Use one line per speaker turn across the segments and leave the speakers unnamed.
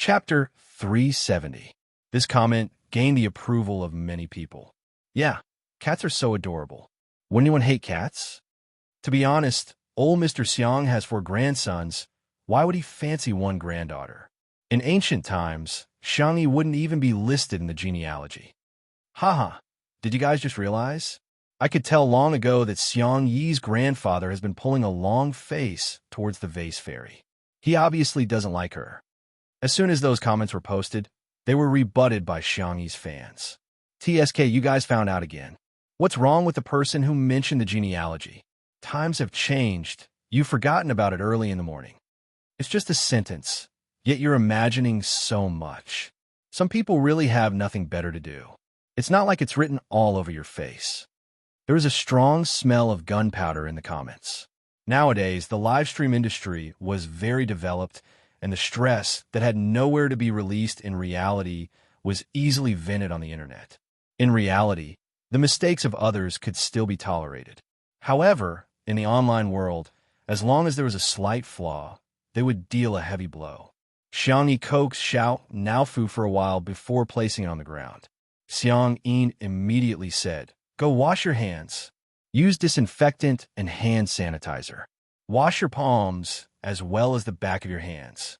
Chapter 370. This comment gained the approval of many people. Yeah, cats are so adorable. Wouldn't anyone hate cats? To be honest, old Mr. Xiang has 4 grandsons. Why would he fancy one granddaughter? In ancient times, Xiangyi wouldn't even be listed in the genealogy. Haha, did you guys just realize? I could tell long ago that Xiangyi's grandfather has been pulling a long face towards the vase fairy. He obviously doesn't like her. As soon as those comments were posted, they were rebutted by Xiangyi's fans. TSK, you guys found out again. What's wrong with the person who mentioned the genealogy? Times have changed. You've forgotten about it early in the morning. It's just a sentence, yet you're imagining so much. Some people really have nothing better to do. It's not like it's written all over your face. There was a strong smell of gunpowder in the comments. Nowadays, the live stream industry was very developed, and the stress that had nowhere to be released in reality was easily vented on the internet. In reality, the mistakes of others could still be tolerated. However, in the online world, as long as there was a slight flaw, they would deal a heavy blow. Xiangyi coaxed Xiao Naofu for a while before placing it on the ground. Xiang Yin immediately said, "Go wash your hands. Use disinfectant and hand sanitizer. Wash your palms as well as the back of your hands.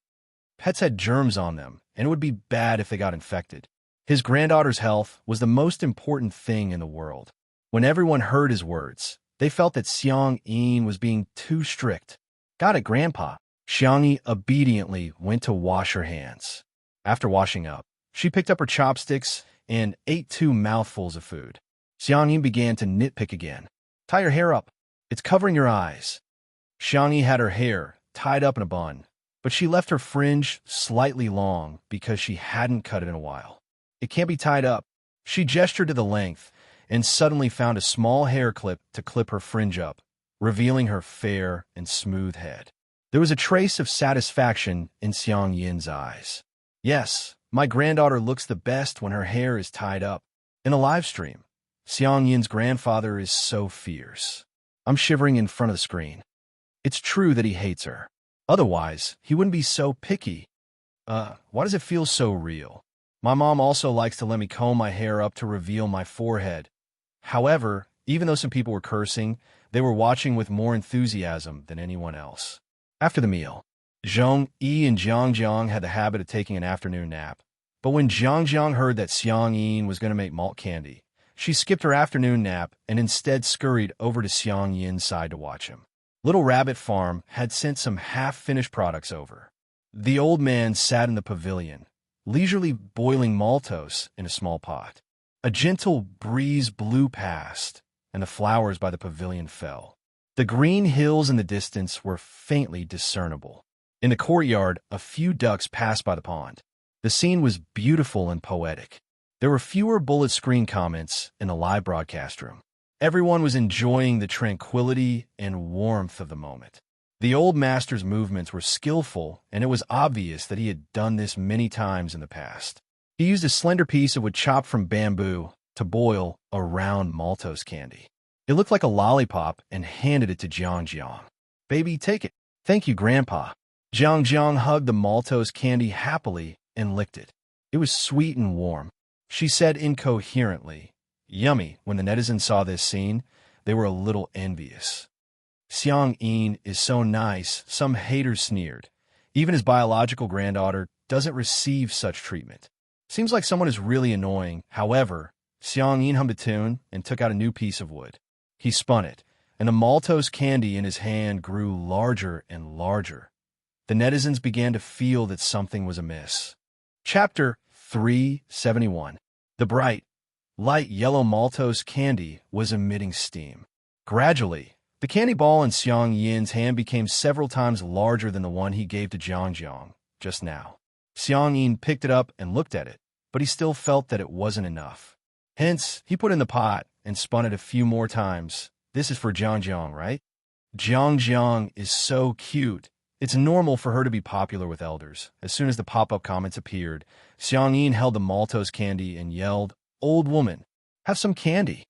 Pets had germs on them, and it would be bad if they got infected." His granddaughter's health was the most important thing in the world. When everyone heard his words, they felt that Xiang Yin was being too strict. "Got it, Grandpa." Xiangyi obediently went to wash her hands. After washing up, she picked up her chopsticks and ate 2 mouthfuls of food. Xiangyi began to nitpick again. "Tie your hair up. It's covering your eyes." Xiangyi had her hair tied up in a bun, but she left her fringe slightly long because she hadn't cut it in a while. "It can't be tied up." She gestured to the length and suddenly found a small hair clip to clip her fringe up, revealing her fair and smooth head. There was a trace of satisfaction in Xiang Yin's eyes. "Yes, my granddaughter looks the best when her hair is tied up." In a live stream, Xiang Yin's grandfather is so fierce. I'm shivering in front of the screen. It's true that he hates her. Otherwise, he wouldn't be so picky. Why does it feel so real? My mom also likes to let me comb my hair up to reveal my forehead. However, even though some people were cursing, they were watching with more enthusiasm than anyone else. After the meal, Zhong Yi and Jiang Jiang had the habit of taking an afternoon nap. But when Jiang Jiang heard that Xiang Yin was going to make malt candy, she skipped her afternoon nap and instead scurried over to Xiang Yin's side to watch him. Little Rabbit Farm had sent some half-finished products over. The old man sat in the pavilion, leisurely boiling maltose in a small pot. A gentle breeze blew past, and the flowers by the pavilion fell. The green hills in the distance were faintly discernible. In the courtyard, a few ducks passed by the pond. The scene was beautiful and poetic. There were fewer bullet screen comments in the live broadcast room. Everyone was enjoying the tranquility and warmth of the moment. The old master's movements were skillful, and it was obvious that he had done this many times in the past. He used a slender piece of wood chopped from bamboo to boil a round maltose candy. It looked like a lollipop and handed it to Jiang Jiang. "Baby, take it." "Thank you, Grandpa." Jiang Jiang hugged the maltose candy happily and licked it. It was sweet and warm. She said incoherently, "Yummy." When the netizens saw this scene, they were a little envious. "Xiang Yin is so nice," some haters sneered. "Even his biological granddaughter doesn't receive such treatment. Seems like someone is really annoying." However, Xiang Yin hummed a tune and took out a new piece of wood. He spun it, and the maltose candy in his hand grew larger and larger. The netizens began to feel that something was amiss. Chapter 371. The bright, light yellow maltose candy was emitting steam. Gradually, the candy ball in Xiang Yin's hand became several times larger than the one he gave to Jiang Jiang just now. Xiang Yin picked it up and looked at it, but he still felt that it wasn't enough. Hence, he put it in the pot and spun it a few more times. "This is for Jiang Jiang, right?" Jiang Jiang is so cute. It's normal for her to be popular with elders. As soon as the pop-up comments appeared, Xiang Yin held the maltose candy and yelled, "Old woman, have some candy."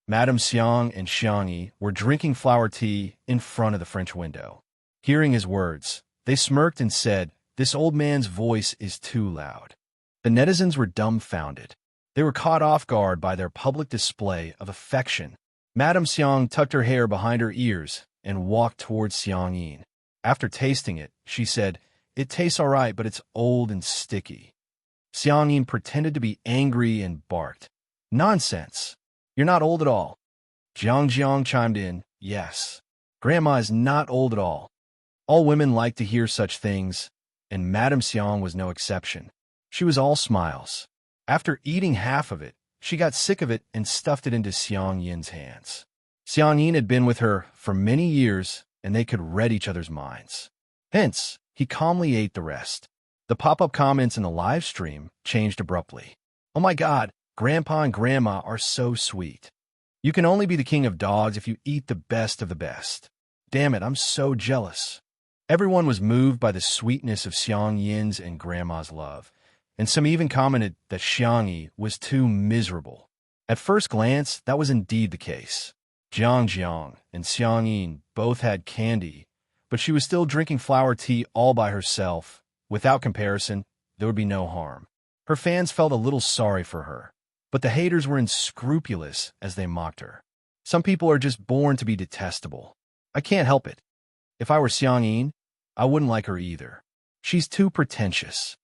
Madame Xiang and Xiangyi were drinking flower tea in front of the French window. Hearing his words, they smirked and said, This old man's voice is too loud." The netizens were dumbfounded. They were caught off guard by their public display of affection. Madame Xiang tucked her hair behind her ears and walked towards Xiangyin. After tasting it, she said, "It tastes all right, but it's old and sticky." Xiangyin pretended to be angry and barked. "Nonsense. You're not old at all." Jiang chimed in, "Yes. Grandma is not old at all." All women like to hear such things, and Madame Xiang was no exception. She was all smiles. After eating half of it, she got sick of it and stuffed it into Xiangyin's hands. Xiangyin had been with her for many years, and they could read each other's minds. Hence, he calmly ate the rest. The pop-up comments in the live stream changed abruptly. "Oh my God, Grandpa and Grandma are so sweet. You can only be the king of dogs if you eat the best of the best. Damn it, I'm so jealous." Everyone was moved by the sweetness of Xiangyin's and Grandma's love, and some even commented that Xiangyi was too miserable. At first glance, that was indeed the case. Jiang and Xiangyin both had candy, but she was still drinking flower tea all by herself. Without comparison, there would be no harm. Her fans felt a little sorry for her, but the haters were unscrupulous as they mocked her. Some people are just born to be detestable. I can't help it. If I were Xiangyin, I wouldn't like her either. She's too pretentious.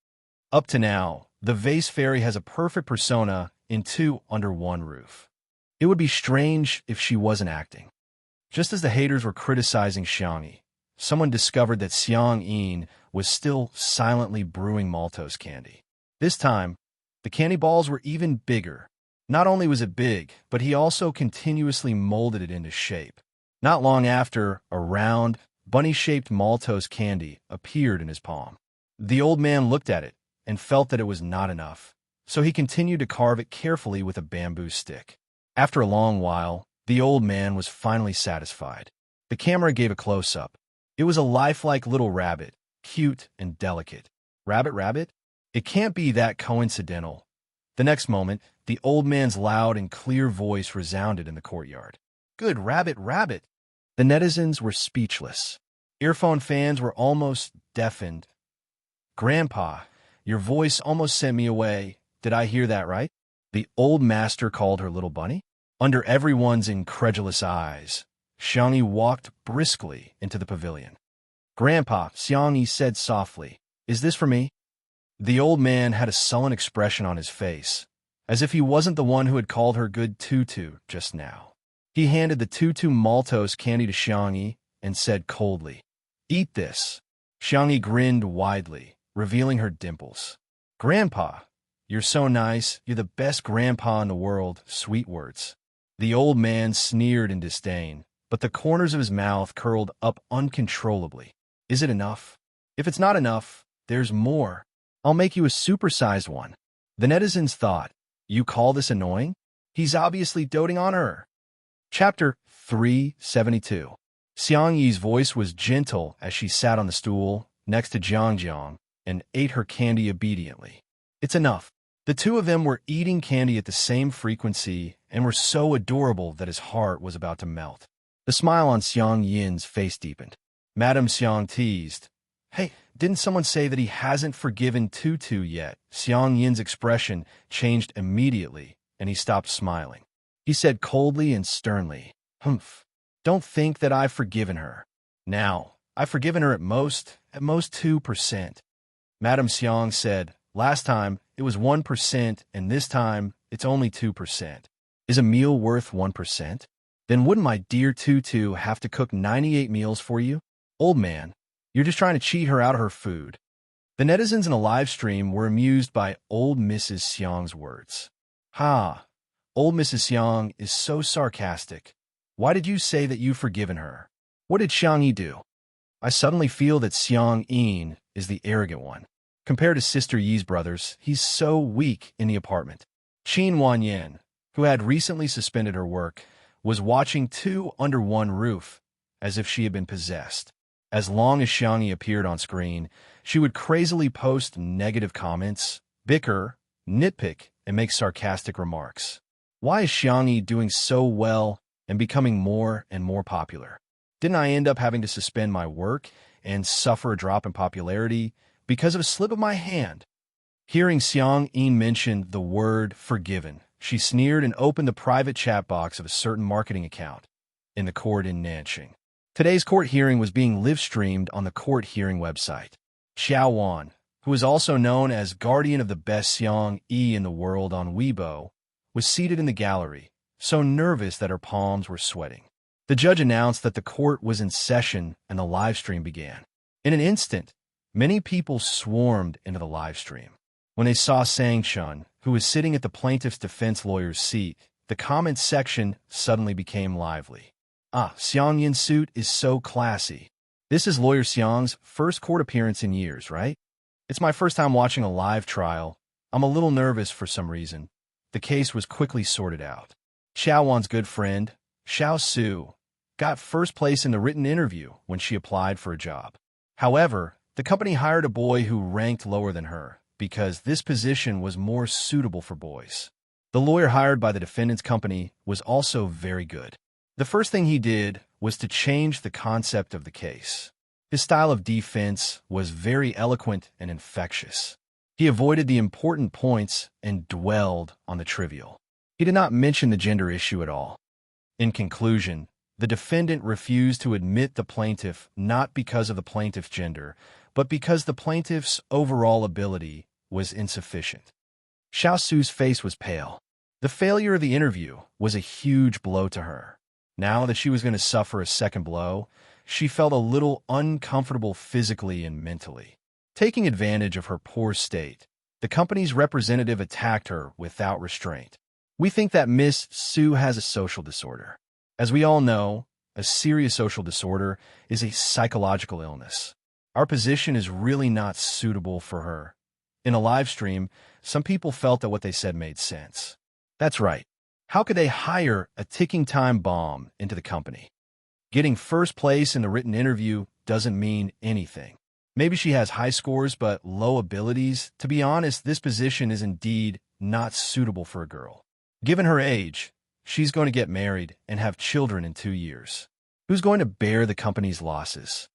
Up to now, the vase fairy has a perfect persona in two under one roof. It would be strange if she wasn't acting. Just as the haters were criticizing Xiangyi, someone discovered that Xiangyin was still silently brewing maltose candy. This time, the candy balls were even bigger. Not only was it big, but he also continuously molded it into shape. Not long after, a round, bunny-shaped maltose candy appeared in his palm. The old man looked at it and felt that it was not enough, so he continued to carve it carefully with a bamboo stick. After a long while, the old man was finally satisfied. The camera gave a close-up. It was a lifelike little rabbit, cute and delicate. Rabbit? It can't be that coincidental. The next moment, the old man's loud and clear voice resounded in the courtyard. "Good rabbit! The netizens were speechless. Earphone fans were almost deafened. "Grandpa, your voice almost sent me away. Did I hear that right?" The old master called her little bunny. Under everyone's incredulous eyes, Xiangyi walked briskly into the pavilion. "Grandpa," Xiangyi said softly, "is this for me?" The old man had a sullen expression on his face, as if he wasn't the one who had called her good tutu just now. He handed the tutu maltose candy to Xiangyi and said coldly, "Eat this." Xiangyi grinned widely, revealing her dimples. "Grandpa, you're so nice. You're the best grandpa in the world." Sweet words. The old man sneered in disdain, but the corners of his mouth curled up uncontrollably. "Is it enough? If it's not enough, there's more. I'll make you a supersized one." The netizens thought, "You call this annoying? He's obviously doting on her." Chapter 372. Xiangyi's voice was gentle as she sat on the stool next to Jiang and ate her candy obediently. "It's enough." The two of them were eating candy at the same frequency and were so adorable that his heart was about to melt. The smile on Xiangyin's face deepened. Madame Xiang teased, "Hey, didn't someone say that he hasn't forgiven Tutu yet?" Xiangyin's expression changed immediately, and he stopped smiling. He said coldly and sternly, "Humph, don't think that I've forgiven her. Now, I've forgiven her at most 2%. Madame Xiang said, "Last time, it was 1%, and this time, it's only 2%. Is a meal worth 1%? Then wouldn't my dear Tutu have to cook 98 meals for you? Old man, you're just trying to cheat her out of her food." The netizens in a live stream were amused by old Mrs. Xiang's words. "Ha, old Mrs. Xiang is so sarcastic. Why did you say that you've forgiven her? What did Xiangyi do?" I suddenly feel that Xiangyin is the arrogant one. Compared to Sister Yi's brothers, he's so weak in the apartment. Qin Wanyan, who had recently suspended her work, was watching two under one roof, as if she had been possessed. As long as Xiangyi appeared on screen, she would crazily post negative comments, bicker, nitpick, and make sarcastic remarks. Why is Xiangyi doing so well and becoming more and more popular? Didn't I end up having to suspend my work and suffer a drop in popularity because of a slip of my hand. Hearing Xianxia mention the word forgiven, she sneered and opened the private chat box of a certain marketing account in the court in Nanxing. Today's court hearing was being live-streamed on the court hearing website. Xiao Wan, who is also known as guardian of the best Xianxia in the world on Weibo, was seated in the gallery, so nervous that her palms were sweating. The judge announced that the court was in session and the live stream began. In an instant, many people swarmed into the live stream. When they saw Xianxia, who was sitting at the plaintiff's defense lawyer's seat, the comments section suddenly became lively. Ah, Xianxia's suit is so classy. This is lawyer Xiang's first court appearance in years, right? It's my first time watching a live trial. I'm a little nervous for some reason. The case was quickly sorted out. Xiao Wan's good friend, Xiao Su, got first place in the written interview when she applied for a job. However, the company hired a boy who ranked lower than her because this position was more suitable for boys. The lawyer hired by the defendant's company was also very good. The first thing he did was to change the concept of the case. His style of defense was very eloquent and infectious. He avoided the important points and dwelled on the trivial. He did not mention the gender issue at all. In conclusion, the defendant refused to admit the plaintiff not because of the plaintiff's gender, but because the plaintiff's overall ability was insufficient. Xiao Su's face was pale. The failure of the interview was a huge blow to her. Now that she was going to suffer a second blow, she felt a little uncomfortable physically and mentally. Taking advantage of her poor state, the company's representative attacked her without restraint. We think that Miss Su has a social disorder. As we all know, a serious social disorder is a psychological illness. Our position is really not suitable for her. In a live stream, some people felt that what they said made sense. That's right. How could they hire a ticking time bomb into the company? Getting first place in the written interview doesn't mean anything. Maybe she has high scores but low abilities. To be honest, this position is indeed not suitable for a girl. Given her age, she's going to get married and have children in 2 years. Who's going to bear the company's losses?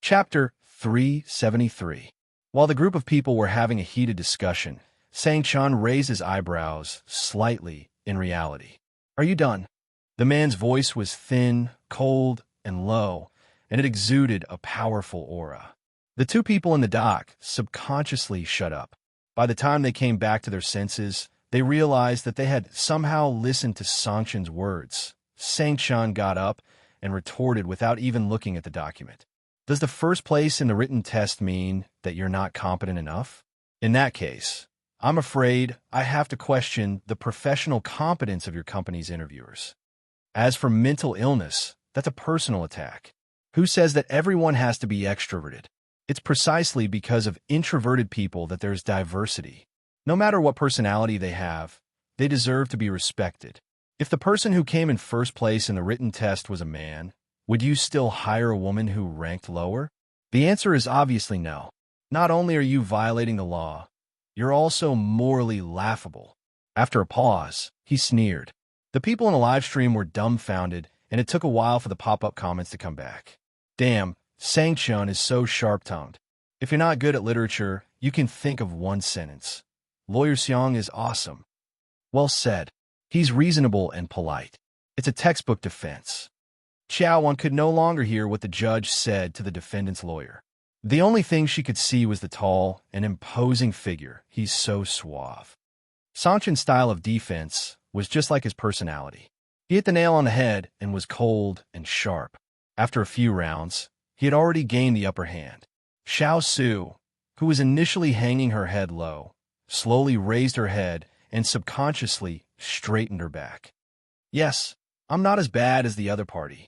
Chapter 373. While the group of people were having a heated discussion, Xianxia raised his eyebrows slightly in reality. Are you done? The man's voice was thin, cold, and low, and it exuded a powerful aura. The two people in the dock subconsciously shut up. By the time they came back to their senses, they realized that they had somehow listened to Xianxia's words. Xianxia got up and retorted without even looking at the document. Does the first place in the written test mean that you're not competent enough? In that case, I'm afraid I have to question the professional competence of your company's interviewers. As for mental illness, that's a personal attack. Who says that everyone has to be extroverted? It's precisely because of introverted people that there's diversity. No matter what personality they have, they deserve to be respected. If the person who came in first place in the written test was a man, would you still hire a woman who ranked lower? The answer is obviously no. Not only are you violating the law, you're also morally laughable. After a pause, he sneered. The people in the live stream were dumbfounded, and it took a while for the pop-up comments to come back. Damn, Xianxia is so sharp-tongued. If you're not good at literature, you can think of one sentence. Lawyer Xiang is awesome. Well said. He's reasonable and polite. It's a textbook defense. Xiao Wan could no longer hear what the judge said to the defendant's lawyer. The only thing she could see was the tall and imposing figure. He's so suave. Xianxia's style of defense was just like his personality. He hit the nail on the head and was cold and sharp. After a few rounds, he had already gained the upper hand. Xiao Su, who was initially hanging her head low, slowly raised her head and subconsciously straightened her back. Yes, I'm not as bad as the other party.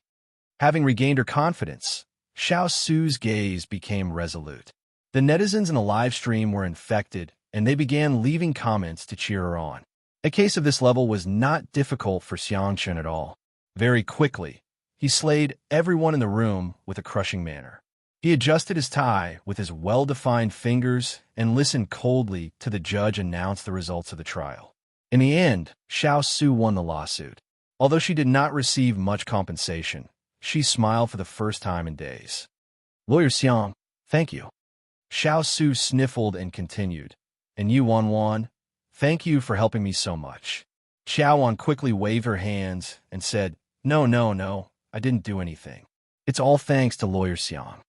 Having regained her confidence, Xiao Su's gaze became resolute. The netizens in the live stream were infected, and they began leaving comments to cheer her on. A case of this level was not difficult for Xianxia at all. Very quickly, he slayed everyone in the room with a crushing manner. He adjusted his tie with his well-defined fingers and listened coldly to the judge announce the results of the trial. In the end, Xiao Su won the lawsuit. Although she did not receive much compensation, she smiled for the first time in days. Lawyer Xiang, thank you. Xiao Su sniffled and continued. And you, Wan Wan, thank you for helping me so much. Xiao Wan quickly waved her hands and said, No, no, no, I didn't do anything. It's all thanks to Lawyer Xiang.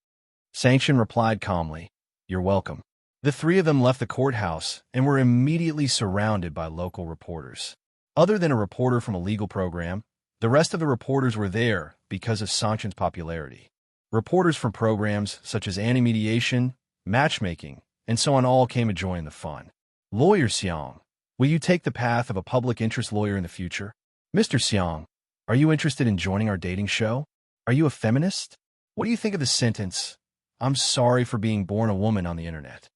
Xianxia replied calmly, You're welcome. The three of them left the courthouse and were immediately surrounded by local reporters. Other than a reporter from a legal program, the rest of the reporters were there because of Xianxia's popularity. Reporters from programs such as anti-mediation, matchmaking, and so on all came to join the fun. Lawyer Xiang, will you take the path of a public interest lawyer in the future? Mr. Xiang, are you interested in joining our dating show? Are you a feminist? What do you think of the sentence, I'm sorry for being born a woman on the internet?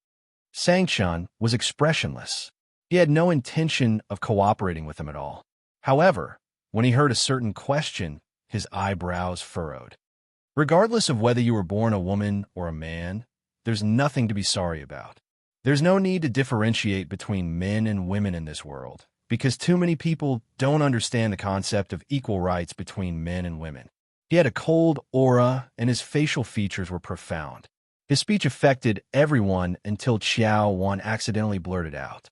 Xianxia was expressionless. He had no intention of cooperating with him at all. However, when he heard a certain question, his eyebrows furrowed. Regardless of whether you were born a woman or a man, there's nothing to be sorry about. There's no need to differentiate between men and women in this world, because too many people don't understand the concept of equal rights between men and women. He had a cold aura, and his facial features were profound. His speech affected everyone until Xiao Wan accidentally blurted out,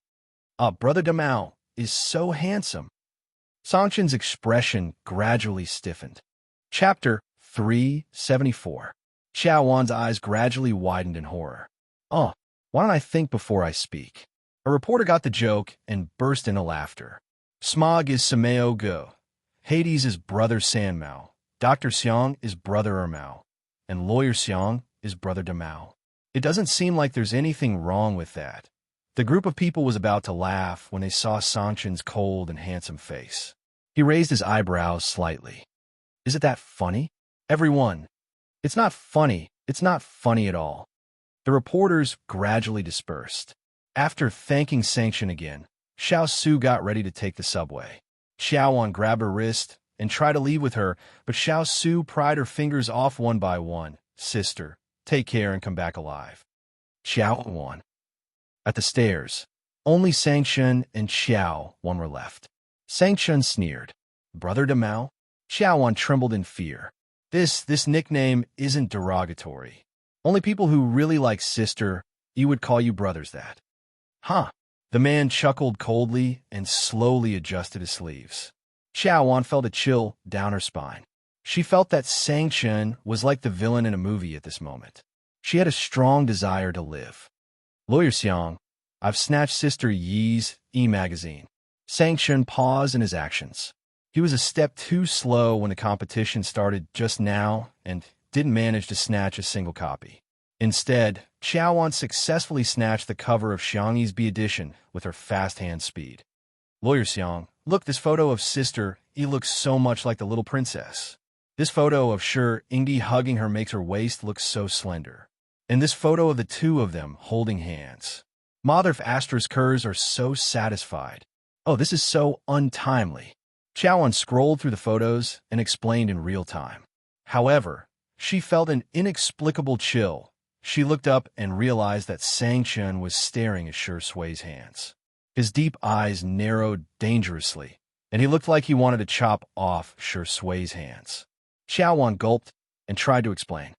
Brother Damao is so handsome. Xianxia's expression gradually stiffened. Chapter 374. Xiao Wan's eyes gradually widened in horror. Why don't I think before I speak? A reporter got the joke and burst into laughter. Smog is Sameo Go. Hades is Brother Sanmao. Dr. Xiang is Brother Ermao. And Lawyer Xiang is Brother Damao. It doesn't seem like there's anything wrong with that. The group of people was about to laugh when they saw Xianxia's cold and handsome face. He raised his eyebrows slightly. Is it that funny? Everyone. It's not funny. It's not funny at all. The reporters gradually dispersed. After thanking Xianxia again, Xiao Su got ready to take the subway. Xiao Wan grabbed her wrist and tried to leave with her, but Xiao Su pried her fingers off one by one. Sister, take care and come back alive. Xiao Wan. At the stairs, only Xianxia and Xiao Wan were left. Xianxia sneered. Brother Damao? Xiao Wan trembled in fear. This nickname isn't derogatory. Only people who really like sister, you would call you brothers that. Huh. The man chuckled coldly and slowly adjusted his sleeves. Xiao Wan felt a chill down her spine. She felt that Xianxia was like the villain in a movie at this moment. She had a strong desire to live. Lawyer Xiang, I've snatched Sister Yi's e-magazine. Xianxia paused in his actions. He was a step too slow when the competition started just now and didn't manage to snatch a single copy. Instead, Xiao Wan successfully snatched the cover of Xiangyi's B edition with her fast hand speed. Lawyer Xiang, look, this photo of Sister Yi looks so much like the little princess. This photo of Shi Yingdi hugging her makes her waist look so slender. And this photo of the two of them holding hands. Mother Astra's curves are so satisfied. Oh, this is so untimely. Xiao Wan scrolled through the photos and explained in real time. However, she felt an inexplicable chill. She looked up and realized that Xianxia was staring at Shi Sui's hands. His deep eyes narrowed dangerously, and he looked like he wanted to chop off Shi Sui's hands. Xiao Wan gulped and tried to explain.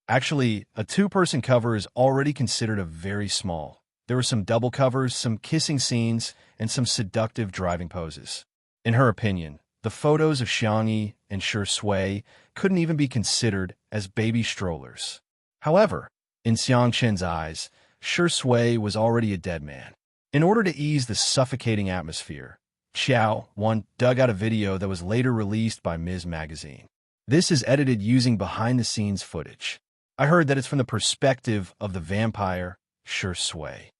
Actually, a two-person cover is already considered a very small. There were some double covers, some kissing scenes, and some seductive driving poses. In her opinion, the photos of Xiangyi and Shi Sui couldn't even be considered as baby strollers. However, in Xianxia's eyes, Shi Sui was already a dead man. In order to ease the suffocating atmosphere, Xiao Wan dug out a video that was later released by Ms. Magazine. This is edited using behind-the-scenes footage. I heard that it's from the perspective of the vampire, Shi Sui.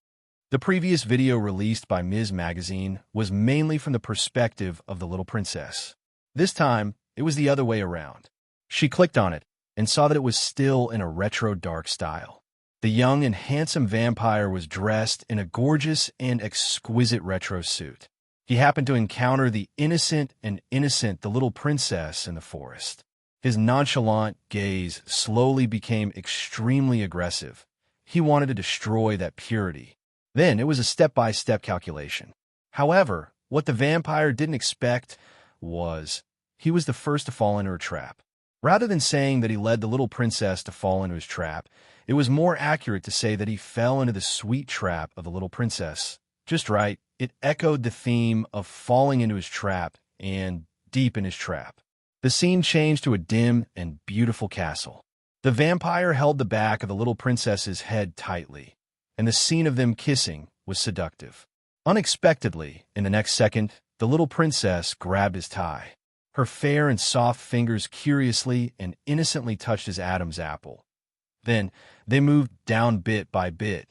The previous video released by Ms. Magazine was mainly from the perspective of the little princess. This time, it was the other way around. She clicked on it and saw that it was still in a retro dark style. The young and handsome vampire was dressed in a gorgeous and exquisite retro suit. He happened to encounter the innocent the little princess in the forest. His nonchalant gaze slowly became extremely aggressive. He wanted to destroy that purity. Then it was a step-by-step calculation. However, what the vampire didn't expect was he was the first to fall into her trap. Rather than saying that he led the little princess to fall into his trap, it was more accurate to say that he fell into the sweet trap of the little princess. Just right, it echoed the theme of falling into his trap and deep in his trap. The scene changed to a dim and beautiful castle. The vampire held the back of the little princess's head tightly, and the scene of them kissing was seductive. Unexpectedly, in the next second, the little princess grabbed his tie. Her fair and soft fingers curiously and innocently touched his Adam's apple. Then, they moved down bit by bit.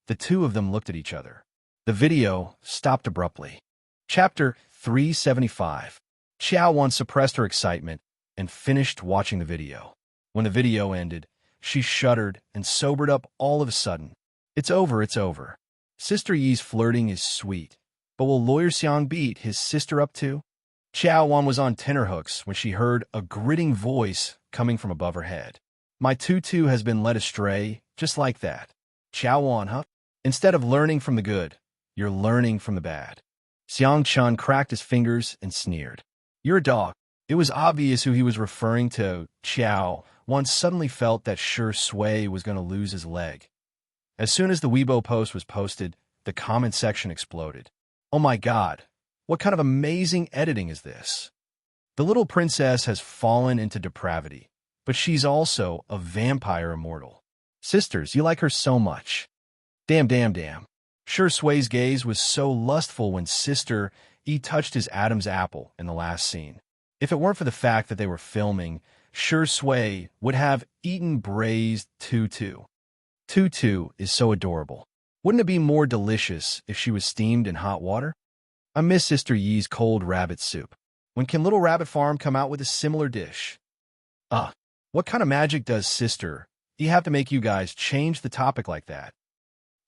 The two of them looked at each other. The video stopped abruptly. Chapter 375. Xiaowan suppressed her excitement and finished watching the video. When the video ended, she shuddered and sobered up all of a sudden. It's over, it's over. Sister Yi's flirting is sweet, but will Lawyer Xiang beat his sister up too? Xiaowan was on tenterhooks when she heard a gritting voice coming from above her head. My tutu has been led astray, just like that. Xiaowan, huh? Instead of learning from the good, you're learning from the bad. Xianxia cracked his fingers and sneered. You're a dog. It was obvious who he was referring to. Xiaowan suddenly felt that Shi Sui was going to lose his leg. As soon as the Weibo post was posted, the comment section exploded. Oh my god, what kind of amazing editing is this? The little princess has fallen into depravity, but she's also a vampire immortal. Sisters, you like her so much. Damn, damn, damn. Shi Sui's gaze was so lustful when Sister Yi touched his Adam's apple in the last scene. If it weren't for the fact that they were filming, Shi Sui would have eaten braised tutu. Tutu is so adorable. Wouldn't it be more delicious if she was steamed in hot water? I miss Sister Yi's cold rabbit soup. When can Little Rabbit Farm come out with a similar dish? What kind of magic does Sister Yi have to make you guys change the topic like that?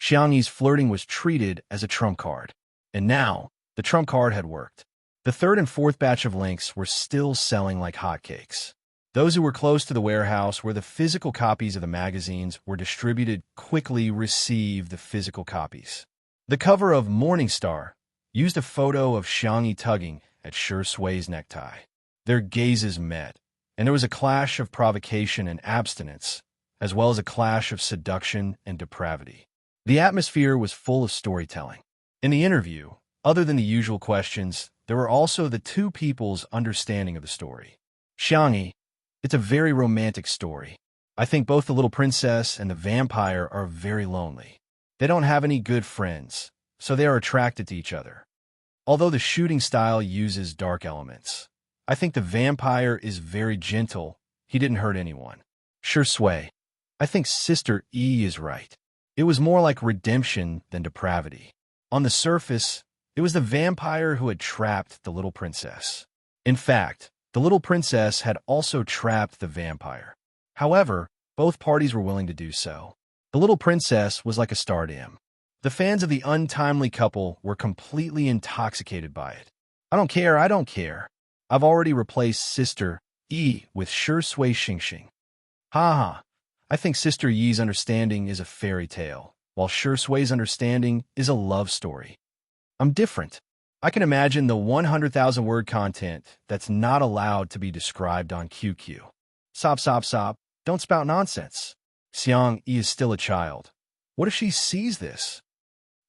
Xiang Yi's flirting was treated as a trump card. And now, the trump card had worked. The third and fourth batch of links were still selling like hotcakes. Those who were close to the warehouse where the physical copies of the magazines were distributed quickly received the physical copies. The cover of Morning Star used a photo of Xiang Yi tugging at Shi Sui's necktie. Their gazes met, and there was a clash of provocation and abstinence, as well as a clash of seduction and depravity. The atmosphere was full of storytelling. In the interview, other than the usual questions, there were also the two people's understanding of the story. Xiang Yi, it's a very romantic story. I think both the little princess and the vampire are very lonely. They don't have any good friends, so they are attracted to each other. Although the shooting style uses dark elements, I think the vampire is very gentle. He didn't hurt anyone. Shi Sui, I think Sister Yi is right. It was more like redemption than depravity. On the surface, it was the vampire who had trapped the little princess. In fact, the little princess had also trapped the vampire. However, both parties were willing to do so. The little princess was like a stardom. The fans of the untimely couple were completely intoxicated by it. I don't care, I don't care. I've already replaced Sister Yi with Shi Sui Xingxing. Ha ha. I think Sister Yi's understanding is a fairy tale, while Shi Sui's understanding is a love story. I'm different. I can imagine the 100,000 word content that's not allowed to be described on QQ. Sop, don't spout nonsense. Xiang Yi is still a child. What if she sees this?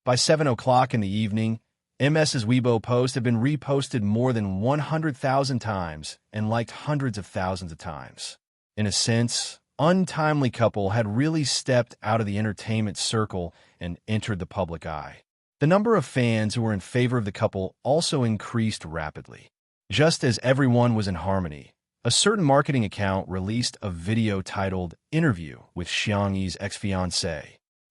By 7 o'clock in the evening, MS's Weibo post had been reposted more than 100,000 times and liked hundreds of thousands of times. In a sense, untimely couple had really stepped out of the entertainment circle and entered the public eye. The number of fans who were in favor of the couple also increased rapidly. Just as everyone was in harmony, a certain marketing account released a video titled Interview with Xiang Yi's ex-fiancée.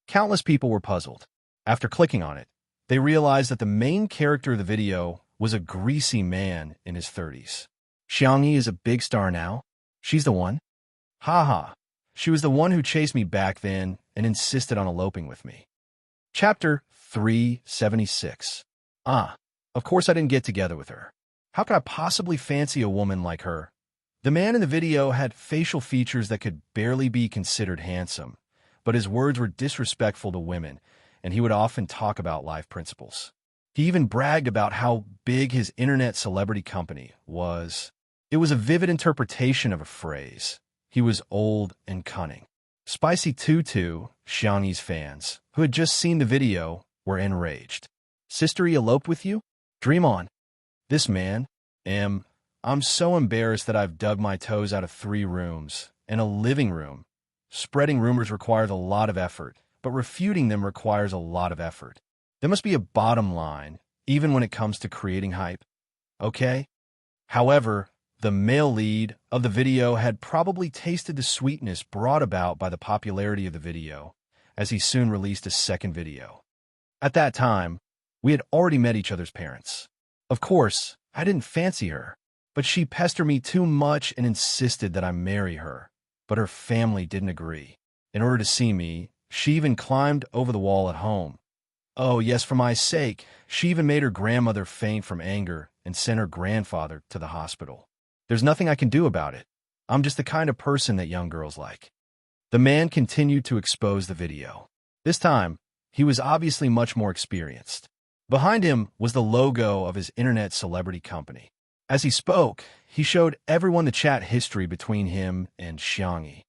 Countless people were puzzled. After clicking on it, they realized that the main character of the video was a greasy man in his 30s. Xiang Yi is a big star now? She's the one? Ha ha. She was the one who chased me back then and insisted on eloping with me. Chapter 376. Of course I didn't get together with her. How could I possibly fancy a woman like her? The man in the video had facial features that could barely be considered handsome, but his words were disrespectful to women, and he would often talk about life principles. He even bragged about how big his internet celebrity company was. It was a vivid interpretation of a phrase. He was old and cunning. Spicy Tutu, Xianxi's fans, who had just seen the video, were enraged. Sister, he eloped with you? Dream on. This man, I'm so embarrassed that I've dug my toes out of 3 rooms and a living room. Spreading rumors requires a lot of effort, but refuting them requires a lot of effort. There must be a bottom line, even when it comes to creating hype. Okay? However, the male lead of the video had probably tasted the sweetness brought about by the popularity of the video, as he soon released a second video. At that time, we had already met each other's parents. Of course, I didn't fancy her, but she pestered me too much and insisted that I marry her. But her family didn't agree. In order to see me, she even climbed over the wall at home. Oh, yes, for my sake, she even made her grandmother faint from anger and sent her grandfather to the hospital. There's nothing I can do about it. I'm just the kind of person that young girls like. The man continued to expose the video. This time, he was obviously much more experienced. Behind him was the logo of his internet celebrity company. As he spoke, he showed everyone the chat history between him and Xianxia.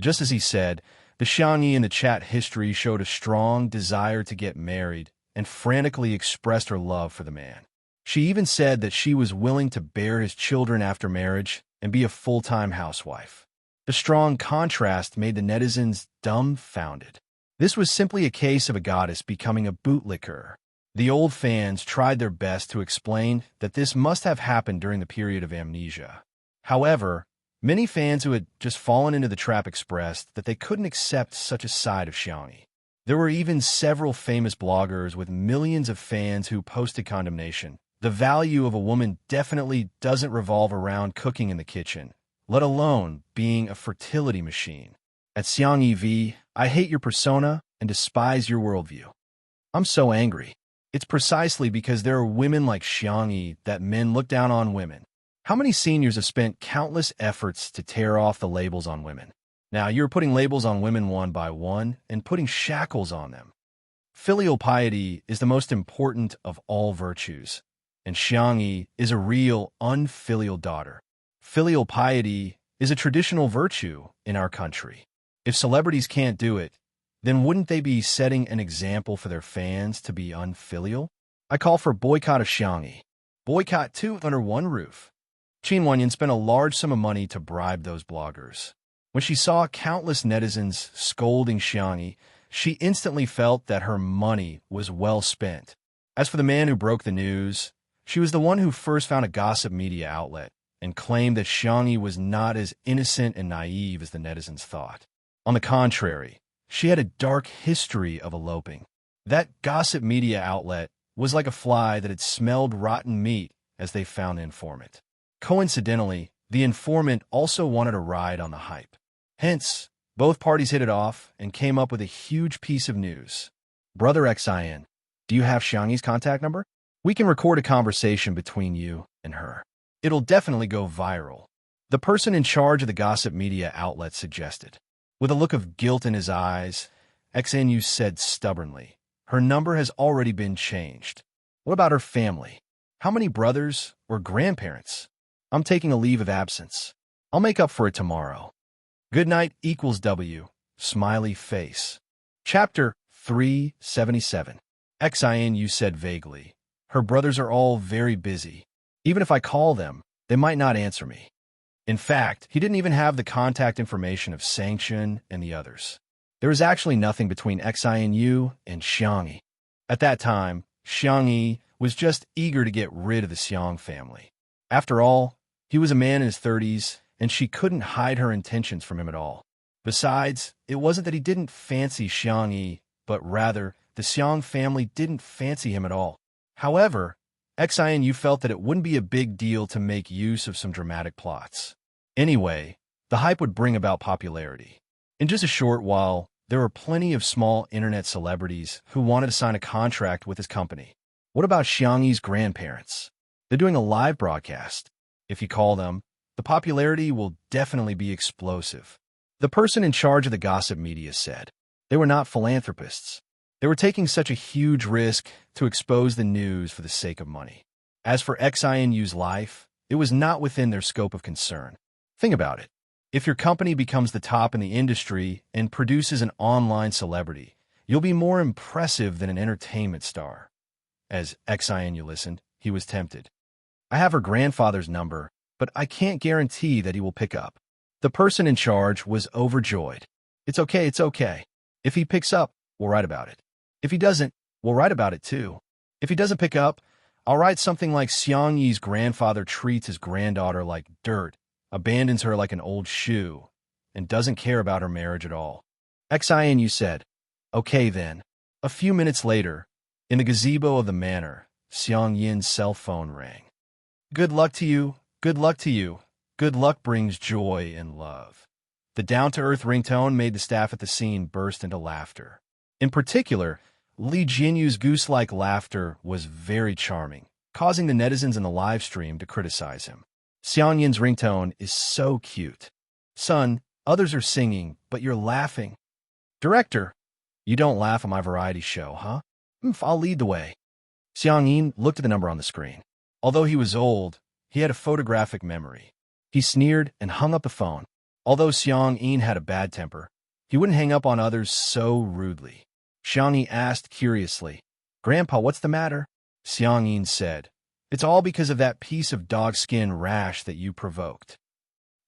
Just as he said, the Xianxia in the chat history showed a strong desire to get married and frantically expressed her love for the man. She even said that she was willing to bear his children after marriage and be a full-time housewife. The strong contrast made the netizens dumbfounded. This was simply a case of a goddess becoming a bootlicker. The old fans tried their best to explain that this must have happened during the period of amnesia. However, many fans who had just fallen into the trap expressed that they couldn't accept such a side of Xianxia. There were even several famous bloggers with millions of fans who posted condemnation. The value of a woman definitely doesn't revolve around cooking in the kitchen, let alone being a fertility machine. At Xianxia V, I hate your persona and despise your worldview. I'm so angry. It's precisely because there are women like Xianxia that men look down on women. How many seniors have spent countless efforts to tear off the labels on women? Now you're putting labels on women one by one and putting shackles on them. Filial piety is the most important of all virtues, and Xianxia is a real unfilial daughter. Filial piety is a traditional virtue in our country. If celebrities can't do it, then wouldn't they be setting an example for their fans to be unfilial? I call for boycott of Xianxia. Boycott 2 under one roof. Qin Wanyan spent a large sum of money to bribe those bloggers. When she saw countless netizens scolding Xianxia, she instantly felt that her money was well spent. As for the man who broke the news, she was the one who first found a gossip media outlet and claimed that Xianxia was not as innocent and naive as the netizens thought. On the contrary, she had a dark history of eloping. That gossip media outlet was like a fly that had smelled rotten meat as they found the informant. Coincidentally, the informant also wanted a ride on the hype. Hence, both parties hit it off and came up with a huge piece of news. Brother Xian, do you have Xianxia's contact number? We can record a conversation between you and her. It'll definitely go viral. The person in charge of the gossip media outlet suggested. With a look of guilt in his eyes, Xianxia said stubbornly, her number has already been changed. What about her family? How many brothers or grandparents? I'm taking a leave of absence. I'll make up for it tomorrow. Good night equals W. Smiley face. Chapter 377. Xianxia said vaguely. Her brothers are all very busy. Even if I call them, they might not answer me. In fact, he didn't even have the contact information of Xianxia and the others. There was actually nothing between Xianxia and Xianxia. At that time, Xianxia was just eager to get rid of the Xiang family. After all, he was a man in his 30s, and she couldn't hide her intentions from him at all. Besides, it wasn't that he didn't fancy Xianxia, but rather, the Xiang family didn't fancy him at all. However, Xianxia felt that it wouldn't be a big deal to make use of some dramatic plots. Anyway, the hype would bring about popularity. In just a short while, there were plenty of small internet celebrities who wanted to sign a contract with his company. What about Xianxia's grandparents? They're doing a live broadcast. If you call them, the popularity will definitely be explosive. The person in charge of the gossip media said. They were not philanthropists. They were taking such a huge risk to expose the news for the sake of money. As for Xianxia's life, It was not within their scope of concern. Think about it. If your company becomes the top in the industry and produces an online celebrity, you'll be more impressive than an entertainment star. As Xianxia listened, he was tempted. I have her grandfather's number, but I can't guarantee that he will pick up. The person in charge was overjoyed. It's okay. If he picks up, we'll write about it. If he doesn't, we'll write about it too. If he doesn't pick up, I'll write something like Xianxi's grandfather treats his granddaughter like dirt, abandons her like an old shoe, and doesn't care about her marriage at all. Xianxia said, okay then. A few minutes later, in the gazebo of the manor, Xiangyin's cell phone rang. Good luck to you, good luck to you. Good luck brings joy and love. The down-to-earth ringtone made the staff at the scene burst into laughter. In particular, Li Jianyu's goose-like laughter was very charming, causing the netizens in the live stream to criticize him. Xiangyin's ringtone is so cute. Son, others are singing, but you're laughing. Director, you don't laugh on my variety show, huh? I'll lead the way. Xiangying looked at the number on the screen. Although he was old, he had a photographic memory. He sneered and hung up the phone. Although Xiangying had a bad temper, he wouldn't hang up on others so rudely. Xiangying asked curiously, Grandpa, what's the matter? Xiangying said, it's all because of that piece of dog skin rash that you provoked.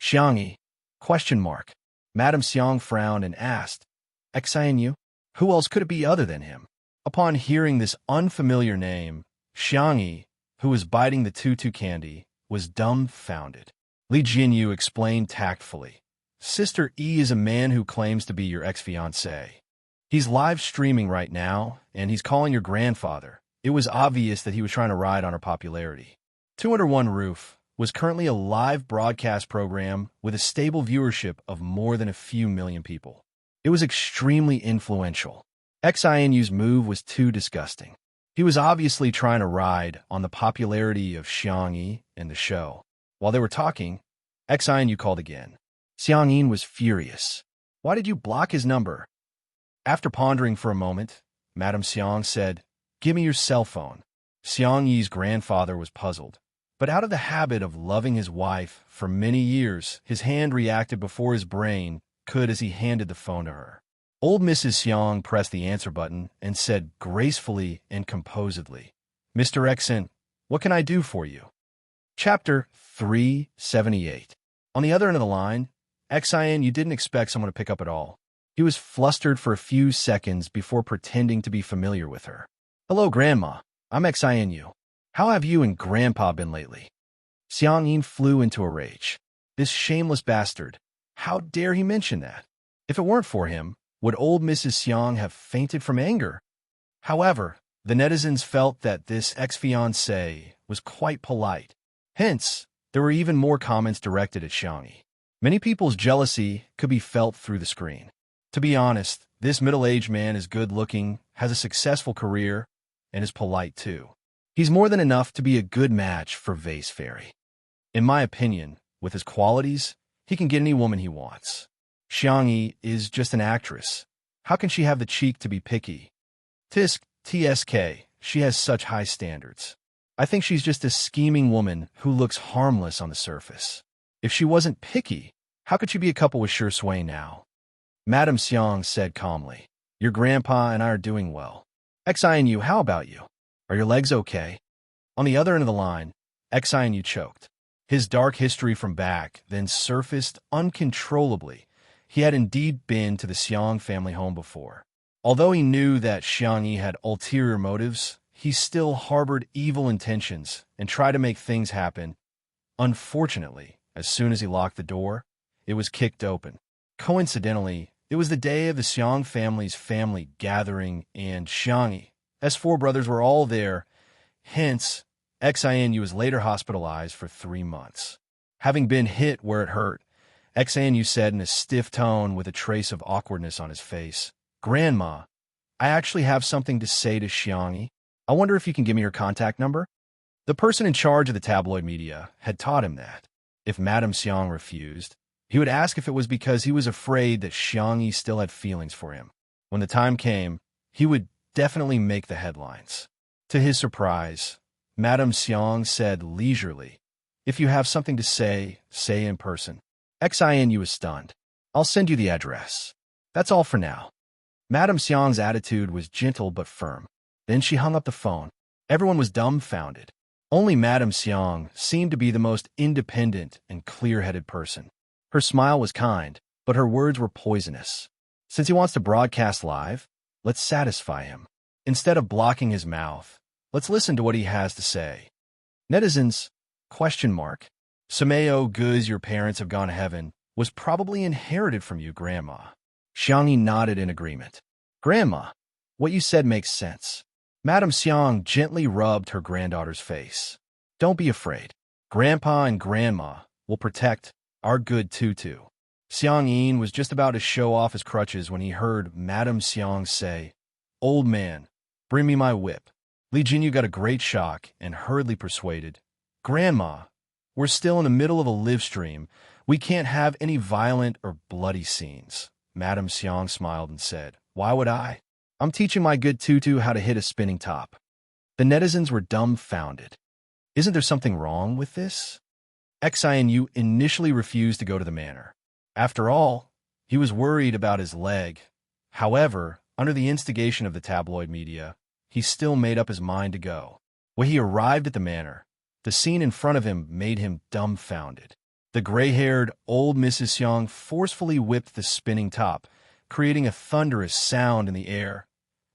Xiangying? ? Madame Xiang frowned and asked, Xianyu? Who else could it be other than him? Upon hearing this unfamiliar name, Xiangying, who was biting the tutu candy, was dumbfounded. Li Jianyu explained tactfully, Sister E is a man who claims to be your ex-fiancé. He's live streaming right now, and he's calling your grandfather. It was obvious that he was trying to ride on her popularity. 2 Under One Roof was currently a live broadcast program with a stable viewership of more than a few million people. It was extremely influential. Xianyu's move was too disgusting. He was obviously trying to ride on the popularity of Xiangying and the show. While they were talking, Xianyu called again. Xiangying was furious. Why did you block his number? After pondering for a moment, Madame Xiang said, give me your cell phone. Xiangyi's grandfather was puzzled, but out of the habit of loving his wife for many years, his hand reacted before his brain could as he handed the phone to her. Old Mrs. Xiang pressed the answer button and said gracefully and composedly, Mr. Xen, what can I do for you? Chapter 378. On the other end of the line, Xian didn't expect someone to pick up at all. He was flustered for a few seconds before pretending to be familiar with her. Hello, Grandma. I'm Xianyu. How have you and Grandpa been lately? Xiangying flew into a rage. This shameless bastard. How dare he mention that? If it weren't for him, would old Mrs. Xiang have fainted from anger? However, the netizens felt that this ex-fiancé was quite polite. Hence, there were even more comments directed at Xiangying. Many people's jealousy could be felt through the screen. To be honest, this middle-aged man is good-looking, has a successful career, and is polite too. He's more than enough to be a good match for Vase Fairy. In my opinion, with his qualities, he can get any woman he wants. Xiangying is just an actress. How can she have the cheek to be picky? TSK, she has such high standards. I think she's just a scheming woman who looks harmless on the surface. If she wasn't picky, how could she be a couple with Sure Sui now? Madame Xiang said calmly, your grandpa and I are doing well. Xianyu, how about you? Are your legs okay? On the other end of the line, Xianyu choked. His dark history from back then surfaced uncontrollably. He had indeed been to the Xiang family home before. Although he knew that Xiangyi had ulterior motives, he still harbored evil intentions and tried to make things happen. Unfortunately, as soon as he locked the door, it was kicked open. Coincidentally, it was the day of the Xiang family's family gathering, and Xiangyi, as 4 brothers were all there. Hence, Xianyu was later hospitalized for 3 months. Having been hit where it hurt, Xianyu said in a stiff tone with a trace of awkwardness on his face, Grandma, I actually have something to say to Xiangyi. I wonder if you can give me her contact number? The person in charge of the tabloid media had taught him that. If Madame Xiang refused, he would ask if it was because he was afraid that Xiangyi still had feelings for him. When the time came, he would definitely make the headlines. To his surprise, Madame Xiang said leisurely, If you have something to say, say in person. Xin was stunned. I'll send you the address. That's all for now. Madame Xiang's attitude was gentle but firm. Then she hung up the phone. Everyone was dumbfounded. Only Madame Xiang seemed to be the most independent and clear-headed person. Her smile was kind, but her words were poisonous. Since he wants to broadcast live, let's satisfy him. Instead of blocking his mouth, let's listen to what he has to say. Netizens, ? Sameo Guz, your parents have gone to heaven, was probably inherited from you, Grandma. Xiangyi nodded in agreement. Grandma, what you said makes sense. Madame Xiang gently rubbed her granddaughter's face. Don't be afraid. Grandpa and Grandma will protect our good Tutu. Xiang Yin was just about to show off his crutches when he heard Madame Xiang say, Old man, bring me my whip. Li Jinyu got a great shock and hurriedly persuaded, Grandma, we're still in the middle of a live stream. We can't have any violent or bloody scenes. Madame Xiang smiled and said, Why would I? I'm teaching my good Tutu how to hit a spinning top. The netizens were dumbfounded. Isn't there something wrong with this? Xianyu initially refused to go to the manor. After all, he was worried about his leg. However, under the instigation of the tabloid media, he still made up his mind to go. When he arrived at the manor, the scene in front of him made him dumbfounded. The gray-haired old Mrs. Xiang forcefully whipped the spinning top, creating a thunderous sound in the air.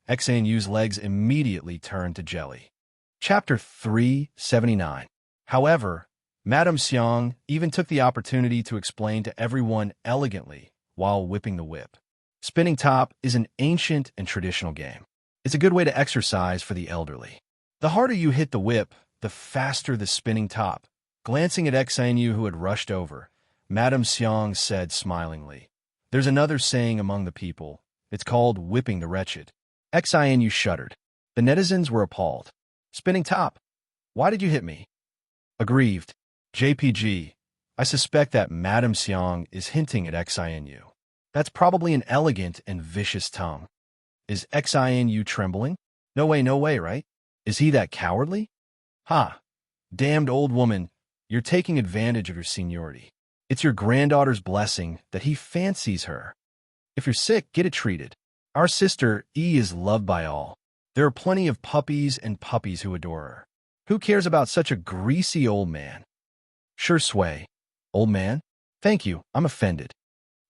Xianyu's legs immediately turned to jelly. Chapter 379. However, Madame Xiang even took the opportunity to explain to everyone elegantly while whipping the whip. Spinning top is an ancient and traditional game. It's a good way to exercise for the elderly. The harder you hit the whip, the faster the spinning top. Glancing at Xianyu, who had rushed over, Madame Xiang said smilingly, There's another saying among the people. It's called whipping the wretched. Xianyu shuddered. The netizens were appalled. Spinning top. Why did you hit me? Aggrieved. JPG, I suspect that Madame Xiang is hinting at Xianyu. That's probably an elegant and vicious tongue. Is Xianyu trembling? No way, right? Is he that cowardly? Ha! Damned old woman, you're taking advantage of your seniority. It's your granddaughter's blessing that he fancies her. If you're sick, get it treated. Our sister E is loved by all. There are plenty of puppies and puppies who adore her. Who cares about such a greasy old man? Sure sway. Old man? Thank you, I'm offended.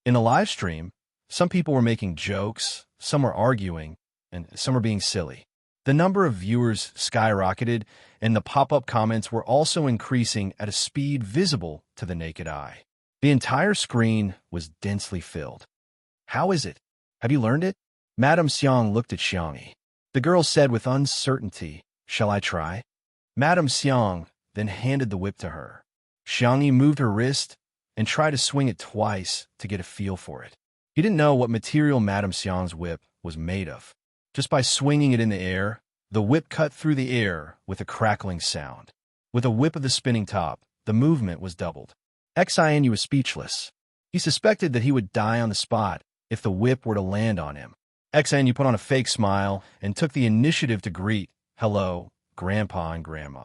In a live stream, some people were making jokes, some were arguing, and some were being silly. The number of viewers skyrocketed, and the pop-up comments were also increasing at a speed visible to the naked eye. The entire screen was densely filled. How is it? Have you learned it? Madame Xiang looked at Xiangyi. The girl said with uncertainty, Shall I try? Madame Xiang then handed the whip to her. Xiangyi moved her wrist and tried to swing it twice to get a feel for it. He didn't know what material Madame Xiang's whip was made of. Just by swinging it in the air, the whip cut through the air with a crackling sound. With a whip of the spinning top, the movement was doubled. Xianyu was speechless. He suspected that he would die on the spot if the whip were to land on him. Xianyu put on a fake smile and took the initiative to greet, Hello, Grandpa and Grandma.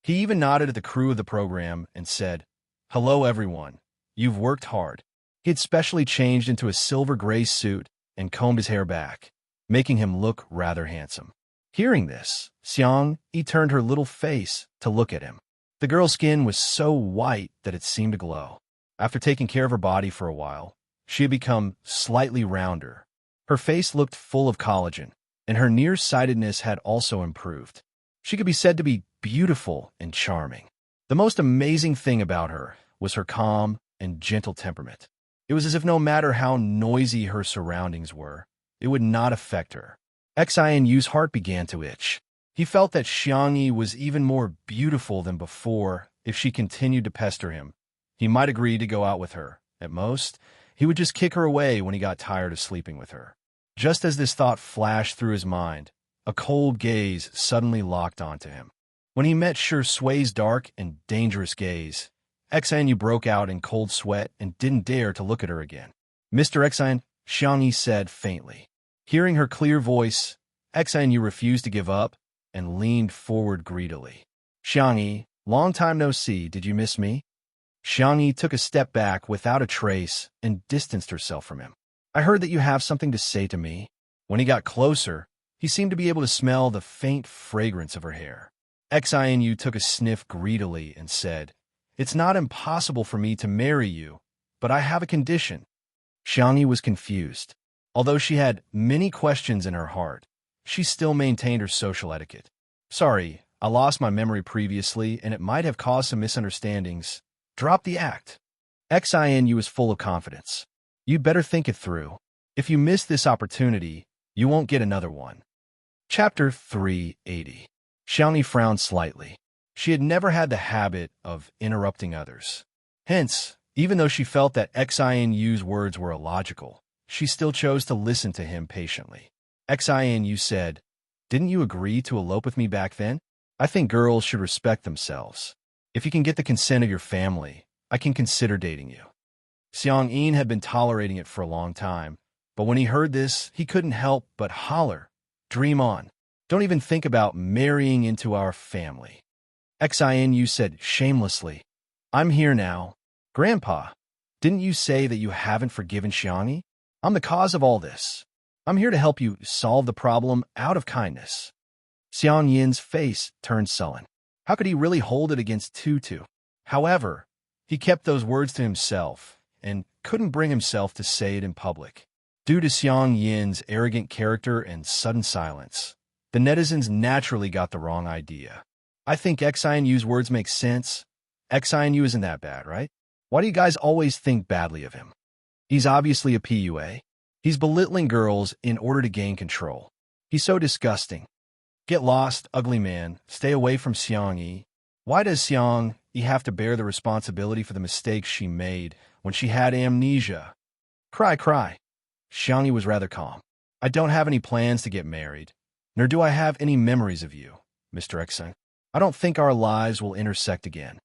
He even nodded at the crew of the program and said, Hello, everyone. You've worked hard. He had specially changed into a silver-gray suit and combed his hair back, making him look rather handsome. Hearing this, Xiangyi turned her little face to look at him. The girl's skin was so white that it seemed to glow. After taking care of her body for a while, she had become slightly rounder. Her face looked full of collagen, and her nearsightedness had also improved. She could be said to be beautiful and charming. The most amazing thing about her was her calm and gentle temperament. It was as if no matter how noisy her surroundings were, it would not affect her. Xianyu's heart began to itch. He felt that Xiangyi was even more beautiful than before. If she continued to pester him, he might agree to go out with her. At most, he would just kick her away when he got tired of sleeping with her. Just as this thought flashed through his mind, a cold gaze suddenly locked onto him. When he met Sure Sway's dark and dangerous gaze, Xianyu broke out in cold sweat and didn't dare to look at her again. Mr. Xian, Xiangyi said faintly. Hearing her clear voice, Xianyu refused to give up and leaned forward greedily. Xiangyi, Long time no see, did you miss me? Xianxia took a step back without a trace and distanced herself from him. I heard that you have something to say to me. When he got closer, he seemed to be able to smell the faint fragrance of her hair. Xianxia took a sniff greedily and said, It's not impossible for me to marry you, but I have a condition. Xianxia was confused. Although she had many questions in her heart, she still maintained her social etiquette. Sorry, I lost my memory previously, and it might have caused some misunderstandings. Drop the act. Xianxia was full of confidence. You'd better think it through. If you miss this opportunity, you won't get another one. Chapter 380. Xianxia frowned slightly. She had never had the habit of interrupting others. Hence, even though she felt that Xianxia's words were illogical, she still chose to listen to him patiently. Xianxia said, Didn't you agree to elope with me back then? I think girls should respect themselves. If you can get the consent of your family, I can consider dating you. Xianxia had been tolerating it for a long time, but when he heard this, he couldn't help but holler, Dream on. Don't even think about marrying into our family. Xianxia said shamelessly, I'm here now. Grandpa, didn't you say that you haven't forgiven Xianxia? I'm the cause of all this. I'm here to help you solve the problem out of kindness. Xianxia's face turned sullen. How could he really hold it against Tutu? However, he kept those words to himself and couldn't bring himself to say it in public. Due to Xianxia's arrogant character and sudden silence, the netizens naturally got the wrong idea. I think Xianxia's words make sense. Xianxia isn't that bad, right? Why do you guys always think badly of him? He's obviously a PUA. He's belittling girls in order to gain control. He's so disgusting. Get lost, ugly man. Stay away from Xianxia. Why does Xianxia have to bear the responsibility for the mistakes she made when she had amnesia? Cry. Xianxia was rather calm. I don't have any plans to get married, nor do I have any memories of you, Mr. Xianxia. I don't think our lives will intersect again.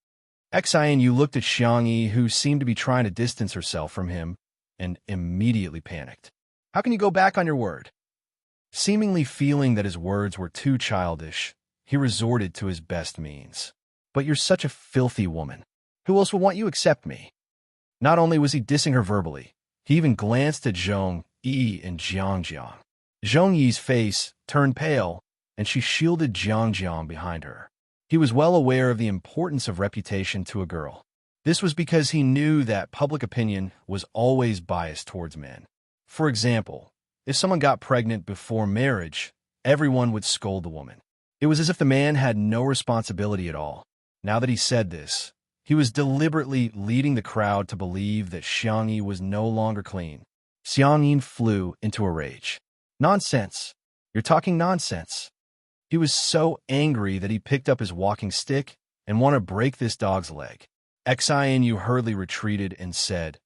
Xianxia looked at Xianxia, who seemed to be trying to distance herself from him, and immediately panicked. How can you go back on your word? Seemingly feeling that his words were too childish, he resorted to his best means. But you're such a filthy woman. Who else would want you except me? Not only was he dissing her verbally, he even glanced at Zhongyi and Xianxia. Zhongyi's face turned pale, and she shielded Xianxia behind her. He was well aware of the importance of reputation to a girl. This was because he knew that public opinion was always biased towards men. For example, if someone got pregnant before marriage, everyone would scold the woman. It was as if the man had no responsibility at all. Now that he said this, he was deliberately leading the crowd to believe that Xianxia was no longer clean. Xianxia flew into a rage. Nonsense. You're talking nonsense. He was so angry that he picked up his walking stick and wanted to break this dog's leg. Xianxia hurriedly retreated and said,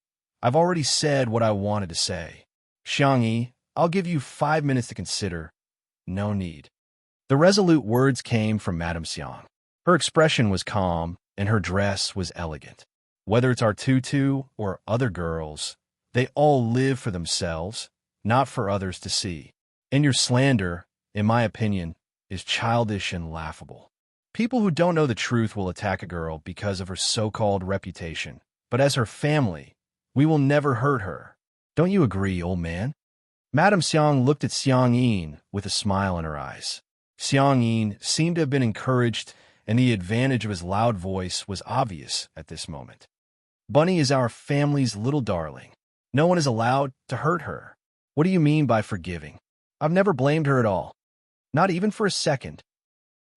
I've already said what I wanted to say. Xianxia, I'll give you 5 minutes to consider. No need. The resolute words came from Madame Xiang. Her expression was calm, and her dress was elegant. Whether it's our tutu or other girls, they all live for themselves, not for others to see. And your slander, in my opinion, is childish and laughable. People who don't know the truth will attack a girl because of her so-called reputation, but as her family, we will never hurt her. Don't you agree, old man? Madame Xiang looked at Xianxia with a smile in her eyes. Xianxia seemed to have been encouraged, and the advantage of his loud voice was obvious at this moment. Bunny is our family's little darling. No one is allowed to hurt her. What do you mean by forgiving? I've never blamed her at all. Not even for a second.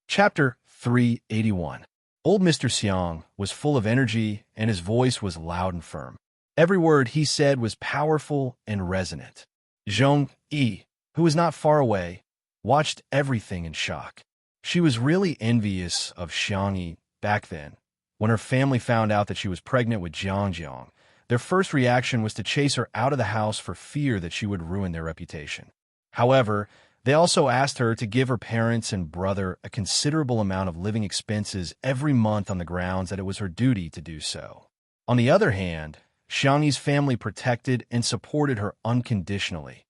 Chapter 381. Old Mr. Xiang was full of energy, and his voice was loud and firm. Every word he said was powerful and resonant. Zhongyi, who was not far away, watched everything in shock. She was really envious of Xianxia back then. When her family found out that she was pregnant with Xianxia, their first reaction was to chase her out of the house for fear that she would ruin their reputation. However, they also asked her to give her parents and brother a considerable amount of living expenses every month on the grounds that it was her duty to do so. On the other hand, Xianxia's family protected and supported her unconditionally.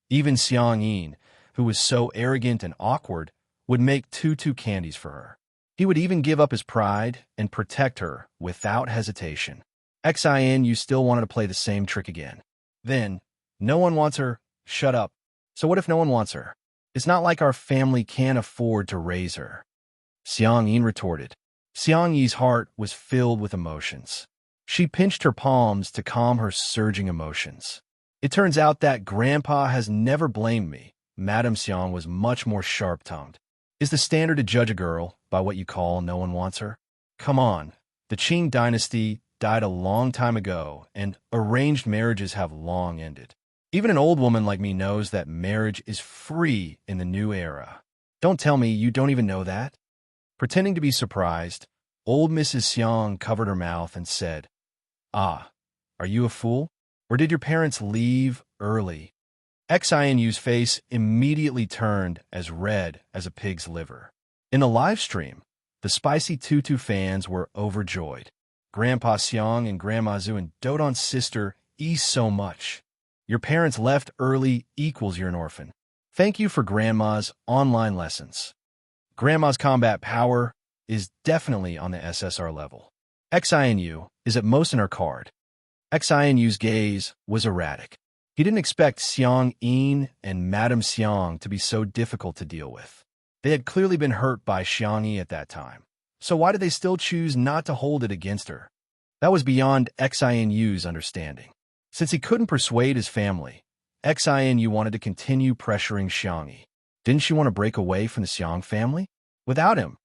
Even Xianxia, who was so arrogant and awkward, would make tutu candies for her. He would even give up his pride and protect her without hesitation. Xin, you still wanted to play the same trick again. Then, no one wants her. Shut up. So what if no one wants her? It's not like our family can't afford to raise her. Xianxia retorted. Xiangyi's heart was filled with emotions. She pinched her palms to calm her surging emotions. It turns out that Grandpa has never blamed me. Madame Xiang was much more sharp-tongued. Is the standard to judge a girl by what you call no one wants her? Come on. The Qing dynasty died a long time ago, and arranged marriages have long ended. Even an old woman like me knows that marriage is free in the new era. Don't tell me you don't even know that. Pretending to be surprised, old Mrs. Xiang covered her mouth and said, Ah, are you a fool? Or did your parents leave early? Xinu's face immediately turned as red as a pig's liver. In the live stream, the Spicy Tutu fans were overjoyed. Grandpa Xiang and Grandma Zhu and Dodon's sister eat so much. Your parents left early equals you're an orphan. Thank you for Grandma's online lessons. Grandma's combat power is definitely on the SSR level. Xinu is at most in her card. Xinu's gaze was erratic. He didn't expect Xiang Yin and Madame Xiang to be so difficult to deal with. They had clearly been hurt by Xiangyi at that time. So why did they still choose not to hold it against her? That was beyond Xinu's understanding. Since he couldn't persuade his family, Xinu wanted to continue pressuring Xiangyi. Didn't she want to break away from the Xiang family? Without him,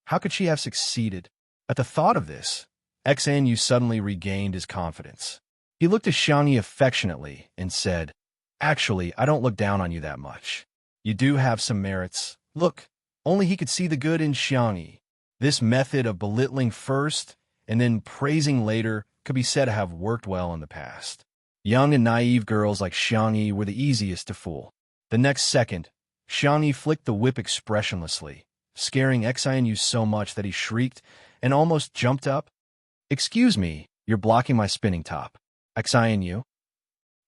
how could she have succeeded? At the thought of this, Xinu suddenly regained his confidence. He looked at Xiangyi affectionately and said, Actually, I don't look down on you that much. You do have some merits. Look, only he could see the good in Xiangyi. This method of belittling first and then praising later could be said to have worked well in the past. Young and naive girls like Xiangyi were the easiest to fool. The next second, Xiangyi flicked the whip expressionlessly, scaring Xinu so much that he shrieked and almost jumped up. Excuse me, you're blocking my spinning top. Xinu?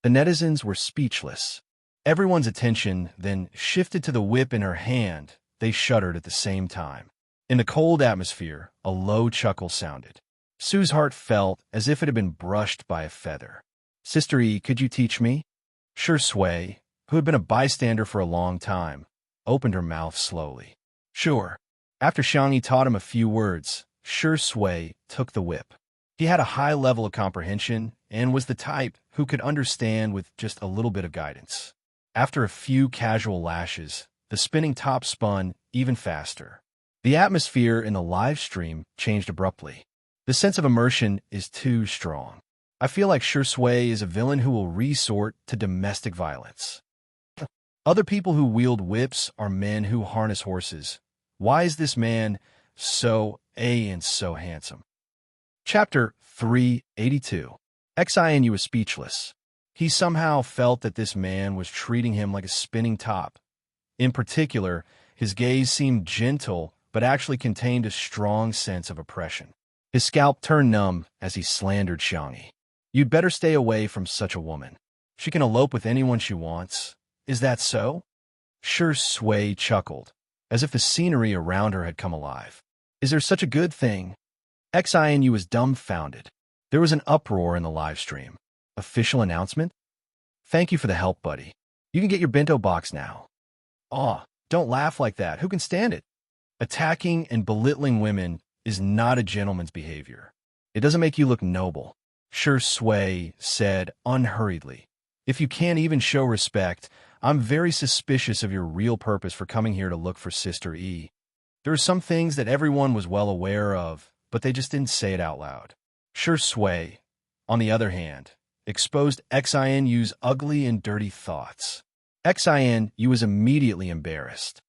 The netizens were speechless. Everyone's attention then shifted to the whip in her hand. They shuddered at the same time. In the cold atmosphere, a low chuckle sounded. Sue's heart felt as if it had been brushed by a feather. Sister E, could you teach me? Sure Sui, who had been a bystander for a long time, opened her mouth slowly. Sure. After Xiangyi taught him a few words, Sure Sui took the whip. He had a high level of comprehension and was the type who could understand with just a little bit of guidance. After a few casual lashes, the spinning top spun even faster. The atmosphere in the live stream changed abruptly. The sense of immersion is too strong. I feel like Sure Sui is a villain who will resort to domestic violence. Other people who wield whips are men who harness horses. Why is this man so and so handsome? Chapter 382. Xinu was speechless. He somehow felt that this man was treating him like a spinning top. In particular, his gaze seemed gentle, but actually contained a strong sense of oppression. His scalp turned numb as he slandered Xiangyi. You'd better stay away from such a woman. She can elope with anyone she wants. Is that so? Sure Sui chuckled, as if the scenery around her had come alive. Is there such a good thing? Xinu was dumbfounded. There was an uproar in the live stream. Official announcement? Thank you for the help, buddy. You can get your bento box now. Aw, don't laugh like that. Who can stand it? Attacking and belittling women is not a gentleman's behavior. It doesn't make you look noble. Sure Sui said unhurriedly. If you can't even show respect, I'm very suspicious of your real purpose for coming here to look for Sister E. There are some things that everyone was well aware of, but they just didn't say it out loud. Sure Sui, on the other hand, exposed Xinu's ugly and dirty thoughts. Xinu was immediately embarrassed.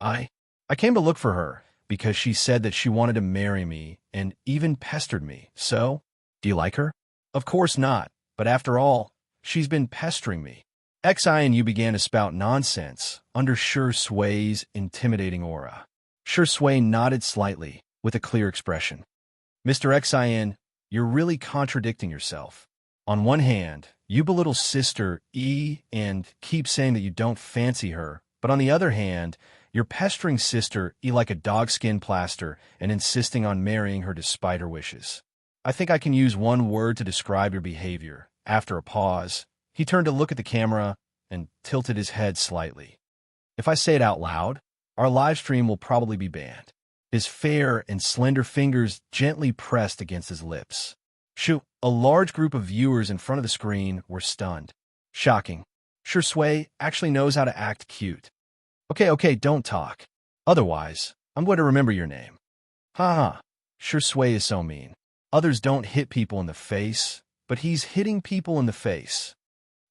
I came to look for her because she said that she wanted to marry me and even pestered me. So, do you like her? Of course not, but after all, she's been pestering me. Xinu began to spout nonsense under Sure Sui's intimidating aura. Sure Sui nodded slightly with a clear expression. Mr. Xinu, you're really contradicting yourself. On one hand, you belittle Sister E and keep saying that you don't fancy her, but on the other hand, You're pestering sister E like a dogskin plaster and insisting on marrying her despite her wishes. I think I can use one word to describe your behavior. After a pause, he turned to look at the camera and tilted his head slightly. If I say it out loud, our live stream will probably be banned. His fair and slender fingers gently pressed against his lips. Shoo! A large group of viewers in front of the screen were stunned. Shocking. Shui actually knows how to act cute. Okay, don't talk. Otherwise, I'm going to remember your name. Ha. Shui is so mean. Others don't hit people in the face, but he's hitting people in the face.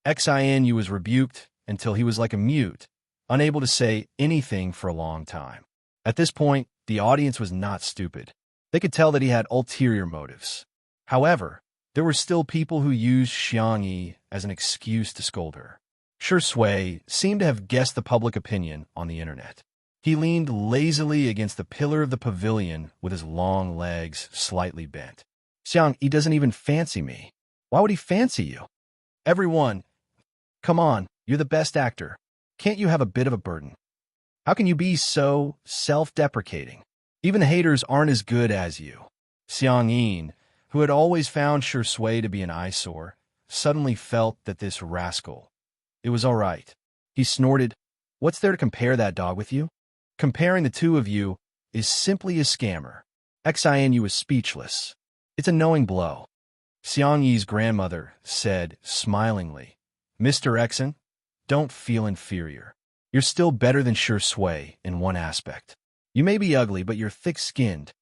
Xianxia was rebuked until he was like a mute, unable to say anything for a long time. At this point, the audience was not stupid. They could tell that he had ulterior motives. However, there were still people who used Xianxia as an excuse to scold her. Shui seemed to have guessed the public opinion on the internet. He leaned lazily against the pillar of the pavilion with his long legs slightly bent. Xianxia doesn't even fancy me. Why would he fancy you? Everyone, come on, you're the best actor. Can't you have a bit of a burden? How can you be so self-deprecating? Even the haters aren't as good as you. Xianxia, who had always found Shui to be an eyesore, suddenly felt that this rascal. It was all right. He snorted. What's there to compare that dog with you? Comparing the two of you is simply a scammer. Xianxia was speechless. It's a knowing blow. Xianxia's grandmother said smilingly, Mr. Exon, don't feel inferior. You're still better than Shui in one aspect. You may be ugly, but you're thick-skinned.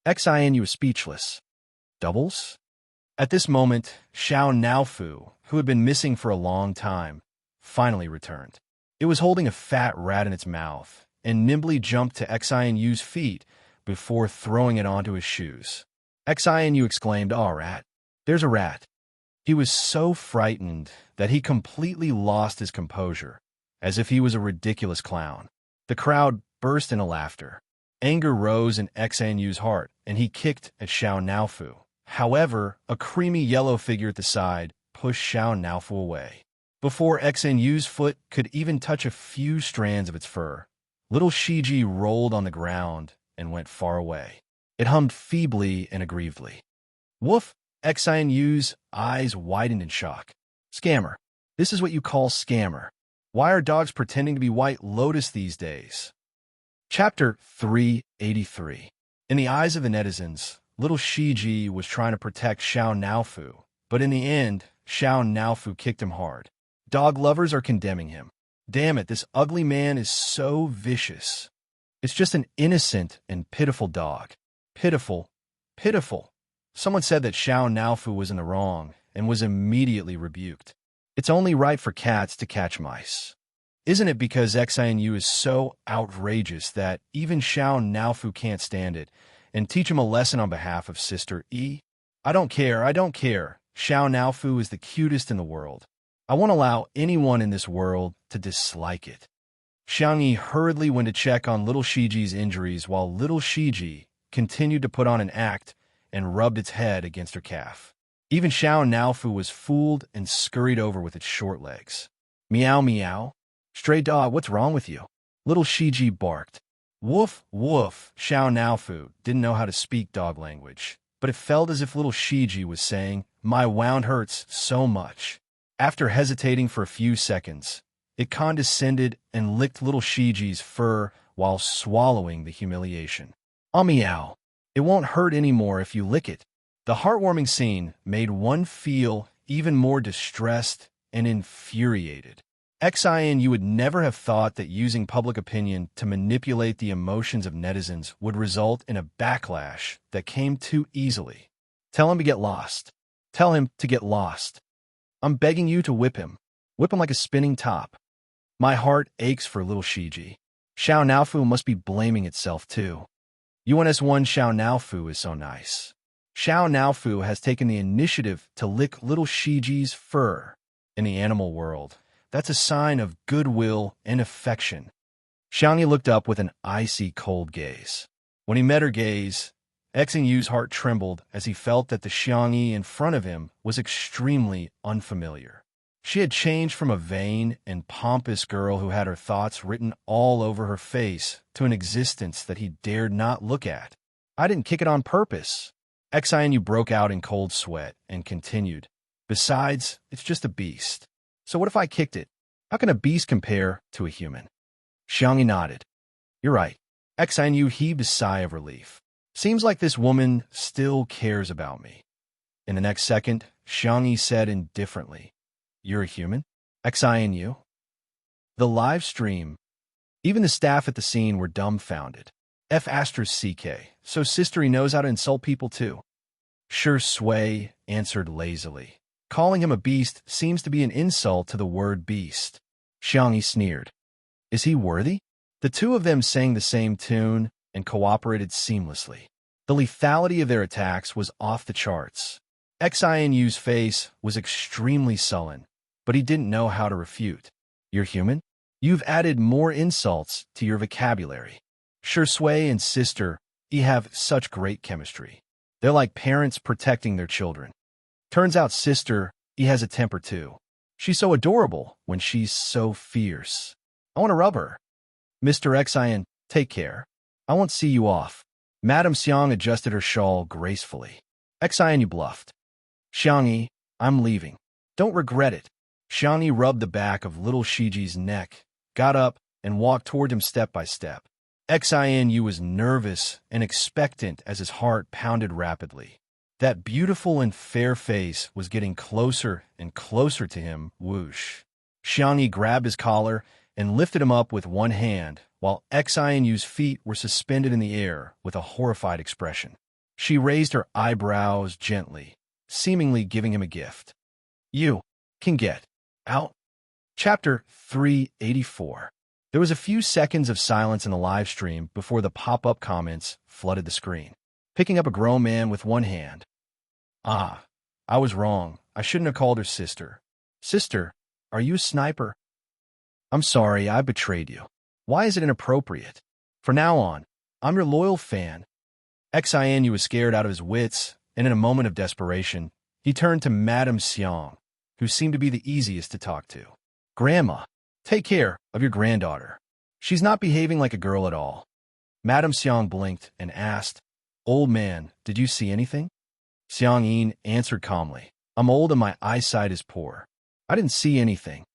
Xianxia was speechless. Doubles? At this moment, Xianxia, who had been missing for a long time, finally returned. It was holding a fat rat in its mouth and nimbly jumped to Xianxia's feet before throwing it onto his shoes. Xianxia exclaimed, "Oh, rat! There's a rat!" He was so frightened that he completely lost his composure, as if he was a ridiculous clown. The crowd burst into laughter. Anger rose in Xianxia's heart, and he kicked at Xianxia. However, a creamy yellow figure at the side pushed Xianxia away. Before Xianxia's foot could even touch a few strands of its fur, little Shiji rolled on the ground and went far away. It hummed feebly and aggrievedly. Woof! Xianxia's eyes widened in shock. Scammer. This is what you call scammer. Why are dogs pretending to be White Lotus these days? Chapter 383. In the eyes of the netizens, little Shiji was trying to protect Xianxia, but in the end, Xianxia kicked him hard. Dog lovers are condemning him. Damn it, this ugly man is so vicious. It's just an innocent and pitiful dog. Pitiful. Someone said that Xianxia was in the wrong and was immediately rebuked. It's only right for cats to catch mice. Isn't it because Xianxia is so outrageous that even Xianxia can't stand it and teach him a lesson on behalf of Sister E? I don't care. Xianxia is the cutest in the world. I won't allow anyone in this world to dislike it. Xianxia hurriedly went to check on little Shiji's injuries while little Shiji continued to put on an act and rubbed its head against her calf. Even Xianxia was fooled and scurried over with its short legs. Meow, meow. Stray dog, what's wrong with you? Little Shiji barked. Woof, woof. Xianxia didn't know how to speak dog language, but it felt as if little Shiji was saying, "My wound hurts so much." After hesitating for a few seconds, it condescended and licked little Shiji's fur while swallowing the humiliation. Meow. It won't hurt anymore if you lick it. The heartwarming scene made one feel even more distressed and infuriated. Xianxia would never have thought that using public opinion to manipulate the emotions of netizens would result in a backlash that came too easily. Tell him to get lost. Tell him to get lost. I'm begging you to whip him. Whip him like a spinning top. My heart aches for little Shiji. Xianxia must be blaming itself too. UNS1 Xianxia is so nice. Xianxia has taken the initiative to lick little Shiji's fur. In the animal world, that's a sign of goodwill and affection. Xianxia looked up with an icy cold gaze. When he met her gaze, Xianxia's heart trembled as he felt that the Xianxia in front of him was extremely unfamiliar. She had changed from a vain and pompous girl who had her thoughts written all over her face to an existence that he dared not look at. I didn't kick it on purpose. Xianxia broke out in cold sweat and continued. Besides, it's just a beast. So what if I kicked it? How can a beast compare to a human? Xianxia nodded. You're right. Xianxia heaved a sigh of relief. Seems like this woman still cares about me. In the next second, Xianxia said indifferently, You're a human? Xianxia? The live stream. Even the staff at the scene were dumbfounded. F***, so sister he knows how to insult people too. Sure Sui answered lazily. Calling him a beast seems to be an insult to the word beast. Xianxia sneered. Is he worthy? The two of them sang the same tune and cooperated seamlessly. The lethality of their attacks was off the charts. Xianxia's face was extremely sullen, but he didn't know how to refute. You're human? You've added more insults to your vocabulary. Sure Sui and sister, you have such great chemistry. They're like parents protecting their children. Turns out sister, he has a temper too. She's so adorable when she's so fierce. I want to rub her. Mr. Xian, take care. I won't see you off. Madame Xiang adjusted her shawl gracefully. Xian bluffed. Xianxia, I'm leaving. Don't regret it. Xianxia rubbed the back of little Shiji's neck, got up, and walked toward him step by step. Xianxia was nervous and expectant as his heart pounded rapidly. That beautiful and fair face was getting closer and closer to him, whoosh. Xianxia grabbed his collar and lifted him up with one hand, while Xianxia's feet were suspended in the air with a horrified expression. She raised her eyebrows gently, seemingly giving him a gift. You can get out. Chapter 384. There was a few seconds of silence in the live stream before the pop-up comments flooded the screen. Picking up a grown man with one hand. Ah, I was wrong. I shouldn't have called her sister. Sister, are you a sniper? I'm sorry, I betrayed you. Why is it inappropriate? From now on, I'm your loyal fan. Xianxia was scared out of his wits, and in a moment of desperation, he turned to Madame Xiang, who seemed to be the easiest to talk to. Grandma, take care of your granddaughter. She's not behaving like a girl at all. Madame Xiang blinked and asked, Old man, did you see anything? Xianxia answered calmly, I'm old and my eyesight is poor. I didn't see anything.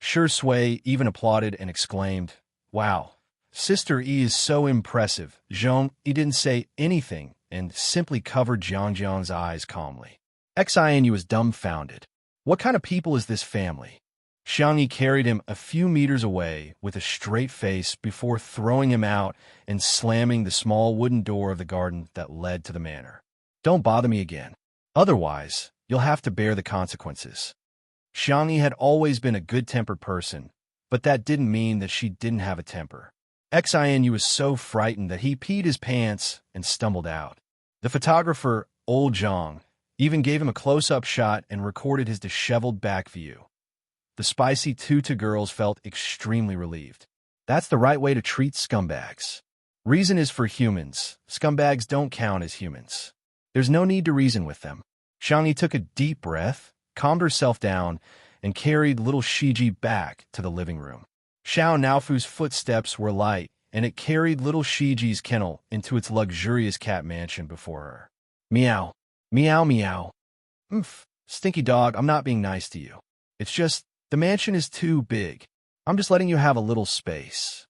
Sure Sui even applauded and exclaimed, Wow, Sister E is so impressive. Zhong, he didn't say anything and simply covered Jiangjiang's eyes calmly. Xianxia was dumbfounded. What kind of people is this family? Xianxia carried him a few meters away with a straight face before throwing him out and slamming the small wooden door of the garden that led to the manor. Don't bother me again. Otherwise, you'll have to bear the consequences. Xianxia had always been a good-tempered person, but that didn't mean that she didn't have a temper. Xianxia was so frightened that he peed his pants and stumbled out. The photographer, Old Zhang, even gave him a close-up shot and recorded his disheveled back view. The spicy Tutu girls felt extremely relieved. That's the right way to treat scumbags. Reason is for humans. Scumbags don't count as humans. There's no need to reason with them. Xianxia took a deep breath, calmed herself down, and carried little Shiji back to the living room. Xiao Naofu's footsteps were light, and it carried little Shiji's kennel into its luxurious cat mansion before her. Meow. Meow meow. Oomph. Stinky dog, I'm not being nice to you. It's just, the mansion is too big. I'm just letting you have a little space.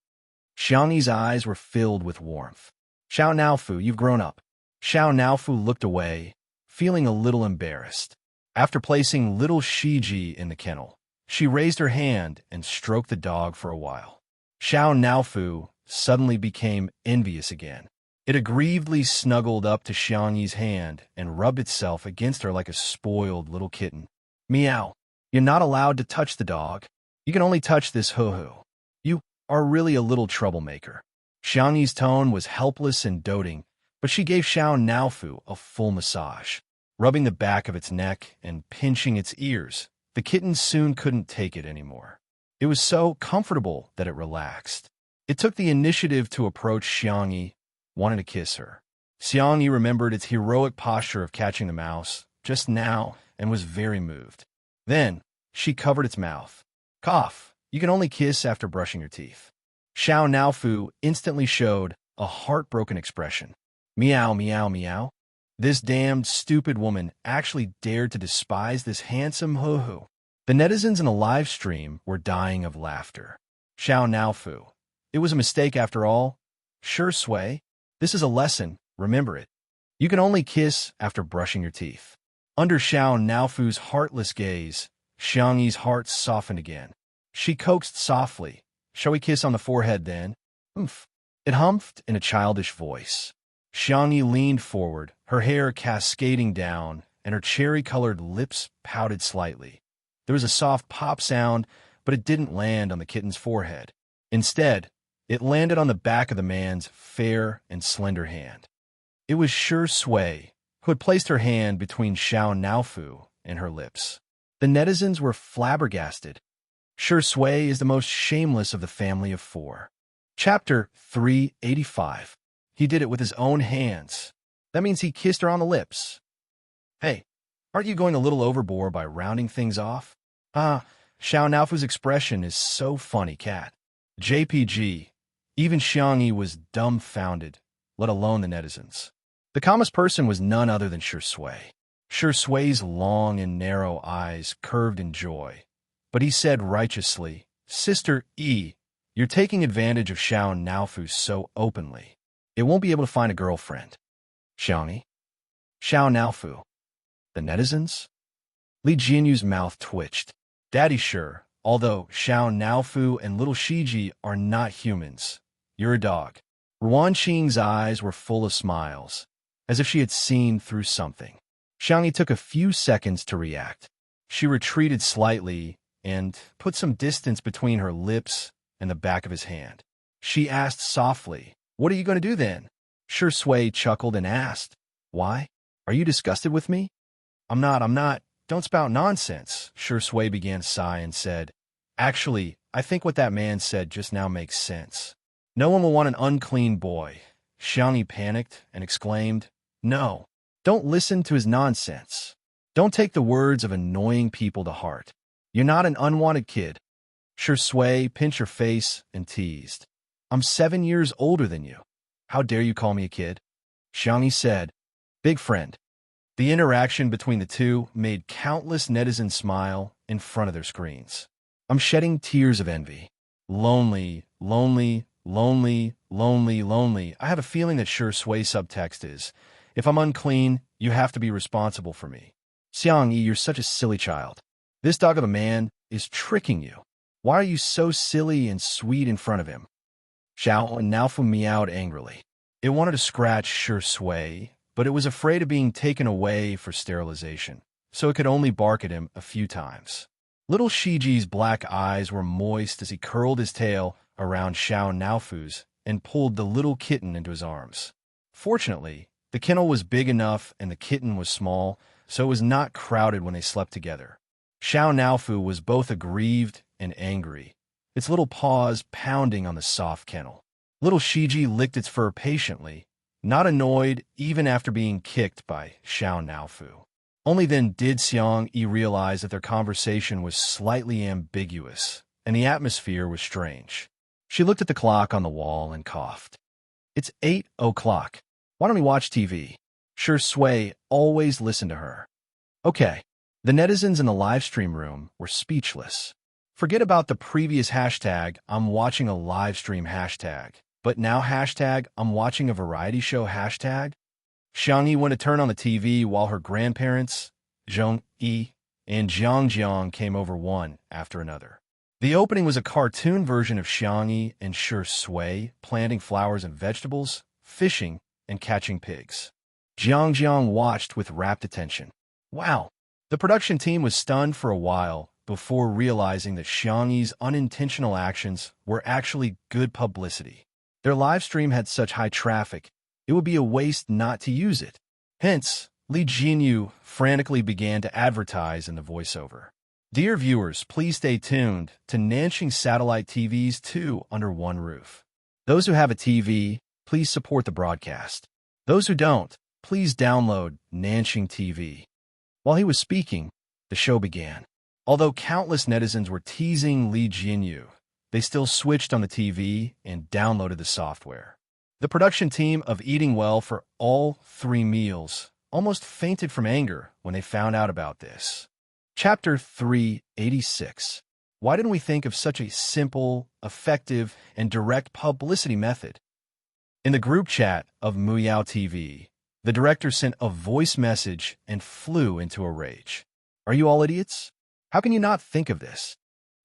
Xianxi's eyes were filled with warmth. Xiao Naofu, you've grown up. Xiao Naofu looked away, feeling a little embarrassed. After placing little Shiji in the kennel, she raised her hand and stroked the dog for a while. Xiao Naofu suddenly became envious again. It aggrievedly snuggled up to Xianxi's hand and rubbed itself against her like a spoiled little kitten. Meow. You're not allowed to touch the dog. You can only touch this hoo-hoo. You are really a little troublemaker. Xianxi's tone was helpless and doting, but she gave Xiao Naofu a full massage. Rubbing the back of its neck and pinching its ears, the kitten soon couldn't take it anymore. It was so comfortable that it relaxed. It took the initiative to approach Xianxia, wanting to kiss her. Xianxia remembered its heroic posture of catching the mouse just now and was very moved. Then, She covered its mouth. Cough. You can only kiss after brushing your teeth. Xiao Naofu instantly showed a heartbroken expression. Meow, meow, meow. This damned stupid woman actually dared to despise this handsome hoo-hoo. The netizens in the live stream were dying of laughter. Xiao Naofu. It was a mistake after all. Sure, Sui. This is a lesson, remember it. You can only kiss after brushing your teeth. Under Xiao Naofu's heartless gaze, Xiangyi's heart softened again. She coaxed softly. Shall we kiss on the forehead then? Humph. It humphed in a childish voice. Xiangyi leaned forward, her hair cascading down, and her cherry-colored lips pouted slightly. There was a soft pop sound, but it didn't land on the kitten's forehead. Instead, it landed on the back of the man's fair and slender hand. It was Sure Sui, who had placed her hand between Xiao Naofu and her lips. The netizens were flabbergasted. Sure Sui is the most shameless of the family of four. Chapter 385. He did it with his own hands. That means he kissed her on the lips. Hey, aren't you going a little overboard by rounding things off? Xiao Naofu's expression is so funny, cat. JPG. Even Xiangyi was dumbfounded, let alone the netizens. The calmest person was none other than Sure Sui. Sure Sui's long and narrow eyes curved in joy. But he said righteously, Sister E, you're taking advantage of Xiao Naofu so openly. It won't be able to find a girlfriend. Xiangyi? Xiao Naofu? The netizens? Li Jianyu's mouth twitched. Daddy sure, although Xiao Naofu and little Shiji are not humans. You're a dog. Ruan Qing's eyes were full of smiles, as if she had seen through something. Xiangyi took a few seconds to react. She retreated slightly and put some distance between her lips and the back of his hand. She asked softly, What are you going to do then? Sure Sui chuckled and asked, Why? Are you disgusted with me? I'm not. Don't spout nonsense. Sure Sui began to sigh and said, Actually, I think what that man said just now makes sense. No one will want an unclean boy. Xiangyi panicked and exclaimed, No, don't listen to his nonsense. Don't take the words of annoying people to heart. You're not an unwanted kid. Sure Sui pinched her face and teased. I'm 7 years older than you. How dare you call me a kid? Xiangyi said, Big friend. The interaction between the two made countless netizens smile in front of their screens. I'm shedding tears of envy. Lonely, lonely, lonely, lonely, lonely. I have a feeling that Sure Sui subtext is, if I'm unclean, you have to be responsible for me. Xiangyi, you're such a silly child. This dog of a man is tricking you. Why are you so silly and sweet in front of him? Xiao Naofu meowed angrily. It wanted to scratch Sure Sui, but it was afraid of being taken away for sterilization, so it could only bark at him a few times. Little Shiji's black eyes were moist as he curled his tail around Xiao Naofu's and pulled the little kitten into his arms. Fortunately, the kennel was big enough and the kitten was small, so it was not crowded when they slept together. Xiao Naofu was both aggrieved and angry, its little paws pounding on the soft kennel. Little Shiji licked its fur patiently, not annoyed even after being kicked by Xiao Naofu. Only then did Xiangyi realize that their conversation was slightly ambiguous, and the atmosphere was strange. She looked at the clock on the wall and coughed. It's 8 o'clock. Why don't we watch TV? Sure Sui always listened to her. Okay. The netizens in the live stream room were speechless. Forget about the previous hashtag, I'm watching a live stream hashtag, but now hashtag, I'm watching a variety show hashtag. Xiangyi went to turn on the TV while her grandparents, Zhongyi and Jiangjiang, came over one after another. The opening was a cartoon version of Xiangyi and Sure Sui planting flowers and vegetables, fishing, and catching pigs. Jiangjiang watched with rapt attention. Wow! The production team was stunned for a while before realizing that Xiangyi's unintentional actions were actually good publicity. Their live stream had such high traffic, it would be a waste not to use it. Hence, Li Jianyu frantically began to advertise in the voiceover. Dear viewers, please stay tuned to Nanxing Satellite TV's 2 under one roof. Those who have a TV, please support the broadcast. Those who don't, please download Nanxing TV. While he was speaking, the show began. Although countless netizens were teasing Li Jinyu, they still switched on the TV and downloaded the software. The production team of Eating Well for All 3 Meals almost fainted from anger when they found out about this. Chapter 386. Why didn't we think of such a simple, effective, and direct publicity method? In the group chat of Muyao TV, the director sent a voice message and flew into a rage. Are you all idiots? How can you not think of this?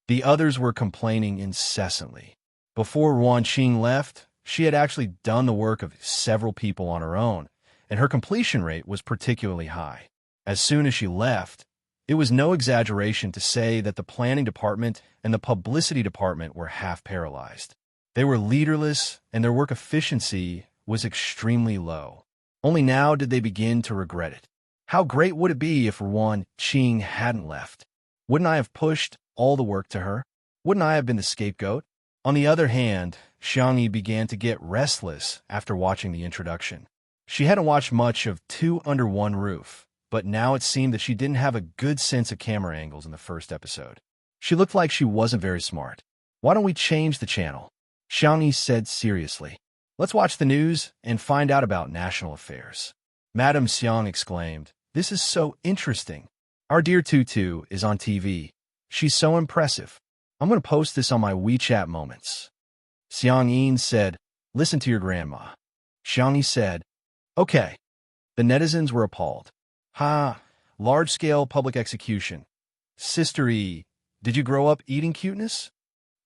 The others were complaining incessantly. Before Wan Qing left, she had actually done the work of several people on her own, and her completion rate was particularly high. As soon as she left, it was no exaggeration to say that the planning department and the publicity department were half paralyzed. They were leaderless, and their work efficiency was extremely low. Only now did they begin to regret it. How great would it be if Wan Qing hadn't left? Wouldn't I have pushed all the work to her? Wouldn't I have been the scapegoat? On the other hand, Xianxia began to get restless after watching the introduction. She hadn't watched much of Two Under One Roof, but now it seemed that she didn't have a good sense of camera angles in the first episode. She looked like she wasn't very smart. Why don't we change the channel? Xianxia said seriously. Let's watch the news and find out about national affairs. Madame Xiang exclaimed, this is so interesting. Our dear Tutu is on TV. She's so impressive. I'm going to post this on my WeChat moments. Xiang Yin said, listen to your grandma. Xianxia said, okay. The netizens were appalled. Ha, large-scale public execution. Sister E, did you grow up eating cuteness?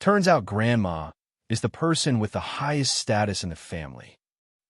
Turns out grandma is the person with the highest status in the family.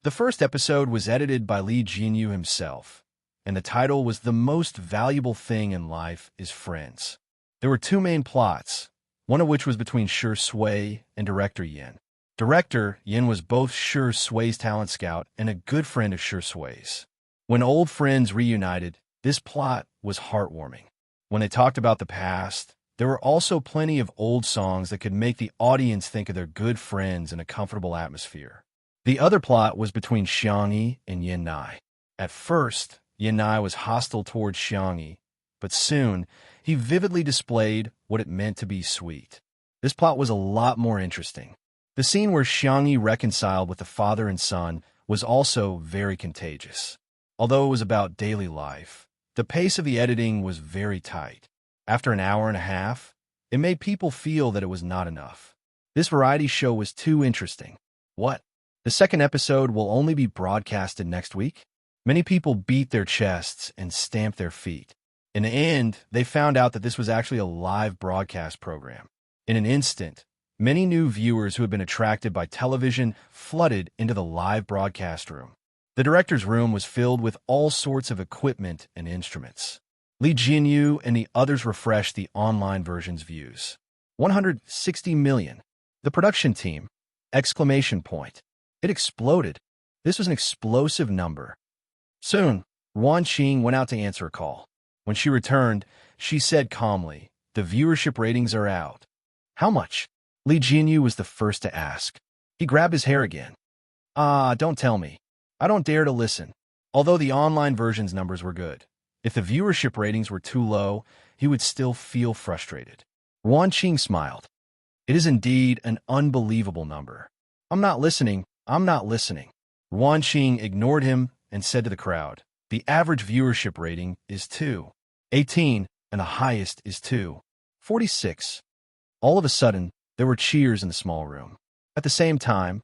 The first episode was edited by Li Jinyu himself, and the title was The Most Valuable Thing in Life is Friends. There were two main plots, one of which was between Shi Sui and director Yin. Director Yin was both Shi Sui's talent scout and a good friend of Shi Sui's. When old friends reunited, this plot was heartwarming. When they talked about the past, there were also plenty of old songs that could make the audience think of their good friends in a comfortable atmosphere. The other plot was between Xianxia and Yin Nai. At first, Yin Nai was hostile towards Xianxia, but soon he vividly displayed what it meant to be sweet. This plot was a lot more interesting. The scene where Xianxia reconciled with the father and son was also very contagious. Although it was about daily life, the pace of the editing was very tight. After an hour and a half, it made people feel that it was not enough. This variety show was too interesting. What? The second episode will only be broadcasted next week? Many people beat their chests and stamped their feet. In the end, they found out that this was actually a live broadcast program. In an instant, many new viewers who had been attracted by television flooded into the live broadcast room. The director's room was filled with all sorts of equipment and instruments. Li Jinyu and the others refreshed the online version's views. 160 million. The production team! Exclamation point. It exploded. This was an explosive number. Soon, Wan Qing went out to answer a call. When she returned, she said calmly, the viewership ratings are out. How much? Li Jinyu was the first to ask. He grabbed his hair again. Don't tell me. I don't dare to listen. Although the online version's numbers were good, if the viewership ratings were too low, he would still feel frustrated. Wan Qing smiled. It is indeed an unbelievable number. I'm not listening. Wan Qing ignored him and said to the crowd, the average viewership rating is 218, and the highest is 246. All of a sudden, there were cheers in the small room. At the same time,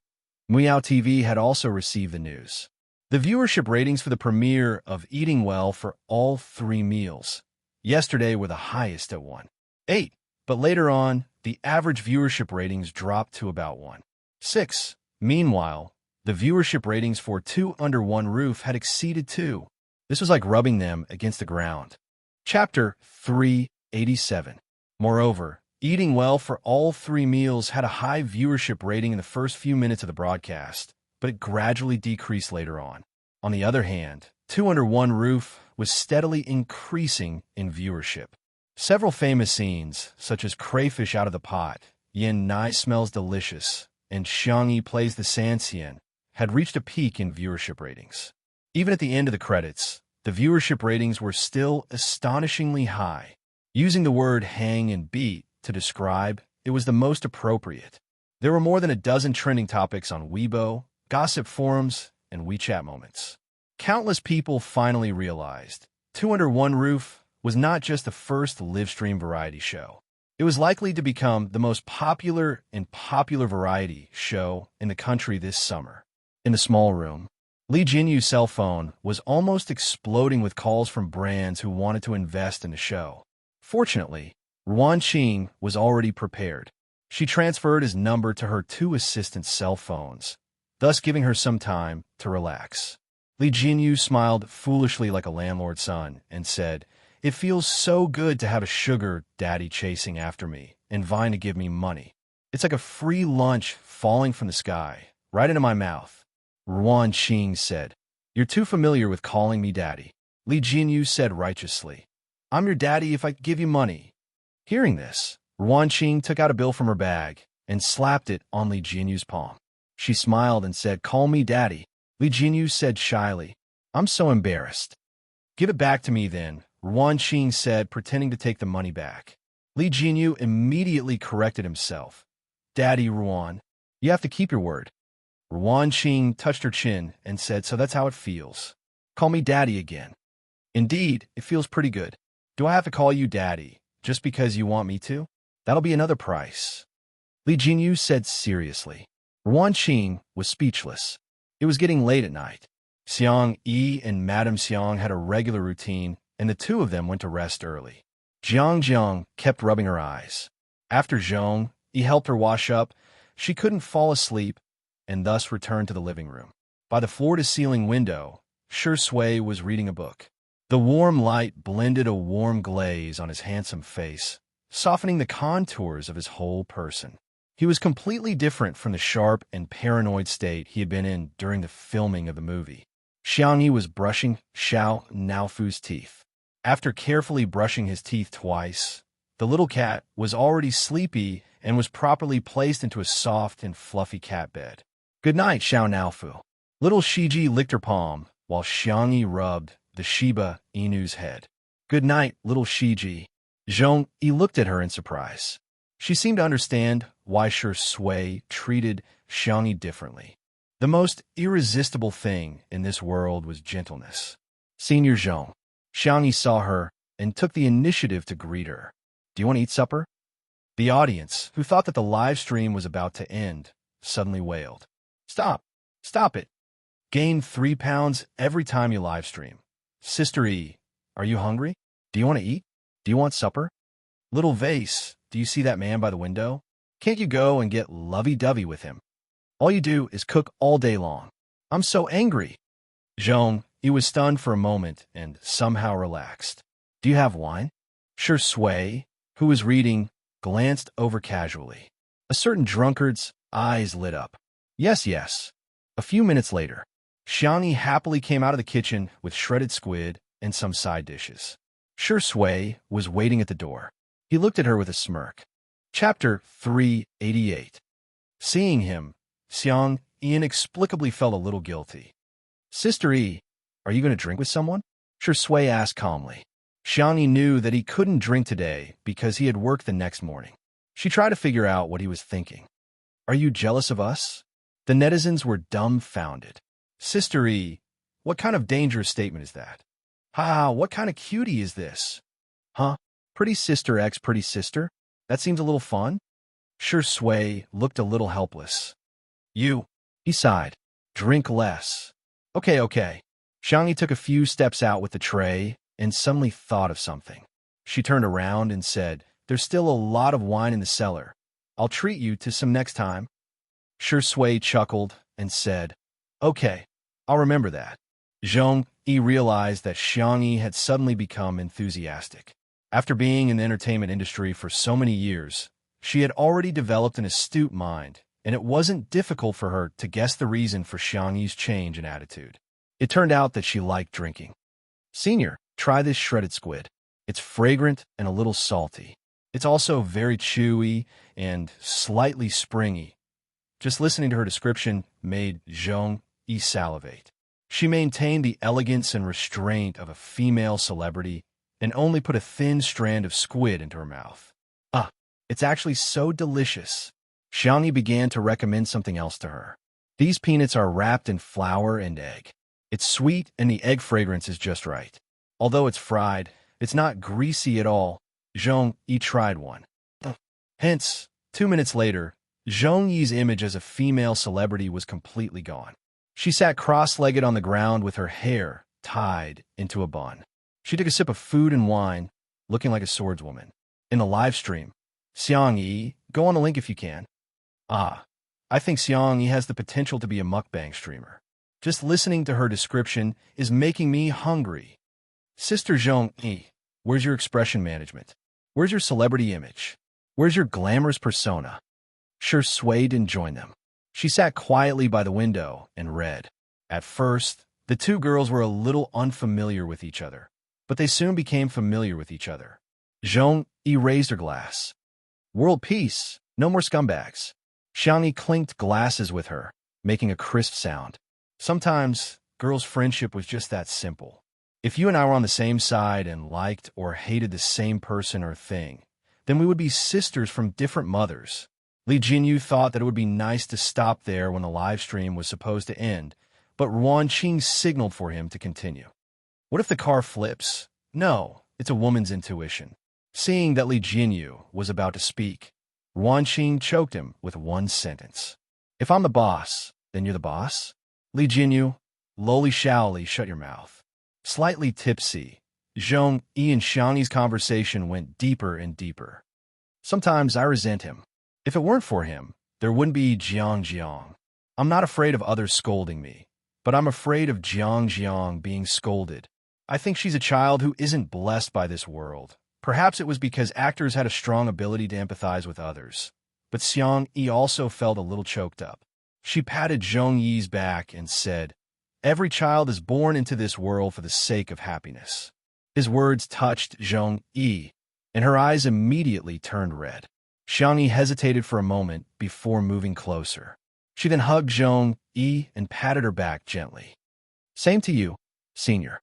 Muyao TV had also received the news. The viewership ratings for the premiere of Eating Well for All 3 Meals yesterday were the highest at 1.8, but later on, the average viewership ratings dropped to about 1.6. Meanwhile, the viewership ratings for Two Under One Roof had exceeded 2. This was like rubbing them against the ground. Chapter 387. Moreover, Eating Well for All 3 Meals had a high viewership rating in the first few minutes of the broadcast, but it gradually decreased later on. On the other hand, Two Under One Roof was steadily increasing in viewership. Several famous scenes, such as Crayfish Out of the Pot, Yin Nai Smells Delicious, and Xianxia Plays the Xianxia, had reached a peak in viewership ratings. Even at the end of the credits, the viewership ratings were still astonishingly high. Using the word hang and beat to describe, it was the most appropriate. There were more than a dozen trending topics on Weibo, gossip forums, and WeChat moments. Countless people finally realized Two Under One Roof was not just the first live-stream variety show. It was likely to become the most popular variety show in the country this summer. In the small room, Li Jinyu's cell phone was almost exploding with calls from brands who wanted to invest in the show. Fortunately, Ruan Qing was already prepared. She transferred his number to her two assistants' cell phones, thus giving her some time to relax. Li Jinyu smiled foolishly like a landlord's son and said, "It feels so good to have a sugar daddy chasing after me and vying to give me money. It's like a free lunch falling from the sky, right into my mouth." Ruan Qing said, "You're too familiar with calling me daddy." Li Jinyu said righteously, "I'm your daddy if I give you money." Hearing this, Ruan Qing took out a bill from her bag and slapped it on Li Jinyu's palm. She smiled and said, "Call me daddy." Li Jinyu said shyly, "I'm so embarrassed." "Give it back to me then," Ruan Qing said, pretending to take the money back. Li Jinyu immediately corrected himself. "Daddy Ruan, you have to keep your word." Ruan Qing touched her chin and said, "So that's how it feels. Call me daddy again." "Indeed, it feels pretty good. Do I have to call you daddy just because you want me to? That'll be another price." Li Jinyu said seriously. Ruan Qing was speechless. It was getting late at night. Xianxia and Madame Xiang had a regular routine, and the two of them went to rest early. Jiang kept rubbing her eyes. After Zhong, he helped her wash up. She couldn't fall asleep, and thus returned to the living room. By the floor-to-ceiling window, Shui was reading a book. The warm light blended a warm glaze on his handsome face, softening the contours of his whole person. He was completely different from the sharp and paranoid state he had been in during the filming of the movie. Xiangyi was brushing Xiao Naofu's teeth. After carefully brushing his teeth twice, the little cat was already sleepy and was properly placed into a soft and fluffy cat bed. "Good night, Xiao Naofu." Little Shiji licked her palm, while Xiangyi rubbed the Shiba Inu's head. "Good night, little Shiji." Zhong Yi looked at her in surprise. She seemed to understand why Shui treated Xiangyi differently. The most irresistible thing in this world was gentleness. "Senior Zhong." Xiangyi saw her and took the initiative to greet her. "Do you want to eat supper?" The audience, who thought that the live stream was about to end, suddenly wailed, "Stop! Stop it! Gain 3 pounds every time you live stream. Sister E, are you hungry? Do you want to eat? Do you want supper? Little Vase, do you see that man by the window? Can't you go and get lovey-dovey with him? All you do is cook all day long. I'm so angry." Zhong, he was stunned for a moment and somehow relaxed. "Do you have wine?" Shui, who was reading, glanced over casually. A certain drunkard's eyes lit up. "Yes, yes." A few minutes later, Xiangyi happily came out of the kitchen with shredded squid and some side dishes. Shui was waiting at the door. He looked at her with a smirk. Chapter 388. Seeing him, Xiang inexplicably felt a little guilty. "Sister E, are you going to drink with someone?" Shui asked calmly. Xiangyi knew that he couldn't drink today because he had work the next morning. She tried to figure out what he was thinking. "Are you jealous of us?" The netizens were dumbfounded. "Sister E, what kind of dangerous statement is that? Ha, what kind of cutie is this? Huh? Pretty sister X pretty sister? That seems a little fun?" Shui looked a little helpless. "You," he sighed, "drink less." Okay. Xiangyi took a few steps out with the tray and suddenly thought of something. She turned around and said, "There's still a lot of wine in the cellar. I'll treat you to some next time." Shui chuckled and said, "Okay, I'll remember that." Zhong Yi realized that Xiangyi had suddenly become enthusiastic. After being in the entertainment industry for so many years, she had already developed an astute mind, and it wasn't difficult for her to guess the reason for Xiangyi's change in attitude. It turned out that she liked drinking. "Senior, try this shredded squid. It's fragrant and a little salty. It's also very chewy and slightly springy." Just listening to her description made Zhong Yi salivate. She maintained the elegance and restraint of a female celebrity, and only put a thin strand of squid into her mouth. Ah, it's actually so delicious. Xianxia began to recommend something else to her. These peanuts are wrapped in flour and egg. It's sweet and the egg fragrance is just right. Although it's fried, it's not greasy at all. Xianxia tried one. Hence, 2 minutes later, Xianxi's image as a female celebrity was completely gone. She sat cross-legged on the ground with her hair tied into a bun. She took a sip of food and wine, looking like a swordswoman. In the live stream, Xianxia, go on the link if you can. Ah, I think Xianxia has the potential to be a mukbang streamer. Just listening to her description is making me hungry. Sister Xianxia, where's your expression management? Where's your celebrity image? Where's your glamorous persona? Sure Sui didn't join them. She sat quietly by the window and read. At first, the two girls were a little unfamiliar with each other, but they soon became familiar with each other. Xianxia raised her glass. World peace, no more scumbags. Xianxia clinked glasses with her, making a crisp sound. Sometimes, girls' friendship was just that simple. If you and I were on the same side and liked or hated the same person or thing, then we would be sisters from different mothers. Li Jinyu thought that it would be nice to stop there when the live stream was supposed to end, but Ruanqing signaled for him to continue. What if the car flips? No, it's a woman's intuition. Seeing that Li Jinyu was about to speak, Ruanqing choked him with one sentence. If I'm the boss, then you're the boss? Li Jinyu, lowly Shaoli, shut your mouth. Slightly tipsy, Xianxia and Xianxi's conversation went deeper and deeper. Sometimes I resent him. If it weren't for him, there wouldn't be Xianxia. I'm not afraid of others scolding me, but I'm afraid of Xianxia being scolded. I think she's a child who isn't blessed by this world. Perhaps it was because actors had a strong ability to empathize with others. But Xianxia also felt a little choked up. She patted Xianxi's back and said, "Every child is born into this world for the sake of happiness." His words touched Xianxia, and her eyes immediately turned red. Xianxia hesitated for a moment before moving closer. She then hugged Xianxia and patted her back gently. Same to you, Senior.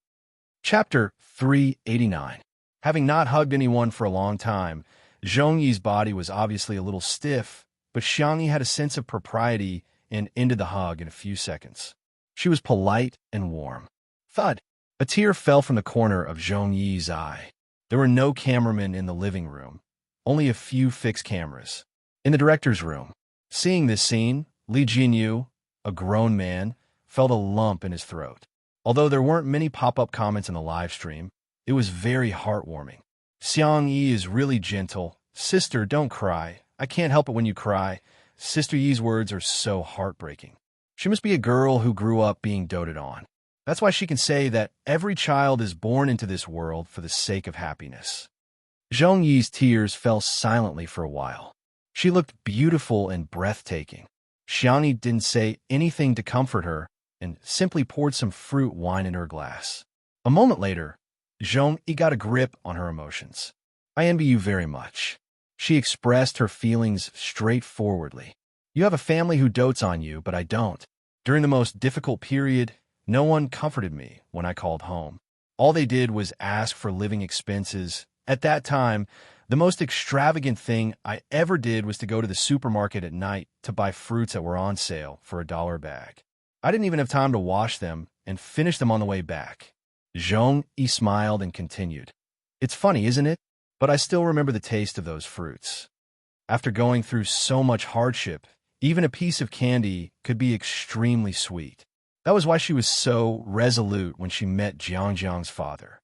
Chapter 389. Having not hugged anyone for a long time, Xianxi's body was obviously a little stiff, but Xianxia had a sense of propriety and ended the hug in a few seconds. She was polite and warm. Thud! A tear fell from the corner of Xianxi's eye. There were no cameramen in the living room, only a few fixed cameras. In the director's room, seeing this scene, Li Jinyu, a grown man, felt a lump in his throat. Although there weren't many pop-up comments in the live stream, it was very heartwarming. Xianxia is really gentle. Sister, don't cry. I can't help it when you cry. Sister Yi's words are so heartbreaking. She must be a girl who grew up being doted on. That's why she can say that every child is born into this world for the sake of happiness. Xianxi's tears fell silently for a while. She looked beautiful and breathtaking. Xianxia didn't say anything to comfort her and simply poured some fruit wine in her glass. A moment later, Xianxia got a grip on her emotions. I envy you very much. She expressed her feelings straightforwardly. You have a family who dotes on you, but I don't. During the most difficult period, no one comforted me when I called home. All they did was ask for living expenses. At that time, the most extravagant thing I ever did was to go to the supermarket at night to buy fruits that were on sale for $1 a bag. I didn't even have time to wash them and finish them on the way back. Xianxia smiled and continued. It's funny, isn't it? But I still remember the taste of those fruits. After going through so much hardship, even a piece of candy could be extremely sweet. That was why she was so resolute when she met Xianxia's father.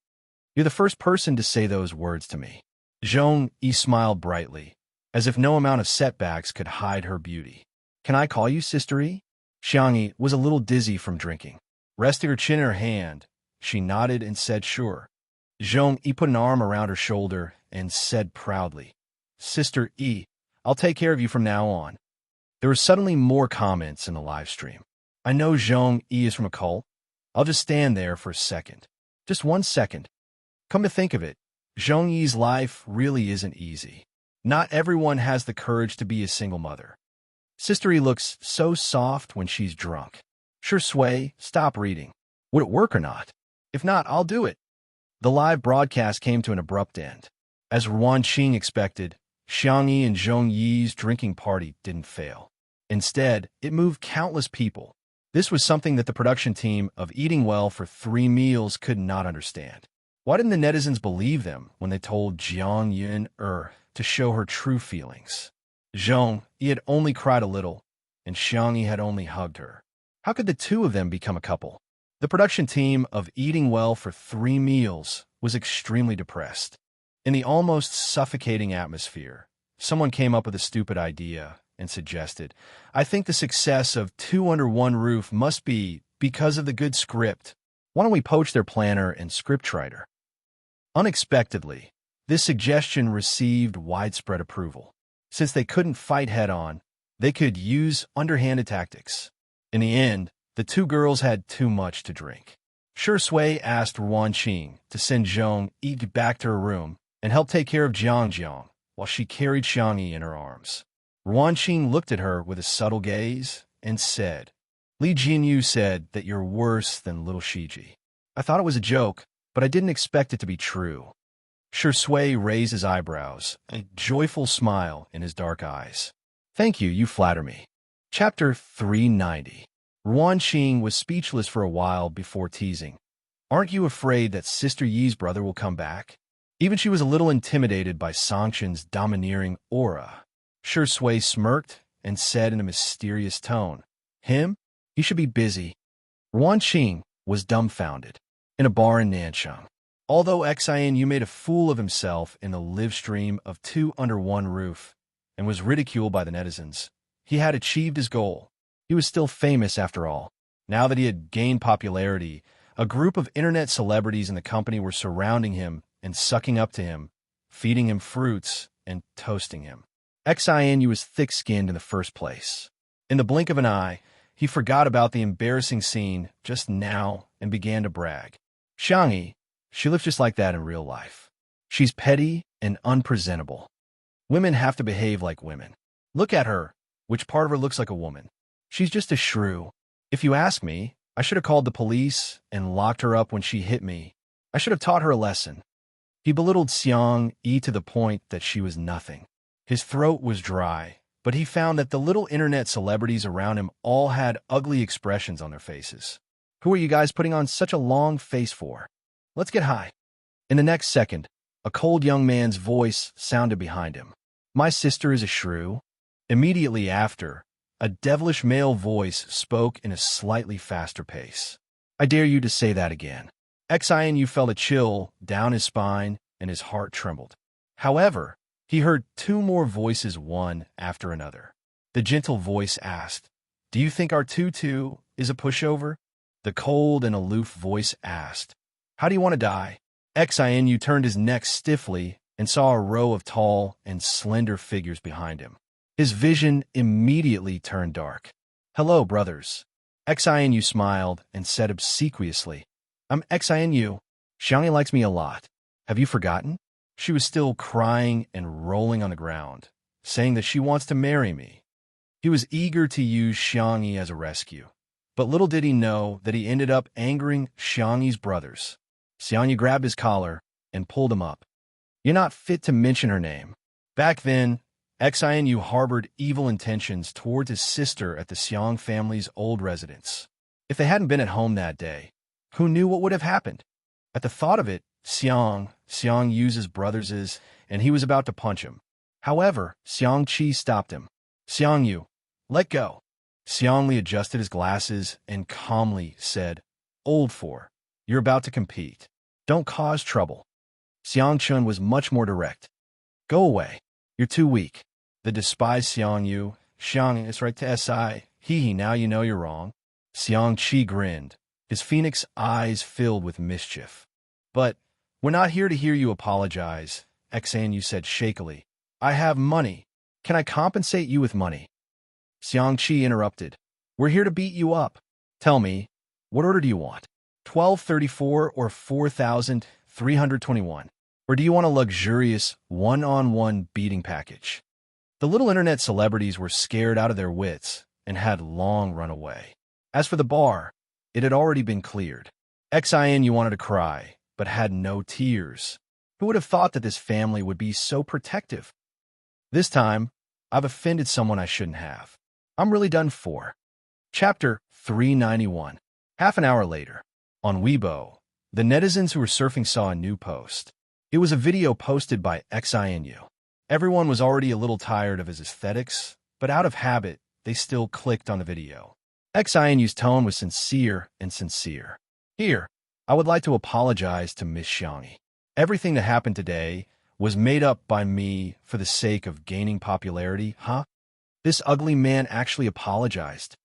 You're the first person to say those words to me. Xianxia smiled brightly, as if no amount of setbacks could hide her beauty. Can I call you Sister E? Xianxia was a little dizzy from drinking. Resting her chin in her hand, she nodded and said sure. Xianxia put an arm around her shoulder and said proudly, Sister E, I'll take care of you from now on. There were suddenly more comments in the live stream. I know Xianxia is from a cult. I'll just stand there for a second. Just 1 second. Come to think of it, Xianxi's life really isn't easy. Not everyone has the courage to be a single mother. Sister E looks so soft when she's drunk. Sure Sui, stop reading. Would it work or not? If not, I'll do it. The live broadcast came to an abrupt end. As Ruan Qing expected, Xiangyi and Zhong Yi's drinking party didn't fail. Instead, it moved countless people. This was something that the production team of Eating Well for 3 Meals could not understand. Why didn't the netizens believe them when they told Jiang Yun to show her true feelings? Zhong Yi had only cried a little, and Xiangyi had only hugged her. How could the two of them become a couple? The production team of Eating Well for 3 Meals was extremely depressed. In the almost suffocating atmosphere, someone came up with a stupid idea and suggested, "I think the success of Two Under One Roof must be because of the good script. Why don't we poach their planner and scriptwriter?" Unexpectedly, this suggestion received widespread approval. Since they couldn't fight head-on, they could use underhanded tactics. In the end, the two girls had too much to drink. Shui asked Ruan Qing to send Zhong Yi back to her room and help take care of Jiang while she carried Xiangyi in her arms. Ruan Qing looked at her with a subtle gaze and said, "Li Jinyu said that you're worse than little Shiji. I thought it was a joke, but I didn't expect it to be true." Shui raised his eyebrows, a joyful smile in his dark eyes. "Thank you, you flatter me." Chapter 390. Ruan Qing was speechless for a while before teasing. "Aren't you afraid that Sister Yi's brother will come back?" Even she was a little intimidated by Songchen's domineering aura. Shui smirked and said in a mysterious tone, "Him? He should be busy." Ruan Qing was dumbfounded. In a bar in Nanchang, although Xianxia made a fool of himself in the live stream of Two Under One Roof and was ridiculed by the netizens, he had achieved his goal. He was still famous after all. Now that he had gained popularity, a group of internet celebrities in the company were surrounding him and sucking up to him, feeding him fruits and toasting him. Xianxia was thick-skinned in the first place. In the blink of an eye, he forgot about the embarrassing scene just now and began to brag. "Xiangyi, she lives just like that in real life. She's petty and unpresentable. Women have to behave like women. Look at her. Which part of her looks like a woman? She's just a shrew. If you ask me, I should have called the police and locked her up when she hit me. I should have taught her a lesson." He belittled Xiangyi to the point that she was nothing. His throat was dry, but he found that the little internet celebrities around him all had ugly expressions on their faces. "Who are you guys putting on such a long face for? Let's get high." In the next second, a cold young man's voice sounded behind him. "My sister is a shrew." Immediately after, a devilish male voice spoke in a slightly faster pace. "I dare you to say that again." Xianxia felt a chill down his spine and his heart trembled. However, he heard two more voices, one after another. The gentle voice asked, "Do you think our tutu is a pushover?" The cold and aloof voice asked, "How do you want to die?" Xianxia turned his neck stiffly and saw a row of tall and slender figures behind him. His vision immediately turned dark. "Hello, brothers." Xianxia smiled and said obsequiously, "I'm Xianxia. Xiangyi likes me a lot. Have you forgotten?" She was still crying and rolling on the ground, saying that she wants to marry me. He was eager to use Xiangyi as a rescue, but little did he know that he ended up angering Xiangyi's brothers. Xiangyi grabbed his collar and pulled him up. "You're not fit to mention her name." Back then, Xianxia harbored evil intentions towards his sister at the Xiang family's old residence. If they hadn't been at home that day, who knew what would have happened? At the thought of it, Xiang used his brothers' and he was about to punch him. However, Xiangqi stopped him. "Xiangyu, let go." Xiangli adjusted his glasses and calmly said, "Old four, you're about to compete. Don't cause trouble." Xiangchun was much more direct. "Go away. You're too weak." The despised Xiangyu, "Xiang is right to SI. Hee, now you know you're wrong." Xiangqi grinned, his phoenix eyes filled with mischief. "But we're not here to hear you apologize," Xianxia said shakily. "I have money. Can I compensate you with money?" Xiangqi interrupted. "We're here to beat you up. Tell me, what order do you want? 1234 or 4321? Or do you want a luxurious one-on-one beating package?" The little internet celebrities were scared out of their wits and had long run away. As for the bar, it had already been cleared. Xianxia wanted to cry, but had no tears. Who would have thought that this family would be so protective? This time, I've offended someone I shouldn't have. I'm really done for. Chapter 391. Half an hour later, on Weibo, the netizens who were surfing saw a new post. It was a video posted by Xianxia. Everyone was already a little tired of his aesthetics, but out of habit, they still clicked on the video. Xianxia's tone was sincere and sincere. Here, I would like to apologize to Miss Xianxia. Everything that happened today was made up by me for the sake of gaining popularity, huh? This ugly man actually apologized.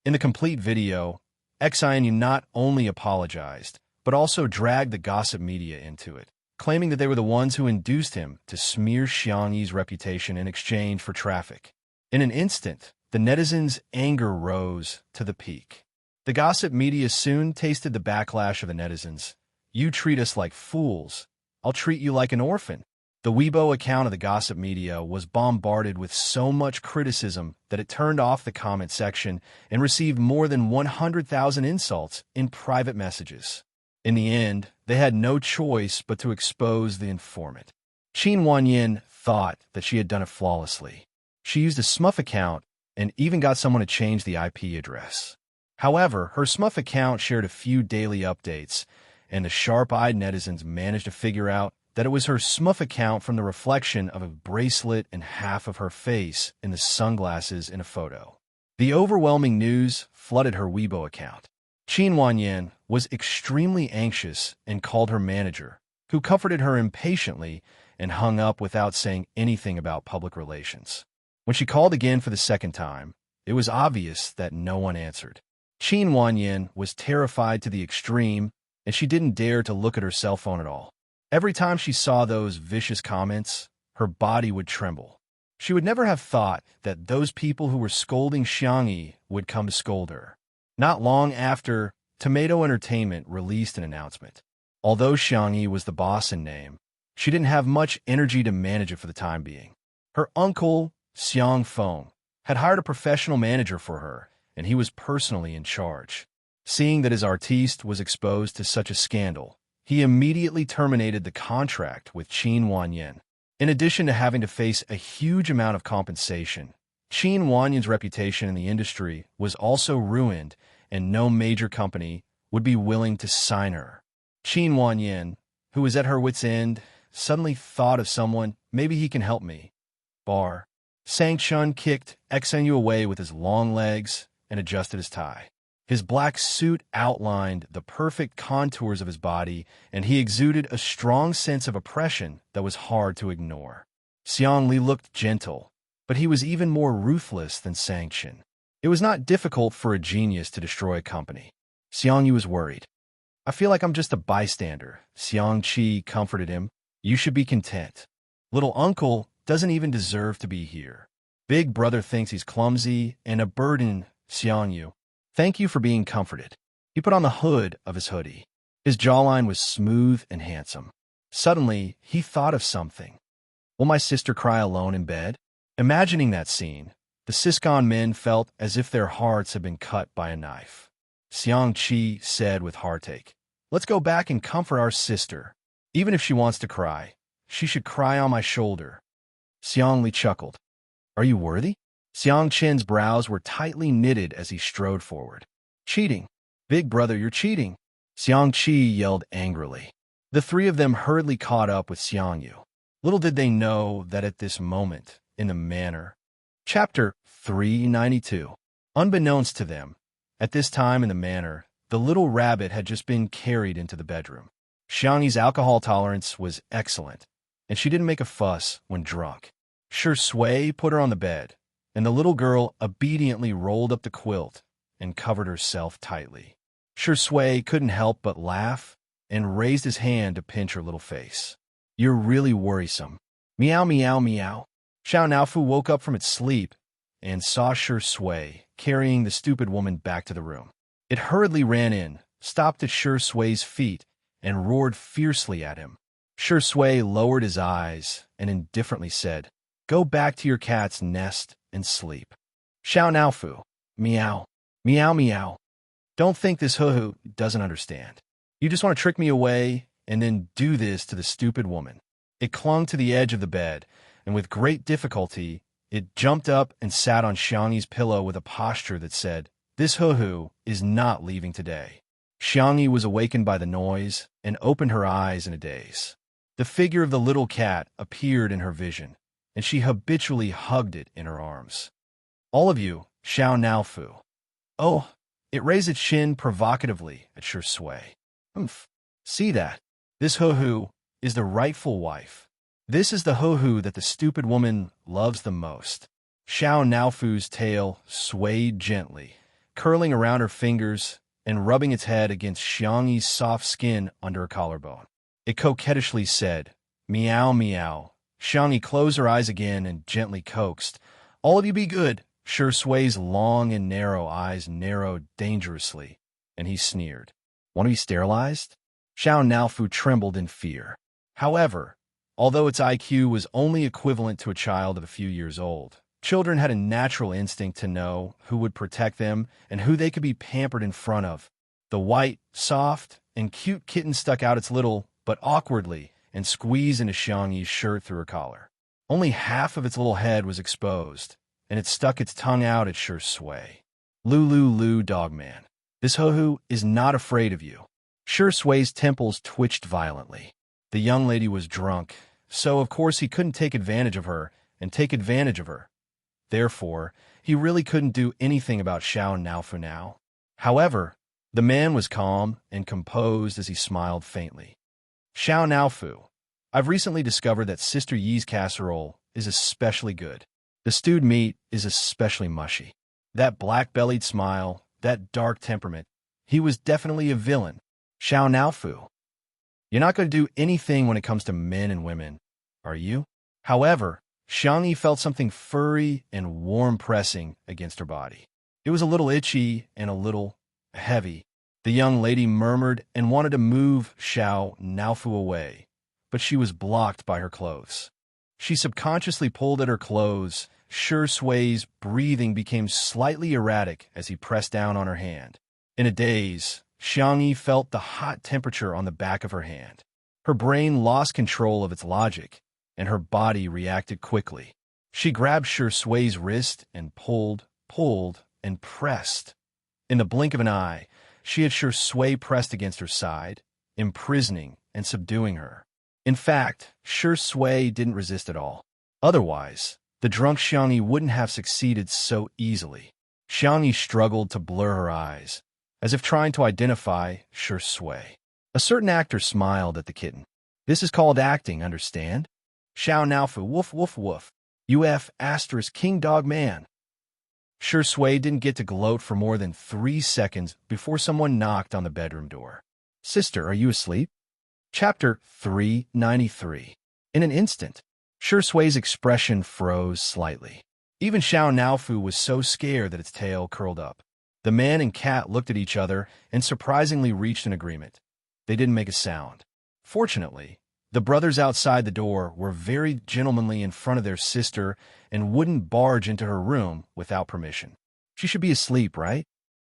In the complete video, Xianxia not only apologized, but also dragged the gossip media into it, claiming that they were the ones who induced him to smear Xianxia's reputation in exchange for traffic. In an instant, the netizens' anger rose to the peak. The gossip media soon tasted the backlash of the netizens. You treat us like fools. I'll treat you like an orphan. The Weibo account of the gossip media was bombarded with so much criticism that it turned off the comment section and received more than 100,000 insults in private messages. In the end, they had no choice but to expose the informant. Qin Wanyin thought that she had done it flawlessly. She used a smurf account and even got someone to change the IP address. However, her smurf account shared a few daily updates, and the sharp-eyed netizens managed to figure out that it was her smurf account from the reflection of a bracelet and half of her face in the sunglasses in a photo. The overwhelming news flooded her Weibo account. Qin Wanyin was extremely anxious and called her manager, who comforted her impatiently and hung up without saying anything about public relations. When she called again for the second time, it was obvious that no one answered. Qin Wanyin was terrified to the extreme, and she didn't dare to look at her cell phone at all. Every time she saw those vicious comments, her body would tremble. She would never have thought that those people who were scolding Xianxia would come to scold her. Not long after, Tomato Entertainment released an announcement. Although Xianxia was the boss in name, she didn't have much energy to manage it for the time being. Her uncle, Xiang Feng, had hired a professional manager for her, and he was personally in charge. Seeing that his artiste was exposed to such a scandal, he immediately terminated the contract with Qin Wanyin. In addition to having to face a huge amount of compensation, Qin Wanyin's reputation in the industry was also ruined, and no major company would be willing to sign her. Qin Wanyin, who was at her wit's end, suddenly thought of someone. Maybe he can help me. Bar. Xianxia kicked Xianxia away with his long legs and adjusted his tie. His black suit outlined the perfect contours of his body, and he exuded a strong sense of oppression that was hard to ignore. Xiangli looked gentle, but he was even more ruthless than Xianxia. It was not difficult for a genius to destroy a company. Xiangli was worried. I feel like I'm just a bystander. Xiangqi comforted him. You should be content. Little uncle doesn't even deserve to be here. Big brother thinks he's clumsy and a burden. Xiangyu, thank you for being comforted. He put on the hood of his hoodie. His jawline was smooth and handsome. Suddenly, he thought of something. Will my sister cry alone in bed? Imagining that scene, the Siscon men felt as if their hearts had been cut by a knife. Xiangqi said with heartache, let's go back and comfort our sister. Even if she wants to cry, she should cry on my shoulder. Xiangli chuckled. Are you worthy? Xiangqian's brows were tightly knitted as he strode forward. Cheating. Big brother, you're cheating. Xiangqi yelled angrily. The three of them hurriedly caught up with Xiangyu. Little did they know that at this moment, in the manor. Chapter 392. Unbeknownst to them, at this time in the manor, the little rabbit had just been carried into the bedroom. Xiangyi's alcohol tolerance was excellent, and she didn't make a fuss when drunk. Shui put her on the bed, and the little girl obediently rolled up the quilt and covered herself tightly. Shui couldn't help but laugh and raised his hand to pinch her little face. You're really worrisome. Meow, meow, meow. Xiao Naofu woke up from its sleep and saw Shui carrying the stupid woman back to the room. It hurriedly ran in, stopped at Shui's feet, and roared fiercely at him. Shui lowered his eyes and indifferently said, Go back to your cat's nest and sleep. Xiao Naofu. Meow. Meow, meow. Don't think this hoo-hoo doesn't understand. You just want to trick me away and then do this to the stupid woman. It clung to the edge of the bed, and with great difficulty, it jumped up and sat on Xianxi's pillow with a posture that said, "This hoo-hoo is not leaving today." Xianxi was awakened by the noise and opened her eyes in a daze. The figure of the little cat appeared in her vision, and she habitually hugged it in her arms. "All of you, Xiao Naofu." "Oh," it raised its chin provocatively at Shi Sui. "Humph. See that? This hoo-hoo is the rightful wife. This is the hoo-hoo that the stupid woman loves the most." Xiao Naofu's tail swayed gently, curling around her fingers and rubbing its head against Xianxi's soft skin under her collarbone. It coquettishly said, "Meow, meow." Xianxi closed her eyes again and gently coaxed, "All of you be good." Shi Sui's long and narrow eyes narrowed dangerously, and he sneered. "Want to be sterilized?" Xiao Naofu trembled in fear. However, although its IQ was only equivalent to a child of a few years old, children had a natural instinct to know who would protect them and who they could be pampered in front of. The white, soft, and cute kitten stuck out its little, but awkwardly, and squeezed into Xianxi's shirt through her collar. Only half of its little head was exposed, and it stuck its tongue out at Shi Sui. "Lulu, dogman. This hoo-hoo is not afraid of you." Shi Sui's temples twitched violently. The young lady was drunk, so of course he couldn't take advantage of her and take advantage of her. Therefore, he really couldn't do anything about Xiao Naofu now. However, the man was calm and composed as he smiled faintly. "Xiao Naofu, I've recently discovered that Sister Yi's casserole is especially good. The stewed meat is especially mushy. That black-bellied smile, that dark temperament, he was definitely a villain. Xiao Naofu, you're not going to do anything when it comes to men and women, are you?" However, Xianxi felt something furry and warm pressing against her body. It was a little itchy and a little heavy. The young lady murmured and wanted to move Xiao Naofu away, but she was blocked by her clothes. She subconsciously pulled at her clothes. Shi Sui's breathing became slightly erratic as he pressed down on her hand. In a daze, Xianxi felt the hot temperature on the back of her hand. Her brain lost control of its logic, and her body reacted quickly. She grabbed Shi Sui's wrist and pulled, and pressed. In the blink of an eye, she had Shi Sui pressed against her side, imprisoning and subduing her. In fact, Shi Sui didn't resist at all. Otherwise, the drunk Xianxi wouldn't have succeeded so easily. Xianxi struggled to blur her eyes, as if trying to identify Shi Sui. A certain actor smiled at the kitten. "This is called acting, understand? Xiao Naofu, woof, woof, woof. UF * King Dog Man." Shi Sui didn't get to gloat for more than 3 seconds before someone knocked on the bedroom door. "Sister, are you asleep?" Chapter 393. In an instant, Shi Sui's expression froze slightly. Even Xiao Naofu was so scared that its tail curled up. The man and cat looked at each other and surprisingly reached an agreement. They didn't make a sound. Fortunately, the brothers outside the door were very gentlemanly in front of their sister and wouldn't barge into her room without permission. "She should be asleep, right?"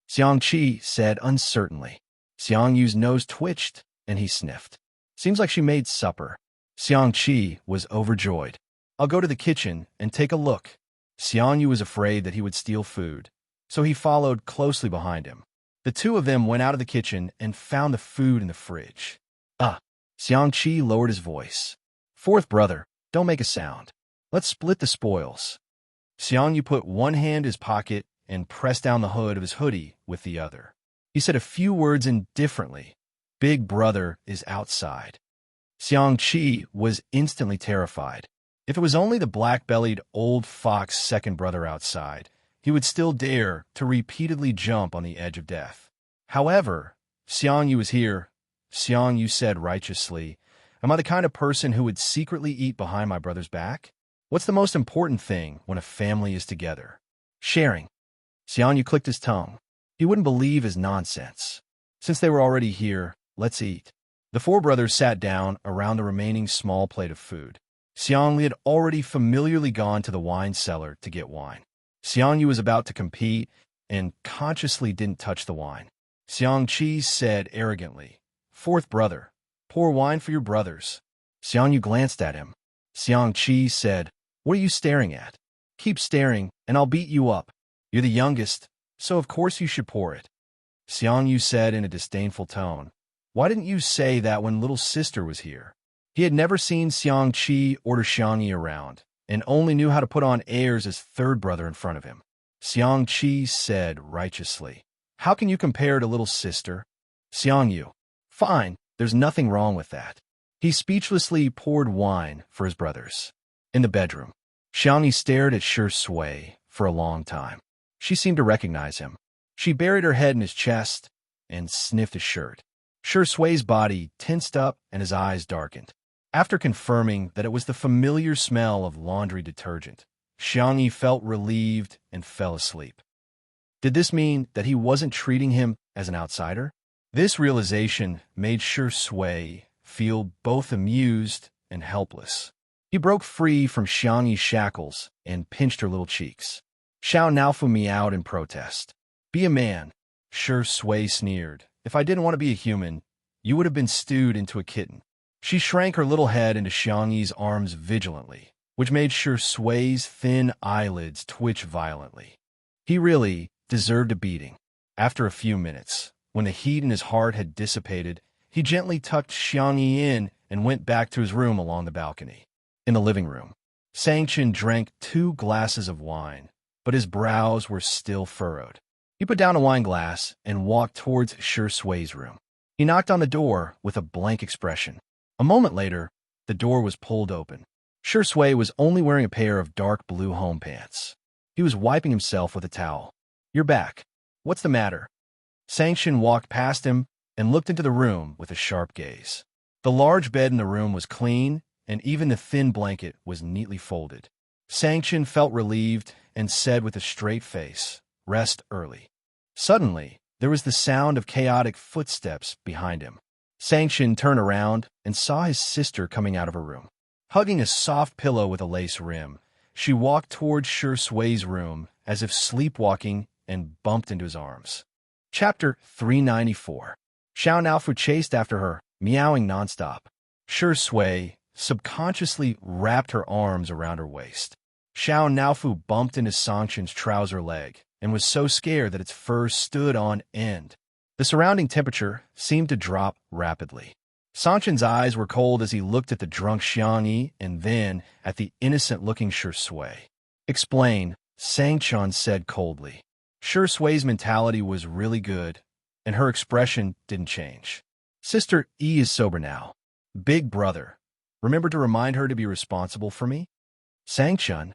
Xianxia said uncertainly. Xiangyu's nose twitched, and he sniffed. "Seems like she made supper." Xianxia was overjoyed. "I'll go to the kitchen and take a look." Xiangyu was afraid that he would steal food, so he followed closely behind him. The two of them went out of the kitchen and found the food in the fridge. Xianxia lowered his voice. "Fourth brother, don't make a sound. Let's split the spoils." Xiangyu put one hand in his pocket and pressed down the hood of his hoodie with the other. He said a few words indifferently. "Big brother is outside." Xianxia was instantly terrified. If it was only the black-bellied old fox second brother outside, he would still dare to repeatedly jump on the edge of death. However, Xiangyu was here. Xiangyu said righteously, "Am I the kind of person who would secretly eat behind my brother's back? What's the most important thing when a family is together? Sharing." Xiangyu clicked his tongue. He wouldn't believe his nonsense. Since they were already here, let's eat. The four brothers sat down around the remaining small plate of food. Xiangli had already familiarly gone to the wine cellar to get wine. Xiangyu was about to compete and consciously didn't touch the wine. Xianxia said arrogantly, "Fourth brother, Pour wine for your brothers. Xianyu glanced at him. Xianxia said, "What are you staring at? Keep staring, and I'll beat you up. You're the youngest, so of course you should pour it." Xianyu said in a disdainful tone, "Why didn't you say that when little sister was here?" He had never seen Xianxia order Xianyi around, and only knew how to put on airs as third brother in front of him. Xianxia said righteously, "How can you compare to little sister?" Xianyu, "Fine, there's nothing wrong with that." He speechlessly poured wine for his brothers. In the bedroom, Xianyi stared at Shi Sui for a long time. She seemed to recognize him. She buried her head in his chest and sniffed his shirt. Shi Sui's body tensed up and his eyes darkened. After confirming that it was the familiar smell of laundry detergent, Xianyi felt relieved and fell asleep. Did this mean that he wasn't treating him as an outsider? This realization made Shi Sui feel both amused and helpless. He broke free from Xianyi's shackles and pinched her little cheeks. Xiao Naofu meowed in protest. "Be a man," Shi Sui sneered. "If I didn't want to be a human, you would have been stewed into a kitten." She shrank her little head into Xianyi's arms vigilantly, which made Shi Sui's thin eyelids twitch violently. He really deserved a beating. After a few minutes, when the heat in his heart had dissipated, he gently tucked Xianyi in and went back to his room along the balcony. In the living room, Xianxia drank 2 glasses of wine, but his brows were still furrowed. He put down a wine glass and walked towards Shi Sui's room. He knocked on the door with a blank expression. A moment later, the door was pulled open. Shi Sui was only wearing a pair of dark blue home pants. He was wiping himself with a towel. "You're back. What's the matter?" Xianxia walked past him and looked into the room with a sharp gaze. The large bed in the room was clean, and even the thin blanket was neatly folded. Xianxia felt relieved and said with a straight face, "Rest early." Suddenly, there was the sound of chaotic footsteps behind him. Xianxia turned around and saw his sister coming out of her room. Hugging a soft pillow with a lace rim, she walked towards Shi Sui's room as if sleepwalking and bumped into his arms. Chapter 394. Xiao Naofu chased after her, meowing nonstop. Shi Sui subconsciously wrapped her arms around her waist. Xiao Naofu bumped into Xianxia's trouser leg and was so scared that its fur stood on end. The surrounding temperature seemed to drop rapidly. Xianxia's eyes were cold as he looked at the drunk Xianyi and then at the innocent-looking Shi Sui. "Explain," Xianxian said coldly. Shi Sui's mentality was really good, and her expression didn't change. "Sister E is sober now. Big brother, remember to remind her to be responsible for me?" Xianxian.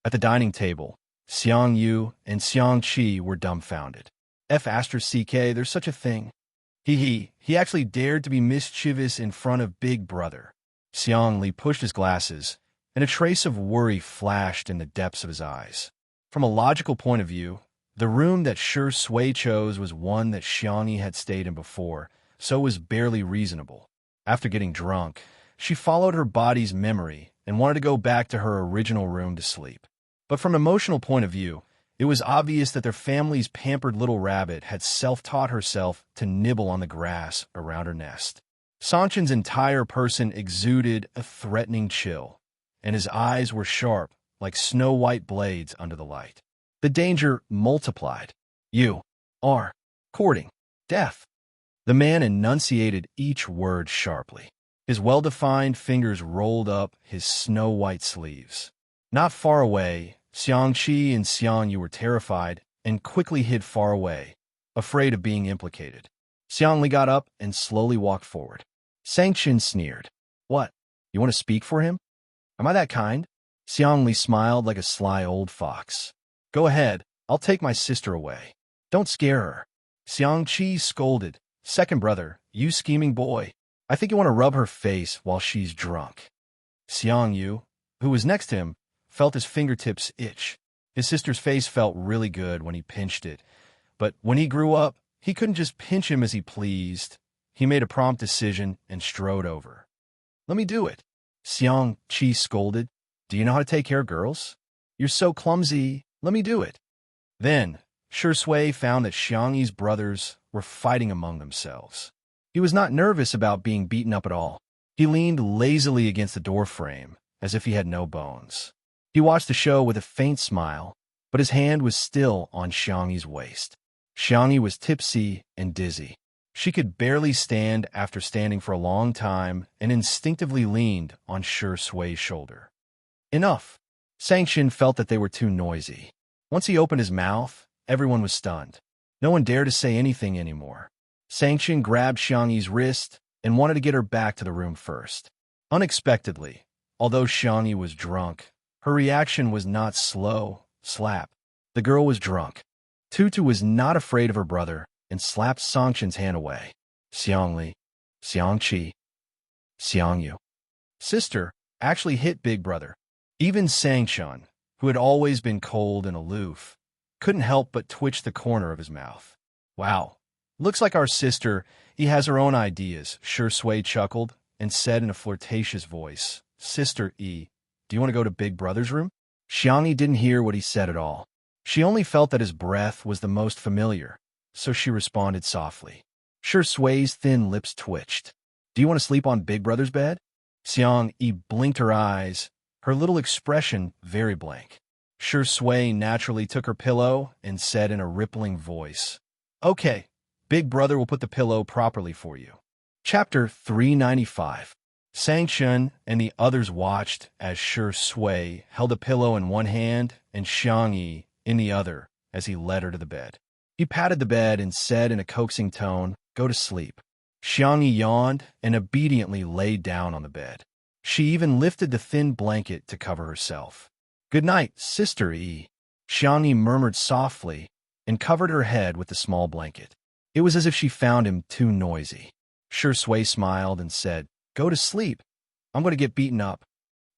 At the dining table, Xiangyu and Xiangqi were dumbfounded. F***, there's such a thing. He actually dared to be mischievous in front of Big Brother. Xiangli pushed his glasses, and a trace of worry flashed in the depths of his eyes. From a logical point of view, the room that Shi Sui chose was one that Xianyi had stayed in before, so it was barely reasonable. After getting drunk, she followed her body's memory and wanted to go back to her original room to sleep. But from an emotional point of view, it was obvious that their family's pampered little rabbit had self-taught herself to nibble on the grass around her nest. Xianxia's entire person exuded a threatening chill, and his eyes were sharp like snow-white blades under the light. The danger multiplied. "You are courting death." The man enunciated each word sharply. His well-defined fingers rolled up his snow-white sleeves. Not far away, Xiangqi and Xiangyu were terrified and quickly hid far away, afraid of being implicated. Xiangli got up and slowly walked forward. Xianxin sneered. "What? You want to speak for him? Am I that kind?" Xiangli smiled like a sly old fox. "Go ahead, I'll take my sister away. Don't scare her." Xiangqi scolded. "Second brother, you scheming boy. I think you want to rub her face while she's drunk." Xiangyu, who was next to him, felt his fingertips itch. His sister's face felt really good when he pinched it, but when he grew up, he couldn't just pinch him as he pleased. He made a prompt decision and strode over. "Let me do it." Xiangqi scolded. "Do you know how to take care of girls? You're so clumsy. Let me do it." Then, Shi Sui found that Xiangyi's brothers were fighting among themselves. He was not nervous about being beaten up at all. He leaned lazily against the door frame, as if he had no bones. He watched the show with a faint smile, but his hand was still on Xianxi's waist. Xianxia was tipsy and dizzy. She could barely stand after standing for a long time and instinctively leaned on Sui's shoulder. Enough. Xianxia felt that they were too noisy. Once he opened his mouth, everyone was stunned. No one dared to say anything anymore. Xianxia grabbed Xianxi's wrist and wanted to get her back to the room first. Unexpectedly, although Xianxia was drunk, her reaction was not slow, slap. The girl was drunk. Tutu was not afraid of her brother and slapped Xianxia's hand away. Xiangli, Xiangqi, Xiangyu. Sister actually hit Big Brother. Even Xianxia, who had always been cold and aloof, couldn't help but twitch the corner of his mouth. Wow, looks like our sister, he has her own ideas, Shui chuckled and said in a flirtatious voice, Sister E, do you want to go to Big Brother's room? Xiangli didn't hear what he said at all. She only felt that his breath was the most familiar, so she responded softly. Sui's thin lips twitched. Do you want to sleep on Big Brother's bed? Xiangli blinked her eyes, her little expression very blank. Shui naturally took her pillow and said in a rippling voice, Okay, Big Brother will put the pillow properly for you. Chapter 395. Xianxia and the others watched as Shui held a pillow in one hand and Xiangyi in the other as he led her to the bed. He patted the bed and said in a coaxing tone, Go to sleep. Xiangyi yawned and obediently laid down on the bed. She even lifted the thin blanket to cover herself. Good night, Sister E. Xiangyi murmured softly and covered her head with the small blanket. It was as if she found him too noisy. Shui smiled and said, Go to sleep. I'm going to get beaten up.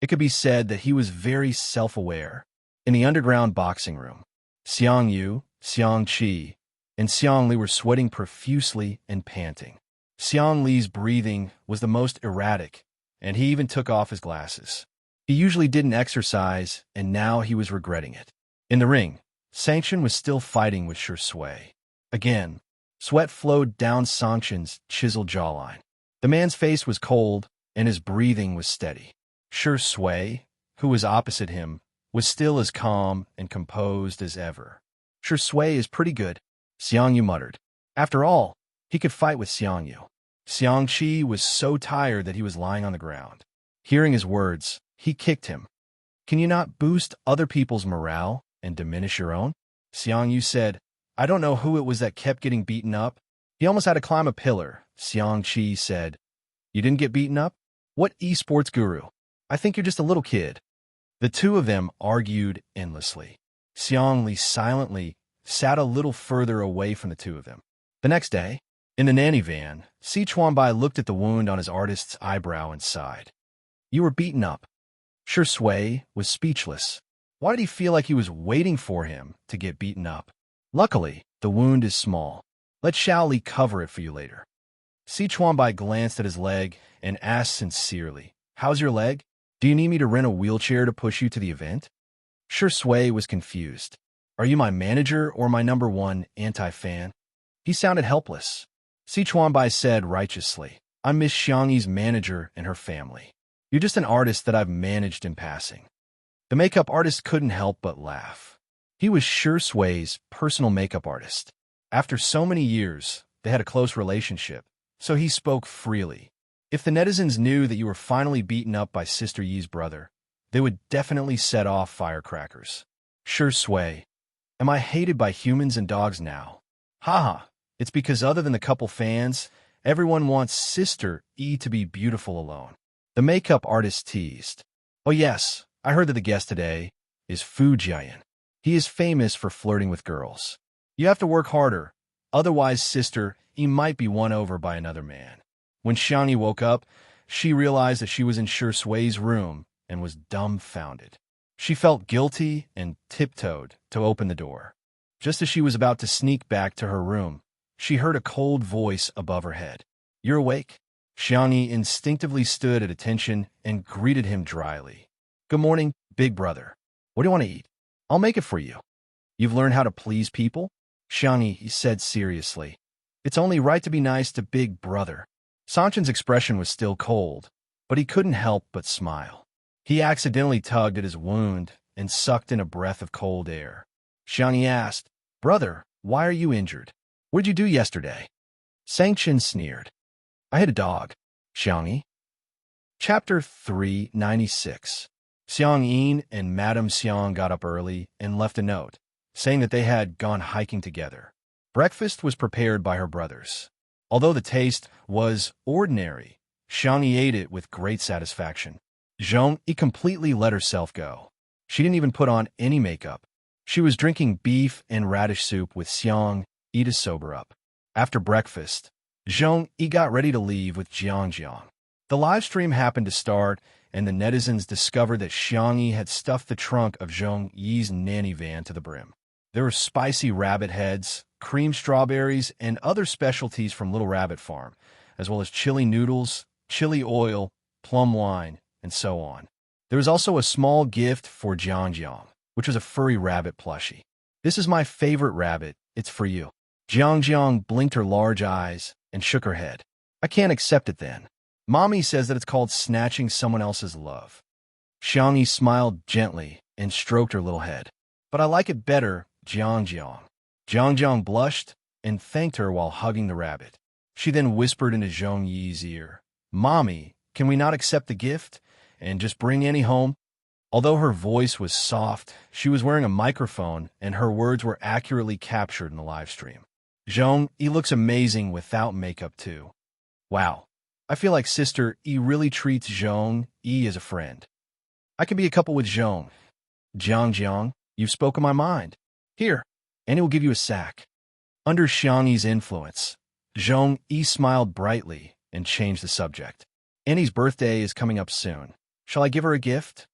It could be said that he was very self-aware. In the underground boxing room, Xiangyu, Xiangqi, and Xiangli were sweating profusely and panting. Xiangli's breathing was the most erratic, and he even took off his glasses. He usually didn't exercise, and now he was regretting it. In the ring, Xianxia was still fighting with Shui. Again, sweat flowed down Xianxia's chiseled jawline. The man's face was cold, and his breathing was steady. Shui, who was opposite him, was still as calm and composed as ever. Shui is pretty good, Xiangyu muttered. After all, he could fight with Xiangyu. Xiangqi was so tired that he was lying on the ground. Hearing his words, he kicked him. Can you not boost other people's morale and diminish your own? Xiangyu said, I don't know who it was that kept getting beaten up. He almost had to climb a pillar. Xiangqi said, You didn't get beaten up? What esports guru? I think you're just a little kid. The two of them argued endlessly. Xiangli silently sat a little further away from the two of them. The next day, in the nanny van, Sichuanbai looked at the wound on his artist's eyebrow and sighed. You were beaten up. Shui was speechless. Why did he feel like he was waiting for him to get beaten up? Luckily, the wound is small. Let Shaoli cover it for you later. Sichuanbai glanced at his leg and asked sincerely, How's your leg? Do you need me to rent a wheelchair to push you to the event? Shui was confused. Are you my manager or my number one anti-fan? He sounded helpless. Sichuanbai said righteously, I'm Miss Xiangyi's manager and her family. You're just an artist that I've managed in passing. The makeup artist couldn't help but laugh. He was Shui's personal makeup artist. After so many years, they had a close relationship, so he spoke freely. If the netizens knew that you were finally beaten up by Sister Yi's brother, they would definitely set off firecrackers. Shui, am I hated by humans and dogs now? Haha, it's because other than the couple fans, everyone wants Sister E to be beautiful alone. The makeup artist teased. Oh yes, I heard that the guest today is Fu Jian. He is famous for flirting with girls. You have to work harder, otherwise Sister E might be won over by another man. When Xiangyi woke up, she realized that she was in Shui's room and was dumbfounded. She felt guilty and tiptoed to open the door. Just as she was about to sneak back to her room, she heard a cold voice above her head. You're awake? Xiangyi instinctively stood at attention and greeted him dryly. Good morning, Big Brother. What do you want to eat? I'll make it for you. You've learned how to please people? Xiangyi said seriously. It's only right to be nice to Big Brother. Sanchen's expression was still cold, but he couldn't help but smile. He accidentally tugged at his wound and sucked in a breath of cold air. Xianxia asked, "Brother, why are you injured? What did you do yesterday?" Sanchen sneered. "I hit a dog." Xianxia. Chapter 396. Xiang Yin and Madame Xiang got up early and left a note, saying that they had gone hiking together. Breakfast was prepared by her brothers. Although the taste was ordinary, Xiangyi ate it with great satisfaction. Zhongyi completely let herself go. She didn't even put on any makeup. She was drinking beef and radish soup with Xiangyi to sober up. After breakfast, Zhongyi got ready to leave with Xianxia. The live stream happened to start, and the netizens discovered that Xiangyi had stuffed the trunk of Zhongyi's nanny van to the brim. There were spicy rabbit heads, cream strawberries, and other specialties from Little Rabbit Farm, as well as chili noodles, chili oil, plum wine, and so on. There was also a small gift for Jiangjiang, which was a furry rabbit plushie. "This is my favorite rabbit. It's for you." Jiangjiang blinked her large eyes and shook her head. "I can't accept it then. Mommy says that it's called snatching someone else's love." Xiangyi smiled gently and stroked her little head. "But I like it better, Jiangjiang." Jiangjiang blushed and thanked her while hugging the rabbit. She then whispered into Zhongyi's ear, "Mommy, can we not accept the gift and just bring Annie home?" Although her voice was soft, she was wearing a microphone and her words were accurately captured in the live stream. "Zhongyi looks amazing without makeup too. Wow. I feel like Sister E really treats Zhongyi as a friend. I can be a couple with Zhong. Jiangjiang, you've spoken my mind. Here, Annie will give you a sack." Under Xiangyi's influence, Zhongyi smiled brightly and changed the subject. "Annie's birthday is coming up soon. Shall I give her a gift?"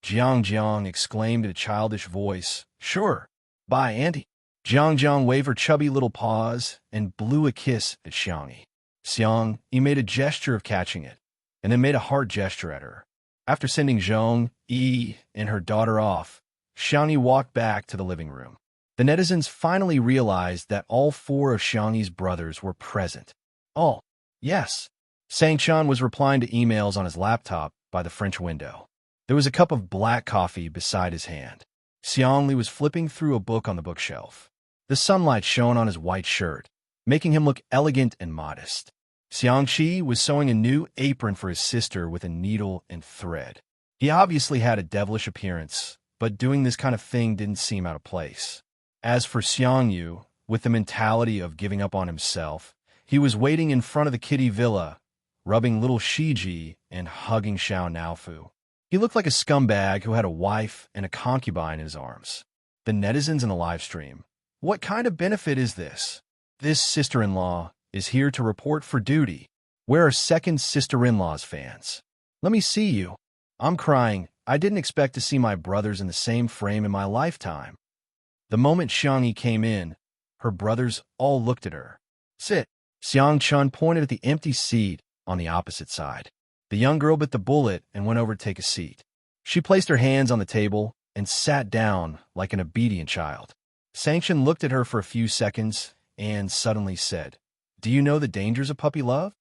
Jiangjiang exclaimed in a childish voice, "Sure. Bye, Auntie." Jiangjiang waved her chubby little paws and blew a kiss at Xiangyi. Xiangyi made a gesture of catching it, and then made a heart gesture at her. After sending Zhongyi and her daughter off, Xiangyi walked back to the living room. The netizens finally realized that all four of Xiangyi's brothers were present. "Oh, yes." Sanchen was replying to emails on his laptop by the French window. There was a cup of black coffee beside his hand. Xiangli was flipping through a book on the bookshelf. The sunlight shone on his white shirt, making him look elegant and modest. Xianxia was sewing a new apron for his sister with a needle and thread. He obviously had a devilish appearance, but doing this kind of thing didn't seem out of place. As for Xiangyu, with the mentality of giving up on himself, he was waiting in front of the kitty villa, rubbing little Shiji and hugging Xiao Naofu. He looked like a scumbag who had a wife and a concubine in his arms. The netizens in the live stream. "What kind of benefit is this? This sister-in-law is here to report for duty. Where are second sister-in-law's fans? Let me see you. I'm crying. I didn't expect to see my brothers in the same frame in my lifetime." The moment Xiangyi came in, her brothers all looked at her. "Sit." Xiang Chun pointed at the empty seat on the opposite side. The young girl bit the bullet and went over to take a seat. She placed her hands on the table and sat down like an obedient child. Sanchen looked at her for a few seconds and suddenly said, "Do you know the dangers of puppy love?"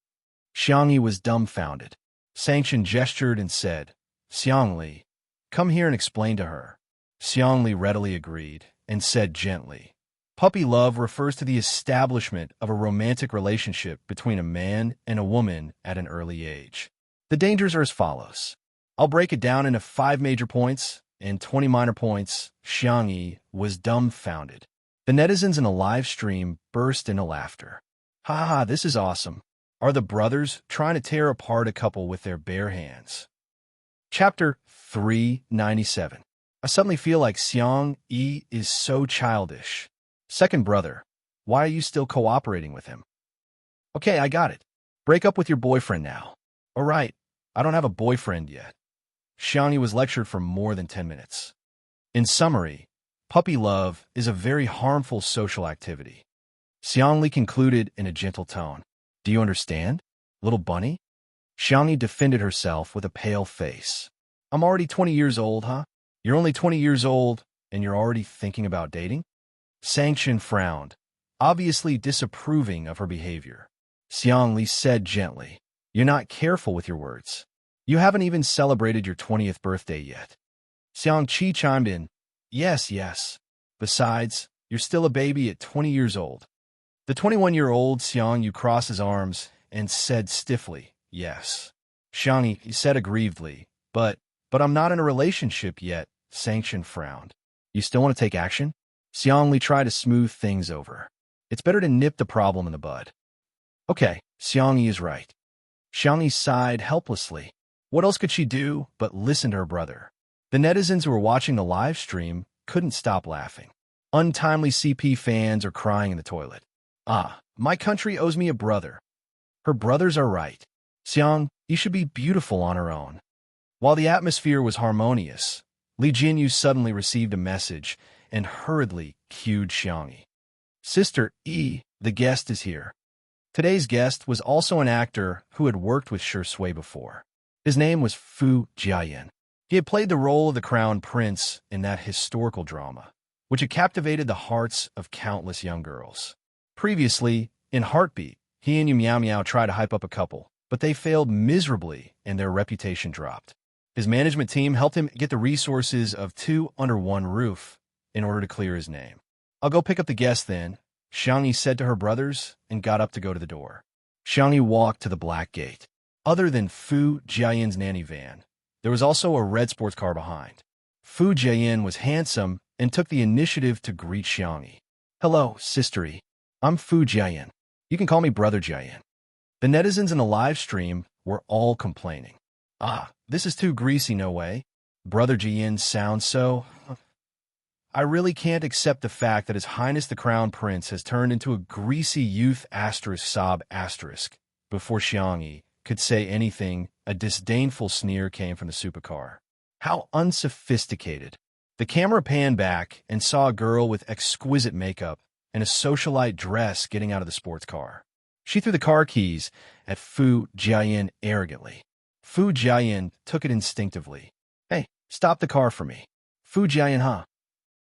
Xiangyi was dumbfounded. Sanchen gestured and said, "Xiangli, come here and explain to her." Xiangli readily agreed and said gently, "Puppy love refers to the establishment of a romantic relationship between a man and a woman at an early age. The dangers are as follows. I'll break it down into 5 major points and 20 minor points." Xiangyi was dumbfounded. The netizens in a live stream burst into laughter. "Ha ha, this is awesome. Are the brothers trying to tear apart a couple with their bare hands?" Chapter 397. I suddenly feel like Xiangyi is so childish. Second brother, why are you still cooperating with him? Okay, I got it. Break up with your boyfriend now. All right, I don't have a boyfriend yet. Xiangyi was lectured for more than 10 minutes. In summary, puppy love is a very harmful social activity. Xiangli concluded in a gentle tone. Do you understand, little bunny? Xiangyi defended herself with a pale face. I'm already 20 years old, huh? You're only 20 years old, and you're already thinking about dating? Sanchen frowned. obviously disapproving of her behavior. Xianxia said gently, "You're not careful with your words. You haven't even celebrated your 20th birthday yet." Xianxia chimed in, "Yes, yes. Besides, you're still a baby at 20 years old." The 21-year-old Xianxia crossed his arms and said stiffly, "Yes." Xianxia said aggrievedly, But I'm not in a relationship yet." Sanction frowned. "You still want to take action?" Xianxia tried to smooth things over. "It's better to nip the problem in the bud." "Okay, Xianxia is right." Xianxia sighed helplessly. What else could she do but listen to her brother? The netizens who were watching the live stream couldn't stop laughing. Untimely CP fans are crying in the toilet. My country owes me a brother. Her brothers are right. Xiang, you should be beautiful on her own. While the atmosphere was harmonious, Li Jinyu suddenly received a message and hurriedly cued Xianxia. "Sister E, the guest is here." Today's guest was also an actor who had worked with Shui before. His name was Fu Jiayan. He had played the role of the Crown Prince in that historical drama, which had captivated the hearts of countless young girls. Previously, in Heartbeat, he and Yu Miao Miao tried to hype up a couple, but they failed miserably and their reputation dropped. His management team helped him get the resources of two under one roof in order to clear his name. "I'll go pick up the guest then," Xianxia said to her brothers and got up to go to the door. Xianxia walked to the black gate. Other than Fu Jiayan's nanny van, there was also a red sports car behind. Fu Jiayan was handsome and took the initiative to greet Xianxia. "Hello, Sister E. I'm Fu Jiayan. You can call me Brother Jiayan." The netizens in the live stream were all complaining. This is too greasy, no way. Brother Jiayan sounds so... I really can't accept the fact that His Highness the Crown Prince has turned into a greasy youth *sob*. Before Xianxia could say anything, a disdainful sneer came from the supercar. How unsophisticated. The camera panned back and saw a girl with exquisite makeup and a socialite dress getting out of the sports car. She threw the car keys at Fu Jiayan arrogantly. Fu Jiayan took it instinctively. "Hey, stop the car for me." "Fu Jiayan, huh?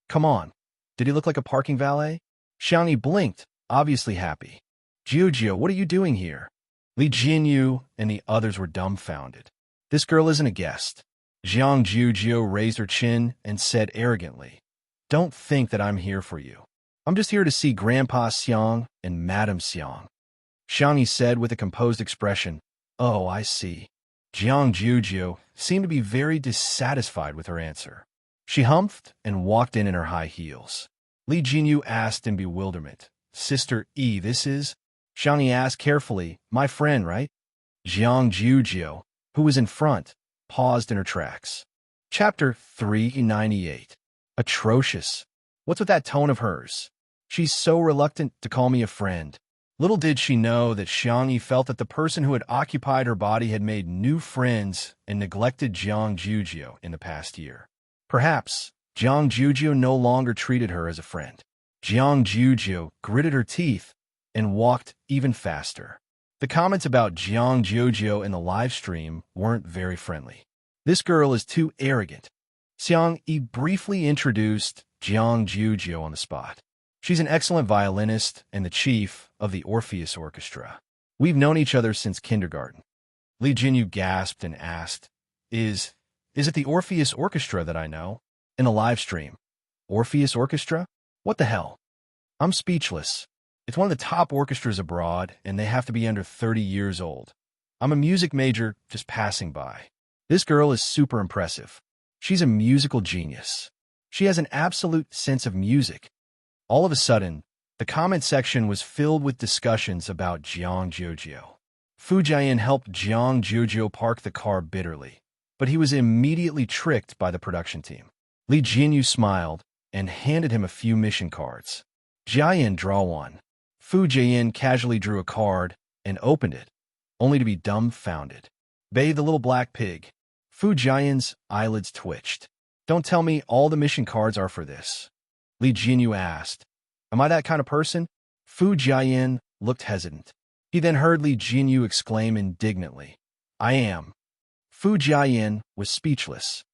Come on. Did he look like a parking valet?" Xianxia blinked, obviously happy. "Jiujiu, what are you doing here?" Li Jinyu and the others were dumbfounded. "This girl isn't a guest." Jiang Jiujiu raised her chin and said arrogantly, "Don't think that I'm here for you. I'm just here to see Grandpa Xiang and Madame Xiang." Xianxia said with a composed expression, "Oh, I see." Jiang Jiujiu seemed to be very dissatisfied with her answer. She humphed and walked in her high heels. Li Jinyu asked in bewilderment, "Sister E, this is?" Xianxia asked carefully, "My friend, right?" Jiang Jiujiu, who was in front, paused in her tracks. Chapter 398. Atrocious. What's with that tone of hers? She's so reluctant to call me a friend. Little did she know that Xianxia felt that the person who had occupied her body had made new friends and neglected Jiang Jiujiu in the past year. Perhaps Jiang Jiujiu no longer treated her as a friend. Jiang Jiujiu gritted her teeth and walked even faster. The comments about Jiang Jiujiu in the live stream weren't very friendly. "This girl is too arrogant." Xianxia briefly introduced Jiang Jiujiu on the spot. "She's an excellent violinist and the chief of the Orpheus Orchestra. We've known each other since kindergarten." Li Jinyu gasped and asked, Is it the Orpheus Orchestra that I know?" In the live stream. "Orpheus Orchestra? What the hell?" I'm speechless. It's one of the top orchestras abroad, and they have to be under 30 years old. I'm a music major just passing by. This girl is super impressive. She's a musical genius. She has an absolute sense of music. All of a sudden, the comment section was filled with discussions about Jiang Jiujiu. Fu Jiayan helped Jiang Jiujiu park the car bitterly, but he was immediately tricked by the production team. Li Jinyu smiled and handed him a few mission cards. "Jiayan, draw one." Fu Jiayan casually drew a card and opened it, only to be dumbfounded. "Bay the little black pig." Fu Jiayan's eyelids twitched. "Don't tell me all the mission cards are for this." Li Jinyu asked, "Am I that kind of person?" Fu Jiayan looked hesitant. He then heard Li Jinyu exclaim indignantly, "I am." Fu Jiayan was speechless.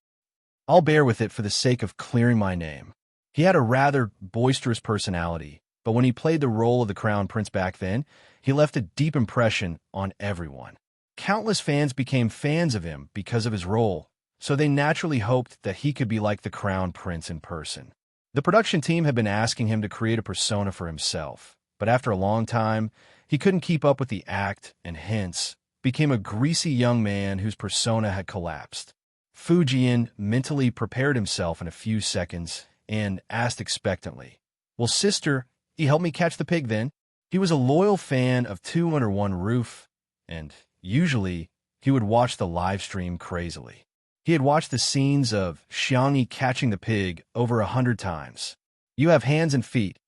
"I'll bear with it for the sake of clearing my name." He had a rather boisterous personality, but when he played the role of the Crown Prince back then, he left a deep impression on everyone. Countless fans became fans of him because of his role, so they naturally hoped that he could be like the Crown Prince in person. The production team had been asking him to create a persona for himself, but after a long time, he couldn't keep up with the act and hence became a greasy young man whose persona had collapsed. Fu Jian mentally prepared himself in a few seconds and asked expectantly, "Well, sister, you help me catch the pig then?" He was a loyal fan of Two Under One Roof, and usually he would watch the live stream crazily. He had watched the scenes of Xianxia catching the pig over 100 times. "You have hands and feet.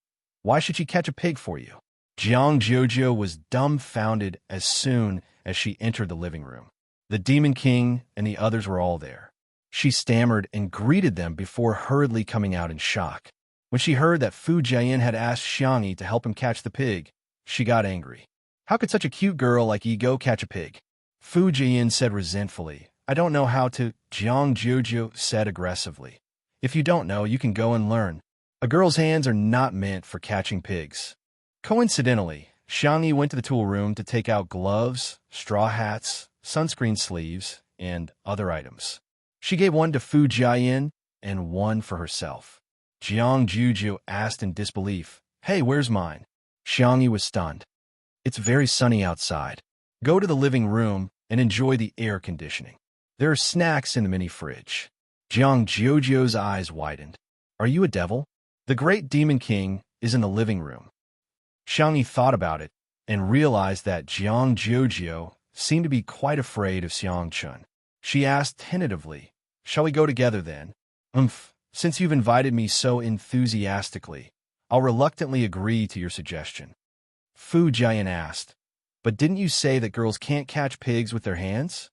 Why should she catch a pig for you?" Jiang Jojo was dumbfounded as soon as she entered the living room. The Demon King and the others were all there. She stammered and greeted them before hurriedly coming out in shock. When she heard that Fu Jian had asked Xianxia to help him catch the pig, she got angry. "How could such a cute girl like you go catch a pig?" Fu Jian said resentfully. "I don't know how to," Jiang Jojo said aggressively. "If you don't know, you can go and learn. A girl's hands are not meant for catching pigs." Coincidentally, Xianxia went to the tool room to take out gloves, straw hats, sunscreen sleeves, and other items. She gave one to Fu Jian and one for herself. Jiang Jojo asked in disbelief, "Hey, where's mine?" Xianxia was stunned. "It's very sunny outside. Go to the living room and enjoy the air conditioning. There are snacks in the mini fridge." Jiang Jojo's eyes widened. "Are you a devil? The great Demon King is in the living room." Xianxia thought about it and realized that Jiang Jojo seemed to be quite afraid of Xianxia. She asked tentatively, "Shall we go together then?" Since you've invited me so enthusiastically, I'll reluctantly agree to your suggestion." Fu Jian asked, "But didn't you say that girls can't catch pigs with their hands?"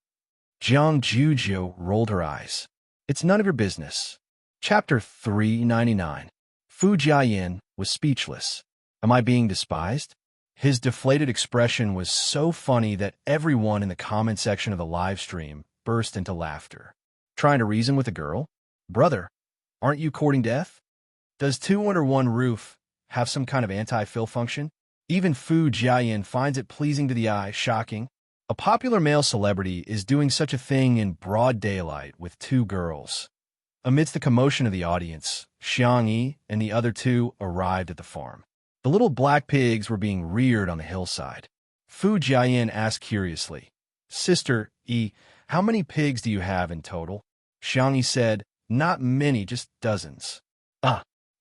Jiang Jojo rolled her eyes. "It's none of your business." Chapter 399. Fu Jian was speechless. Am I being despised? His deflated expression was so funny that everyone in the comment section of the live stream burst into laughter. Trying to reason with a girl? Brother, aren't you courting death? Does Two Under One Roof have some kind of anti-fill function? Even Fu Jian finds it pleasing to the eye, shocking. A popular male celebrity is doing such a thing in broad daylight with two girls. Amidst the commotion of the audience, Xianxia and the other two arrived at the farm. The little black pigs were being reared on the hillside. Fu Jian asked curiously, "Sister E, how many pigs do you have in total?" Xianxia said, "Not many, just dozens."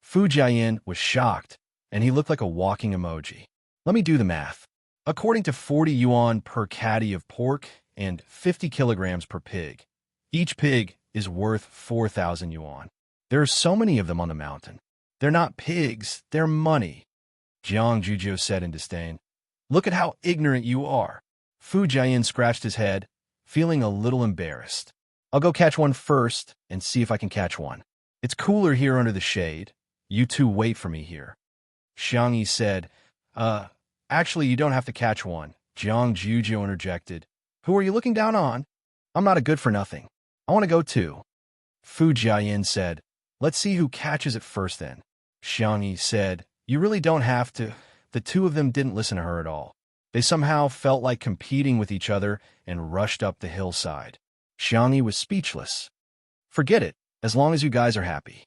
Fu Jian was shocked, and he looked like a walking emoji. "Let me do the math. According to 40 yuan per caddy of pork and 50 kilograms per pig, each pig is worth 4,000 yuan. There are so many of them on the mountain. They're not pigs, they're money." Jiang Jojo said in disdain. "Look at how ignorant you are." Fu Jian scratched his head, feeling a little embarrassed. "I'll go catch one first and see if I can catch one. It's cooler here under the shade. You two wait for me here." Xianxia said, Actually, you don't have to catch one," Jiang Jojo interjected. "Who are you looking down on? I'm not a good-for-nothing. I want to go too." Fu Jian said, "Let's see who catches it first then." Xianxia said, "You really don't have to." The two of them didn't listen to her at all. They somehow felt like competing with each other and rushed up the hillside. Xianxia was speechless. "Forget it, as long as you guys are happy."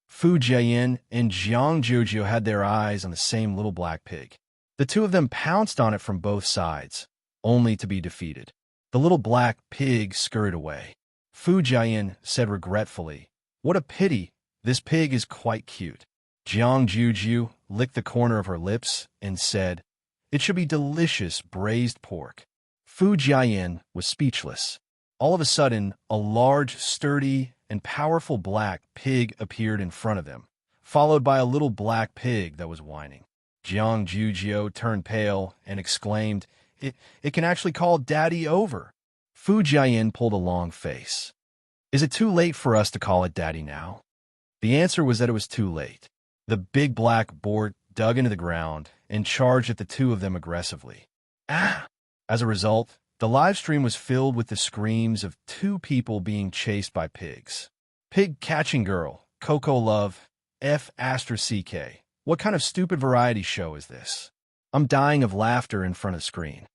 Fu Jian and Jiang Jojo had their eyes on the same little black pig. The two of them pounced on it from both sides, only to be defeated. The little black pig scurried away. Fu Jian said regretfully, "What a pity, this pig is quite cute." Jiang Jojo licked the corner of her lips and said, "It should be delicious braised pork." Fu Jian was speechless. All of a sudden, a large, sturdy, and powerful black pig appeared in front of them, followed by a little black pig that was whining. Jiang Jojo turned pale and exclaimed, It can actually call Daddy over." Fu Jian pulled a long face. "Is it too late for us to call it Daddy now?" The answer was that it was too late. The big black boar dug into the ground and charged at the two of them aggressively. Ah! As a result, the live stream was filled with the screams of two people being chased by pigs. Pig catching girl, Coco Love, F***CK, What kind of stupid variety show is this? I'm dying of laughter in front of the screen.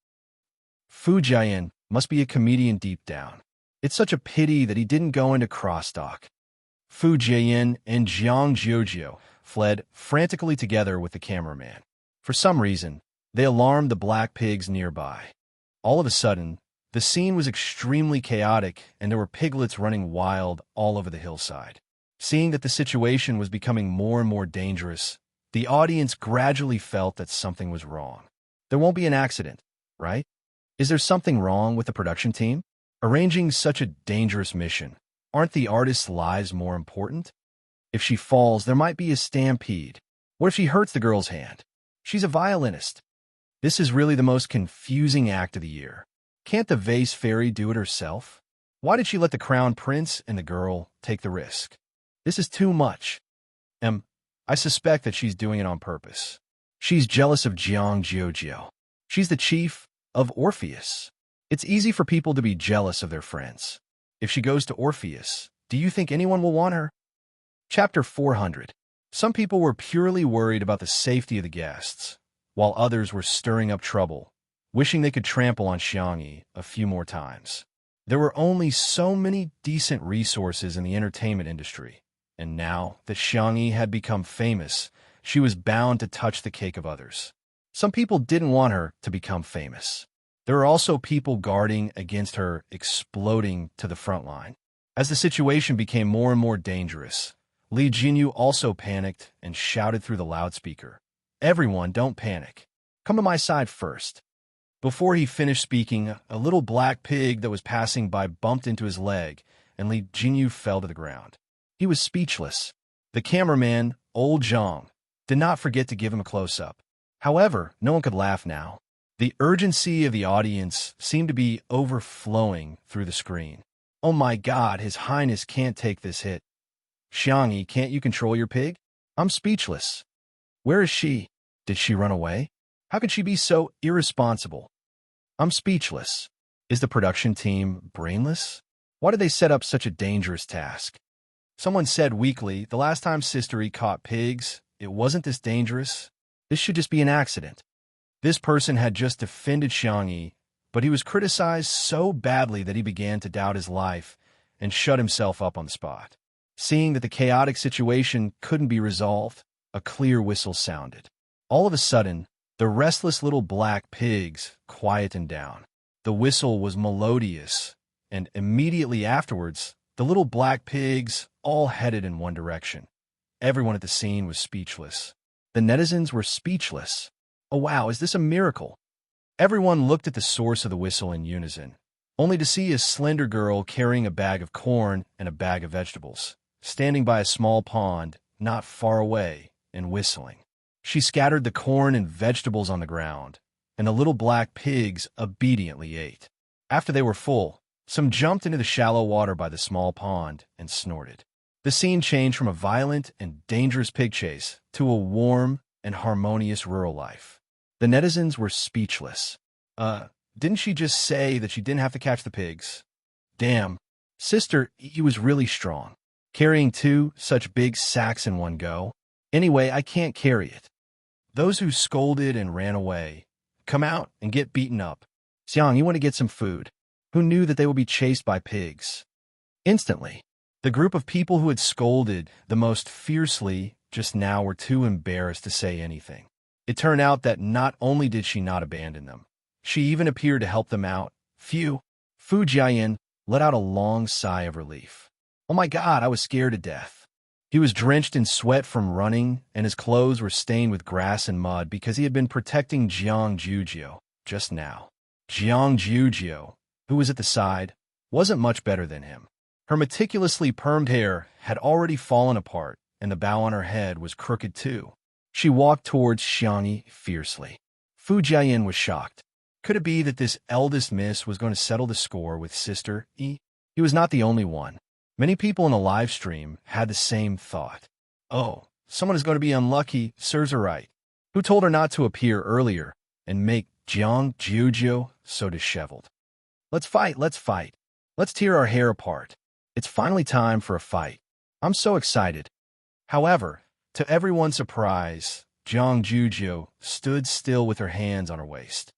Fu Jian must be a comedian deep down. It's such a pity that he didn't go into crosstalk. Fu Jian and Jiang Jiuzhou fled frantically together with the cameraman. For some reason, they alarmed the black pigs nearby. All of a sudden, the scene was extremely chaotic and there were piglets running wild all over the hillside. Seeing that the situation was becoming more and more dangerous, the audience gradually felt that something was wrong. There won't be an accident, right? Is there something wrong with the production team? Arranging such a dangerous mission, aren't the artists' lives more important? If she falls, there might be a stampede. What if she hurts the girl's hand? She's a violinist. This is really the most confusing act of the year. Can't the vase fairy do it herself? Why did she let the crown prince and the girl take the risk? This is too much. I suspect that she's doing it on purpose. She's jealous of Jiang Jiuzhou. She's the chief of Orpheus. It's easy for people to be jealous of their friends. If she goes to Orpheus, do you think anyone will want her? Chapter 400. Some people were purely worried about the safety of the guests, while others were stirring up trouble, wishing they could trample on Xianxia a few more times. There were only so many decent resources in the entertainment industry, and now that Xianxia had become famous, she was bound to touch the cake of others. Some people didn't want her to become famous. There were also people guarding against her exploding to the front line. As the situation became more and more dangerous, Li Jinyu also panicked and shouted through the loudspeaker, "Everyone, don't panic. Come to my side first." Before he finished speaking, a little black pig that was passing by bumped into his leg, and Li Jinyu fell to the ground. He was speechless. The cameraman, Old Zhang, did not forget to give him a close-up. However, no one could laugh now. The urgency of the audience seemed to be overflowing through the screen. Oh my God, His Highness can't take this hit. Xianxia, can't you control your pig? I'm speechless. Where is she? Did she run away? How could she be so irresponsible? I'm speechless. Is the production team brainless? Why did they set up such a dangerous task? Someone said weakly, the last time Sister E caught pigs, it wasn't this dangerous. This should just be an accident. This person had just defended Xianxia, but he was criticized so badly that he began to doubt his life and shut himself up on the spot. Seeing that the chaotic situation couldn't be resolved, a clear whistle sounded. All of a sudden, the restless little black pigs quietened down. The whistle was melodious, and immediately afterwards, the little black pigs all headed in one direction. Everyone at the scene was speechless. The netizens were speechless. Oh wow, is this a miracle? Everyone looked at the source of the whistle in unison, only to see a slender girl carrying a bag of corn and a bag of vegetables, standing by a small pond not far away and whistling. She scattered the corn and vegetables on the ground, and the little black pigs obediently ate. After they were full, some jumped into the shallow water by the small pond and snorted. The scene changed from a violent and dangerous pig chase to a warm and harmonious rural life. The netizens were speechless. Didn't she just say that she didn't have to catch the pigs? Damn, Sister E was really strong, carrying 2 such big sacks in one go. Anyway, I can't carry it. Those who scolded and ran away, come out and get beaten up. Xiang, you want to get some food? Who knew that they would be chased by pigs? Instantly, the group of people who had scolded the most fiercely just now were too embarrassed to say anything. It turned out that not only did she not abandon them, she even appeared to help them out. Phew! Fu Jian let out a long sigh of relief. Oh my God, I was scared to death. He was drenched in sweat from running, and his clothes were stained with grass and mud because he had been protecting Jiang Jiuzhou just now. Jiang Jiuzhou, who was at the side, wasn't much better than him. Her meticulously permed hair had already fallen apart, and the bow on her head was crooked too. She walked towards Xianxia fiercely. Fu Jian was shocked. Could it be that this eldest miss was going to settle the score with Sister E? He was not the only one. Many people in the live stream had the same thought. Oh, someone is going to be unlucky, serves her right. Who told her not to appear earlier and make Jiang Jiuzhou so disheveled? Let's fight, let's fight. Let's tear our hair apart. It's finally time for a fight. I'm so excited. However, To everyone's surprise, Jiang Juzhou stood still with her hands on her waist.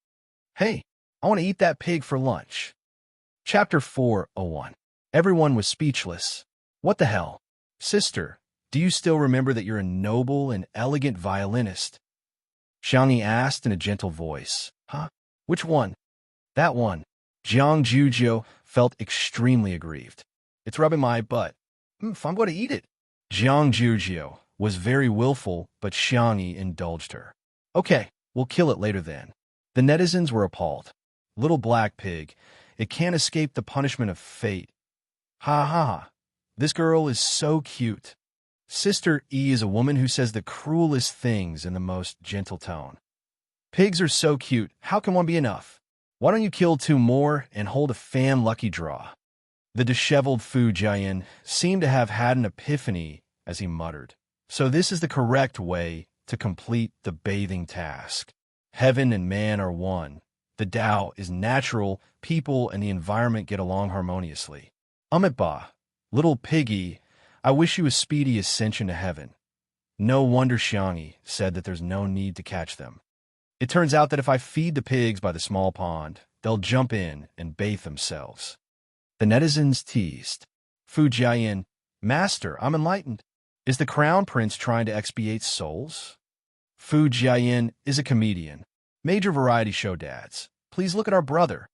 Hey, I want to eat that pig for lunch. Chapter 4:01. Everyone was speechless. What the hell? Sister, do you still remember that you're a noble and elegant violinist? Xianxia asked in a gentle voice. Huh? Which one? That one. Jiang Juzhou felt extremely aggrieved. It's rubbing my butt. If I'm going to eat it. Jiang Juzhou was very willful, but Xianxia indulged her. Okay, we'll kill it later then. The netizens were appalled. Little black pig, it can't escape the punishment of fate. Ha ha ha. This girl is so cute. Sister E is a woman who says the cruelest things in the most gentle tone. Pigs are so cute, how can one be enough? Why don't you kill 2 more and hold a fan lucky draw? The disheveled Fu Jian seemed to have had an epiphany as he muttered. So this is the correct way to complete the bathing task. Heaven and man are one. The Tao is natural, people and the environment get along harmoniously. Ba, little piggy, I wish you a speedy ascension to heaven. No wonder Xianxia said that there's no need to catch them. It turns out that if I feed the pigs by the small pond, they'll jump in and bathe themselves. The netizens teased. Fu Jian, Master, I'm enlightened. Is the crown prince trying to expiate souls? Fu Jian is a comedian. Major variety show dads. Please look at our brother.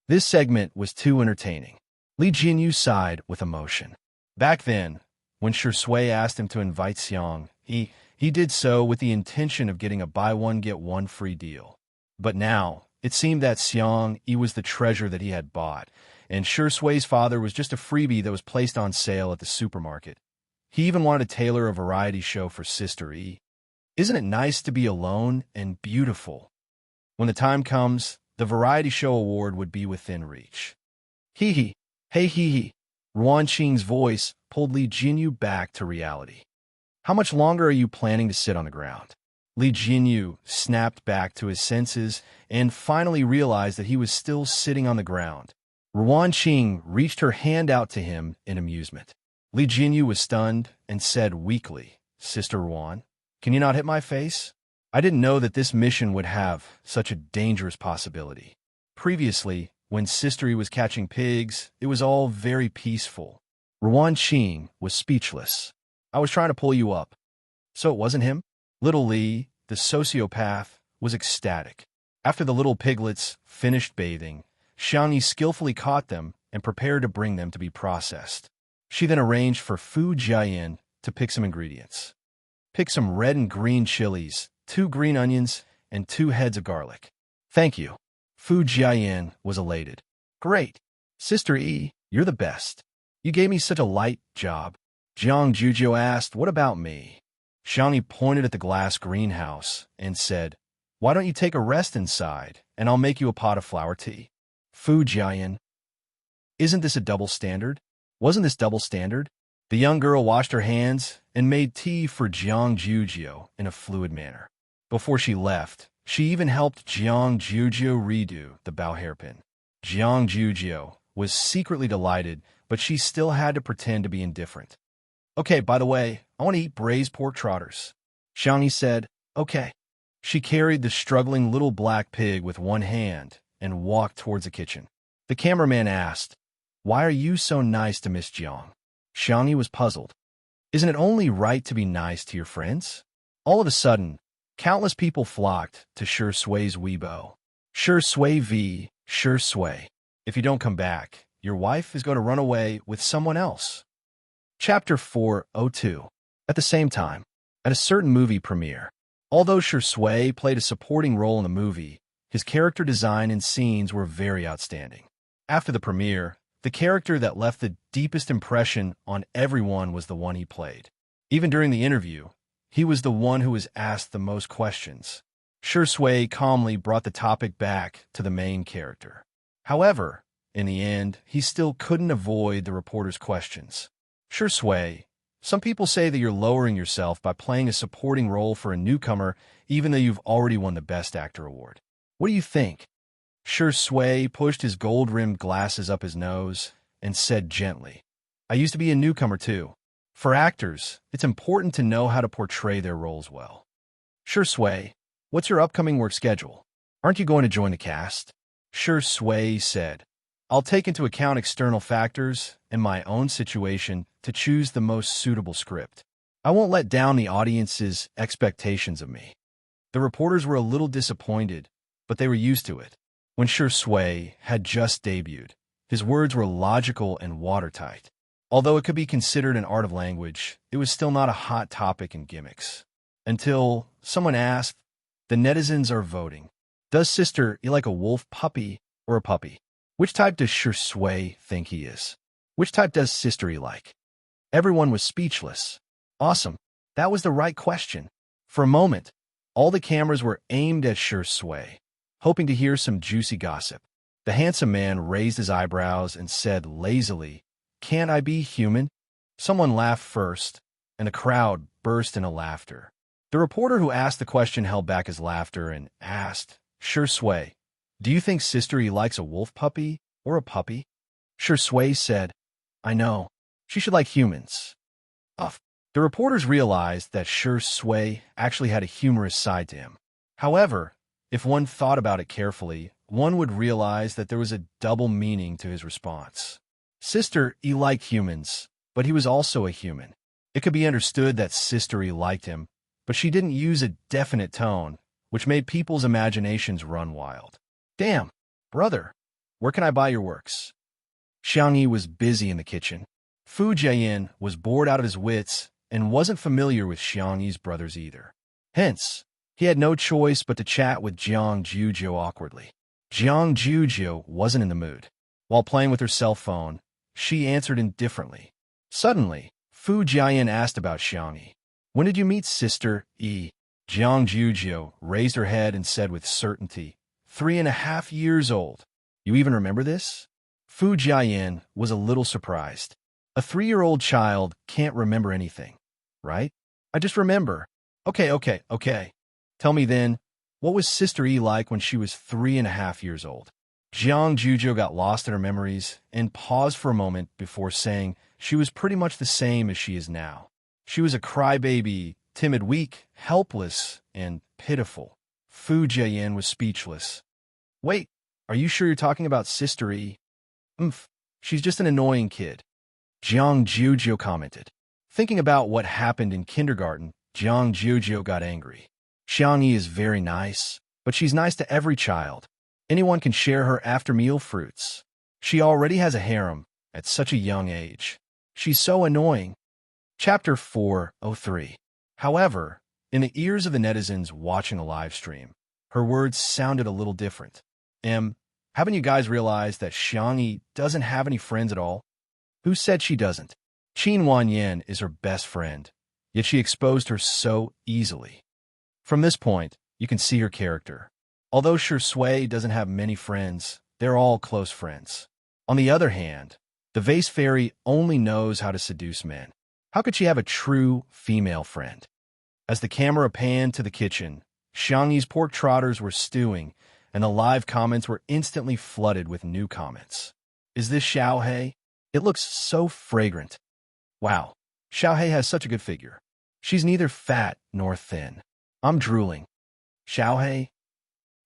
This segment was too entertaining. Li Jinyu sighed with emotion. Back then, when Shui asked him to invite Xiang, he did so with the intention of getting a buy one get one free deal. But now, it seemed that Xiang was the treasure that he had bought, and Shui's father was just a freebie that was placed on sale at the supermarket. He even wanted to tailor a variety show for Sister E. Isn't it nice to be alone and beautiful? When the time comes, the variety show award would be within reach. Hee hee, hey hee hee. Ruan Qing's voice pulled Li Jinyu back to reality. How much longer are you planning to sit on the ground? Li Jinyu snapped back to his senses and finally realized that he was still sitting on the ground. Ruan Qing reached her hand out to him in amusement. Li Jinyu was stunned and said weakly, Sister Ruan, can you not hit my face? I didn't know that this mission would have such a dangerous possibility. Previously, when Sister E was catching pigs, it was all very peaceful. Ruan Qing was speechless. I was trying to pull you up. So it wasn't him? Little Li, the sociopath, was ecstatic. After the little piglets finished bathing, Xianxia skillfully caught them and prepared to bring them to be processed. She then arranged for Fu Jian to pick some ingredients. Pick some red and green chilies, 2 green onions, and 2 heads of garlic. Thank you. Fu Jian was elated. Great. Sister E, you're the best. You gave me such a light job. Jiang Juzhou asked, what about me? Xianxia pointed at the glass greenhouse and said, why don't you take a rest inside, and I'll make you a pot of flower tea? Fu Jian. Isn't this a double standard? Wasn't this double standard? The young girl washed her hands and made tea for Jiang Juzhou in a fluid manner. Before she left, she even helped Jiang Juzhou redo the bow hairpin. Jiang Juzhou was secretly delighted, but she still had to pretend to be indifferent. Okay, by the way, I want to eat braised pork trotters. Xianxia said, okay. She carried the struggling little black pig with one hand and walked towards the kitchen. The cameraman asked, why are you so nice to Miss Jiang? Xianxia was puzzled. Isn't it only right to be nice to your friends? All of a sudden, countless people flocked to Shui's Weibo. Shui v. Shui. If you don't come back, your wife is going to run away with someone else. Chapter 4:02. At the same time, at a certain movie premiere, although Shui played a supporting role in the movie, his character design and scenes were very outstanding. After the premiere, the character that left the deepest impression on everyone was the one he played. Even during the interview, he was the one who was asked the most questions. Shui calmly brought the topic back to the main character. However, in the end, he still couldn't avoid the reporter's questions. Shui, some people say that you're lowering yourself by playing a supporting role for a newcomer even though you've already won the Best Actor award. What do you think? Shui pushed his gold-rimmed glasses up his nose and said gently, I used to be a newcomer too. For actors, it's important to know how to portray their roles well. Sure Sui, what's your upcoming work schedule? Aren't you going to join the cast? Sure Sui said, I'll take into account external factors and my own situation to choose the most suitable script. I won't let down the audience's expectations of me. The reporters were a little disappointed, but they were used to it. When Sure Sui had just debuted, his words were logical and watertight. Although it could be considered an art of language, it was still not a hot topic in gimmicks. Until someone asked, the netizens are voting. Does Sister E like a wolf puppy or a puppy? Which type does Sure Sui think he is? Which type does Sister E like? Everyone was speechless. Awesome. That was the right question. For a moment, all the cameras were aimed at Sure Sui, hoping to hear some juicy gossip. The handsome man raised his eyebrows and said lazily, Can't I be human? Someone laughed first, and the crowd burst into laughter. The reporter who asked the question held back his laughter and asked, Sure Sui, do you think Sister E likes a wolf puppy or a puppy? Sure Sui said, I know. She should like humans. The reporters realized that Sure Sui actually had a humorous side to him. However, if one thought about it carefully, one would realize that there was a double meaning to his response. Sister E liked humans, but he was also a human. It could be understood that Sister E liked him, but she didn't use a definite tone, which made people's imaginations run wild. Damn, brother, where can I buy your works? Xianxia was busy in the kitchen. Fu Jiayin was bored out of his wits and wasn't familiar with Xianxia's brothers either. Hence, he had no choice but to chat with Jiang Jujiu awkwardly. Jiang Jujiu wasn't in the mood. While playing with her cell phone, she answered indifferently. Suddenly, Fu Jiayin asked about Xianxia. When did you meet Sister E? Jiang Jujiu raised her head and said with certainty, 3.5 years old. You even remember this? Fu Jiayin was a little surprised. A 3-year-old child can't remember anything, right? I just remember. Okay. Tell me then, what was Sister E like when she was 3.5 years old? Jiang Jujiu got lost in her memories and paused for a moment before saying she was pretty much the same as she is now. She was a crybaby, timid, weak, helpless, and pitiful. Fu Jiayin was speechless. Wait, are you sure you're talking about Sister E? She's just an annoying kid. Jiang Jujiu commented. Thinking about what happened in kindergarten, Jiang Jujiu got angry. Xianxia is very nice, but she's nice to every child. Anyone can share her after-meal fruits. She already has a harem at such a young age. She's so annoying. Chapter 403. However, in the ears of the netizens watching the live stream, her words sounded a little different. Haven't you guys realized that Xianxia doesn't have any friends at all? Who said she doesn't? Qin Wanyan is her best friend, yet she exposed her so easily. From this point, you can see her character. Although Sure Sui doesn't have many friends, they're all close friends. On the other hand, the vase fairy only knows how to seduce men. How could she have a true female friend? As the camera panned to the kitchen, Xianxia's pork trotters were stewing, and the live comments were instantly flooded with new comments. Is this Xiaohei? It looks so fragrant. Wow, Xiaohei has such a good figure. She's neither fat nor thin. I'm drooling. Xiaohei?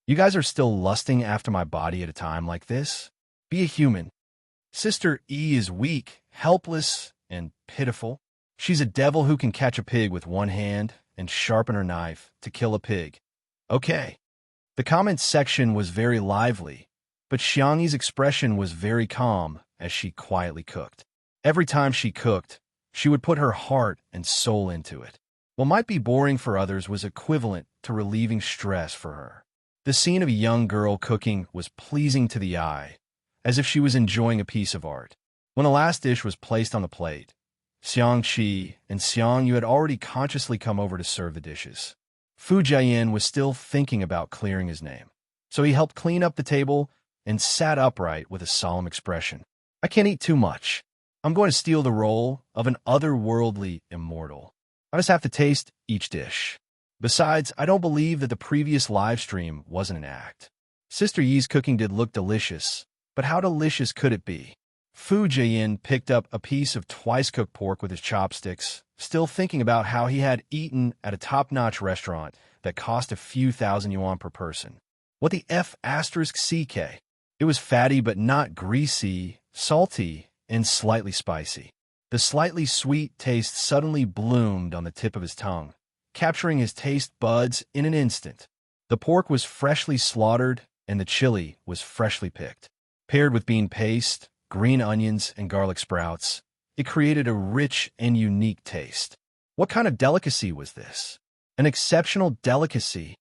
You guys are still lusting after my body at a time like this? Be a human. Sister E is weak, helpless, and pitiful. She's a devil who can catch a pig with one hand and sharpen her knife to kill a pig. Okay. The comments section was very lively, but Xianxia's expression was very calm as she quietly cooked. Every time she cooked, she would put her heart and soul into it. What might be boring for others was equivalent to relieving stress for her. The scene of a young girl cooking was pleasing to the eye, as if she was enjoying a piece of art. When the last dish was placed on the plate, Xianxia and Xianyu had already consciously come over to serve the dishes. Fu Jiayin was still thinking about clearing his name, so he helped clean up the table and sat upright with a solemn expression. I can't eat too much. I'm going to steal the role of an otherworldly immortal. I just have to taste each dish. Besides, I don't believe that the previous live stream wasn't an act. Sister Yi's cooking did look delicious, but how delicious could it be? Fu Jian picked up a piece of twice-cooked pork with his chopsticks, still thinking about how he had eaten at a top-notch restaurant that cost a few thousand yuan per person. What the F***CK? It was fatty but not greasy, salty, and slightly spicy. The slightly sweet taste suddenly bloomed on the tip of his tongue, capturing his taste buds in an instant. The pork was freshly slaughtered, and the chili was freshly picked. Paired with bean paste, green onions, and garlic sprouts, it created a rich and unique taste. What kind of delicacy was this? An exceptional delicacy.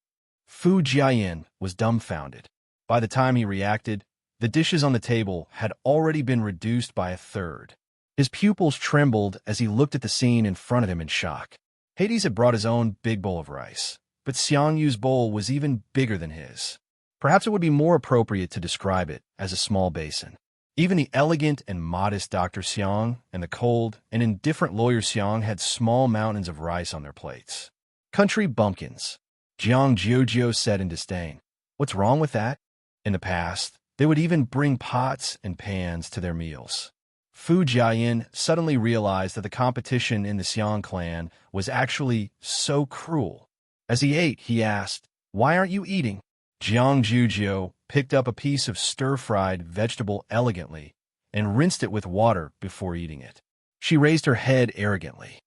Fu Jian was dumbfounded. By the time he reacted, the dishes on the table had already been reduced by a third. His pupils trembled as he looked at the scene in front of him in shock. Hades had brought his own big bowl of rice, but Xiangyu's bowl was even bigger than his. Perhaps it would be more appropriate to describe it as a small basin. Even the elegant and modest Dr. Xiang and the cold and indifferent lawyer Xiang had small mountains of rice on their plates. Country bumpkins, Jiang Jiuzhou said in disdain. What's wrong with that? In the past, they would even bring pots and pans to their meals. Fu Jian suddenly realized that the competition in the Xiang clan was actually so cruel. As he ate, he asked, "Why aren't you eating?" Jiang Jiuzhou picked up a piece of stir-fried vegetable elegantly and rinsed it with water before eating it. She raised her head arrogantly.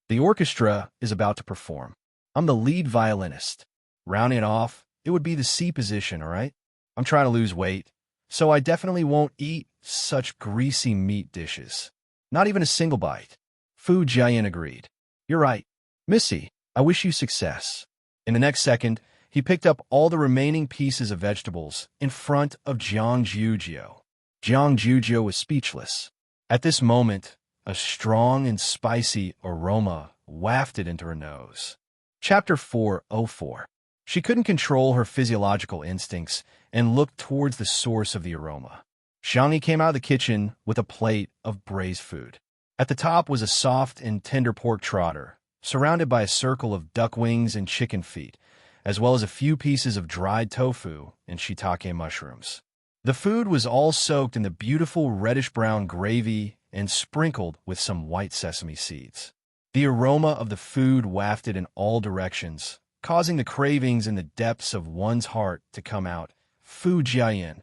The orchestra is about to perform. I'm the lead violinist. Rounding it off, it would be the C position, all right? I'm trying to lose weight, so I definitely won't eat such greasy meat dishes. Not even a single bite. Fu Jian agreed. You're right. Missy, I wish you success. In the next second, he picked up all the remaining pieces of vegetables in front of Jiang Jiuzhou. Jiang Jiuzhou was speechless. At this moment, a strong and spicy aroma wafted into her nose. Chapter 404. She couldn't control her physiological instincts and looked towards the source of the aroma. Xianxia came out of the kitchen with a plate of braised food. At the top was a soft and tender pork trotter, surrounded by a circle of duck wings and chicken feet, as well as a few pieces of dried tofu and shiitake mushrooms. The food was all soaked in the beautiful reddish-brown gravy and sprinkled with some white sesame seeds. The aroma of the food wafted in all directions, causing the cravings in the depths of one's heart to come out. Fu Jian,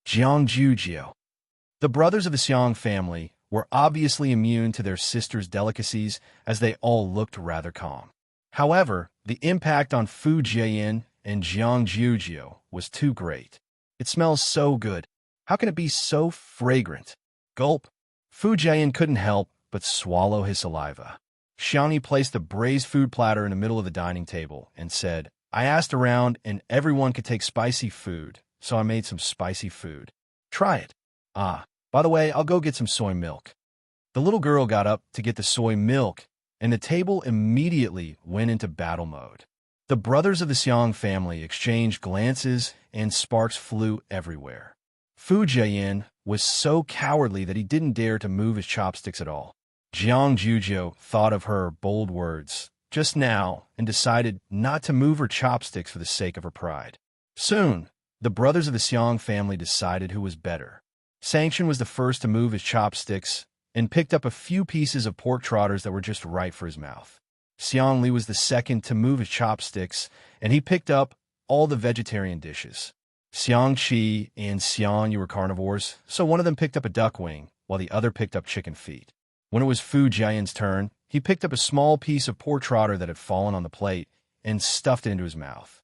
Jiang Jiuzhou. The brothers of the Xiang family were obviously immune to their sister's delicacies, as they all looked rather calm. However, the impact on Fu Jian and Jiang Jiuzhou was too great. It smells so good. How can it be so fragrant? Gulp. Fu Jian couldn't help but swallow his saliva. Xianxia placed a braised food platter in the middle of the dining table and said, I asked around and everyone could take spicy food, so I made some spicy food. Try it. Ah, by the way, I'll go get some soy milk. The little girl got up to get the soy milk, and the table immediately went into battle mode. The brothers of the Xiang family exchanged glances, and sparks flew everywhere. Fu Jian was so cowardly that he didn't dare to move his chopsticks at all. Jiang Jiuzhou thought of her bold words just now and decided not to move her chopsticks for the sake of her pride. Soon, the brothers of the Xiang family decided who was better. Xianxia was the first to move his chopsticks and picked up a few pieces of pork trotters that were just right for his mouth. Xiangli was the second to move his chopsticks, and he picked up all the vegetarian dishes. Xiangqi and Xianyu were carnivores, so one of them picked up a duck wing, while the other picked up chicken feet. When it was Fu Jian's turn, he picked up a small piece of pork trotter that had fallen on the plate and stuffed it into his mouth.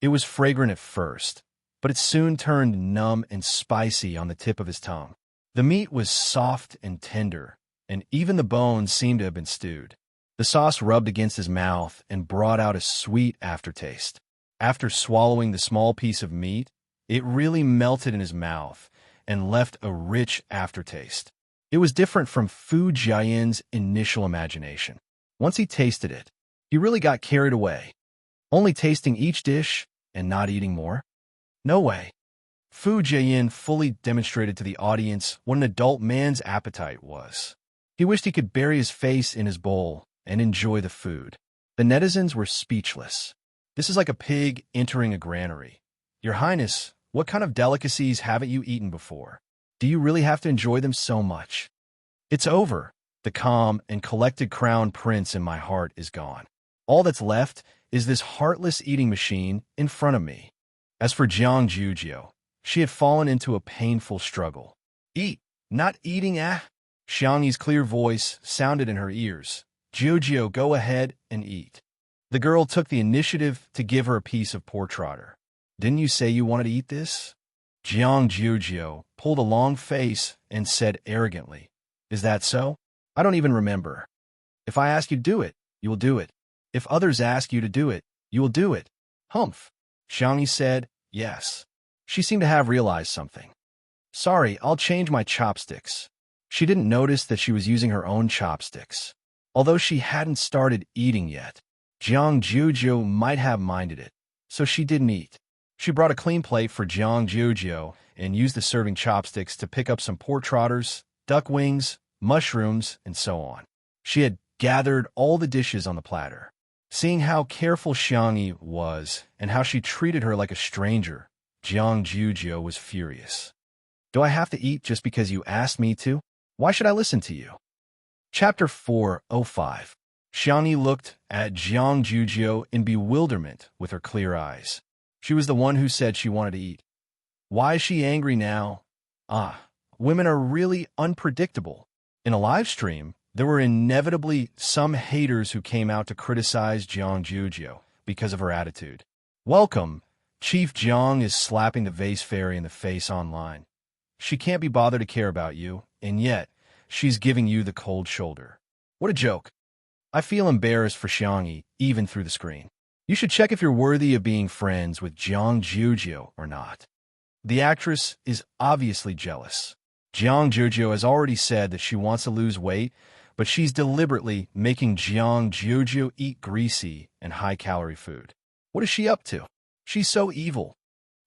It was fragrant at first, but it soon turned numb and spicy on the tip of his tongue. The meat was soft and tender, and even the bones seemed to have been stewed. The sauce rubbed against his mouth and brought out a sweet aftertaste. After swallowing the small piece of meat, it really melted in his mouth and left a rich aftertaste. It was different from Fu Jian's initial imagination. Once he tasted it, he really got carried away, only tasting each dish and not eating more. No way. Fu Jian fully demonstrated to the audience what an adult man's appetite was. He wished he could bury his face in his bowl and enjoy the food. The netizens were speechless. This is like a pig entering a granary. Your Highness, what kind of delicacies haven't you eaten before? Do you really have to enjoy them so much? It's over. The calm and collected crown prince in my heart is gone. All that's left is this heartless eating machine in front of me. As for Xianxia, she had fallen into a painful struggle. Eat, not eating, ah? Xiangyi's clear voice sounded in her ears. Jiujiu, go ahead and eat. The girl took the initiative to give her a piece of pork trotter. Didn't you say you wanted to eat this? Jiujiu pulled a long face and said arrogantly, Is that so? I don't even remember. If I ask you to do it, you will do it. If others ask you to do it, you will do it. Humph. Xiangyi said, yes. She seemed to have realized something. Sorry, I'll change my chopsticks. She didn't notice that she was using her own chopsticks. Although she hadn't started eating yet, Jiangjiujiu might have minded it, so she didn't eat. She brought a clean plate for Jiangjiujiu and used the serving chopsticks to pick up some pork trotters, duck wings, mushrooms, and so on. She had gathered all the dishes on the platter. Seeing how careful Xiangyi was and how she treated her like a stranger, Jiangjiujiu was furious. Do I have to eat just because you asked me to? Why should I listen to you? Chapter 4:05. Xiangyi looked at Jiangjiujiu in bewilderment with her clear eyes. She was the one who said she wanted to eat. Why is she angry now? Women are really unpredictable. In a live stream, there were inevitably some haters who came out to criticize Jiangjiujiu because of her attitude. Welcome, Chief Jiang is slapping the vase fairy in the face online. She can't be bothered to care about you, and yet, she's giving you the cold shoulder. What a joke. I feel embarrassed for Xiangyi, even through the screen. You should check if you're worthy of being friends with Jiangjiujiu or not. The actress is obviously jealous. Jiangjiujiu has already said that she wants to lose weight, but she's deliberately making Jiangjiujiu eat greasy and high-calorie food. What is she up to? She's so evil.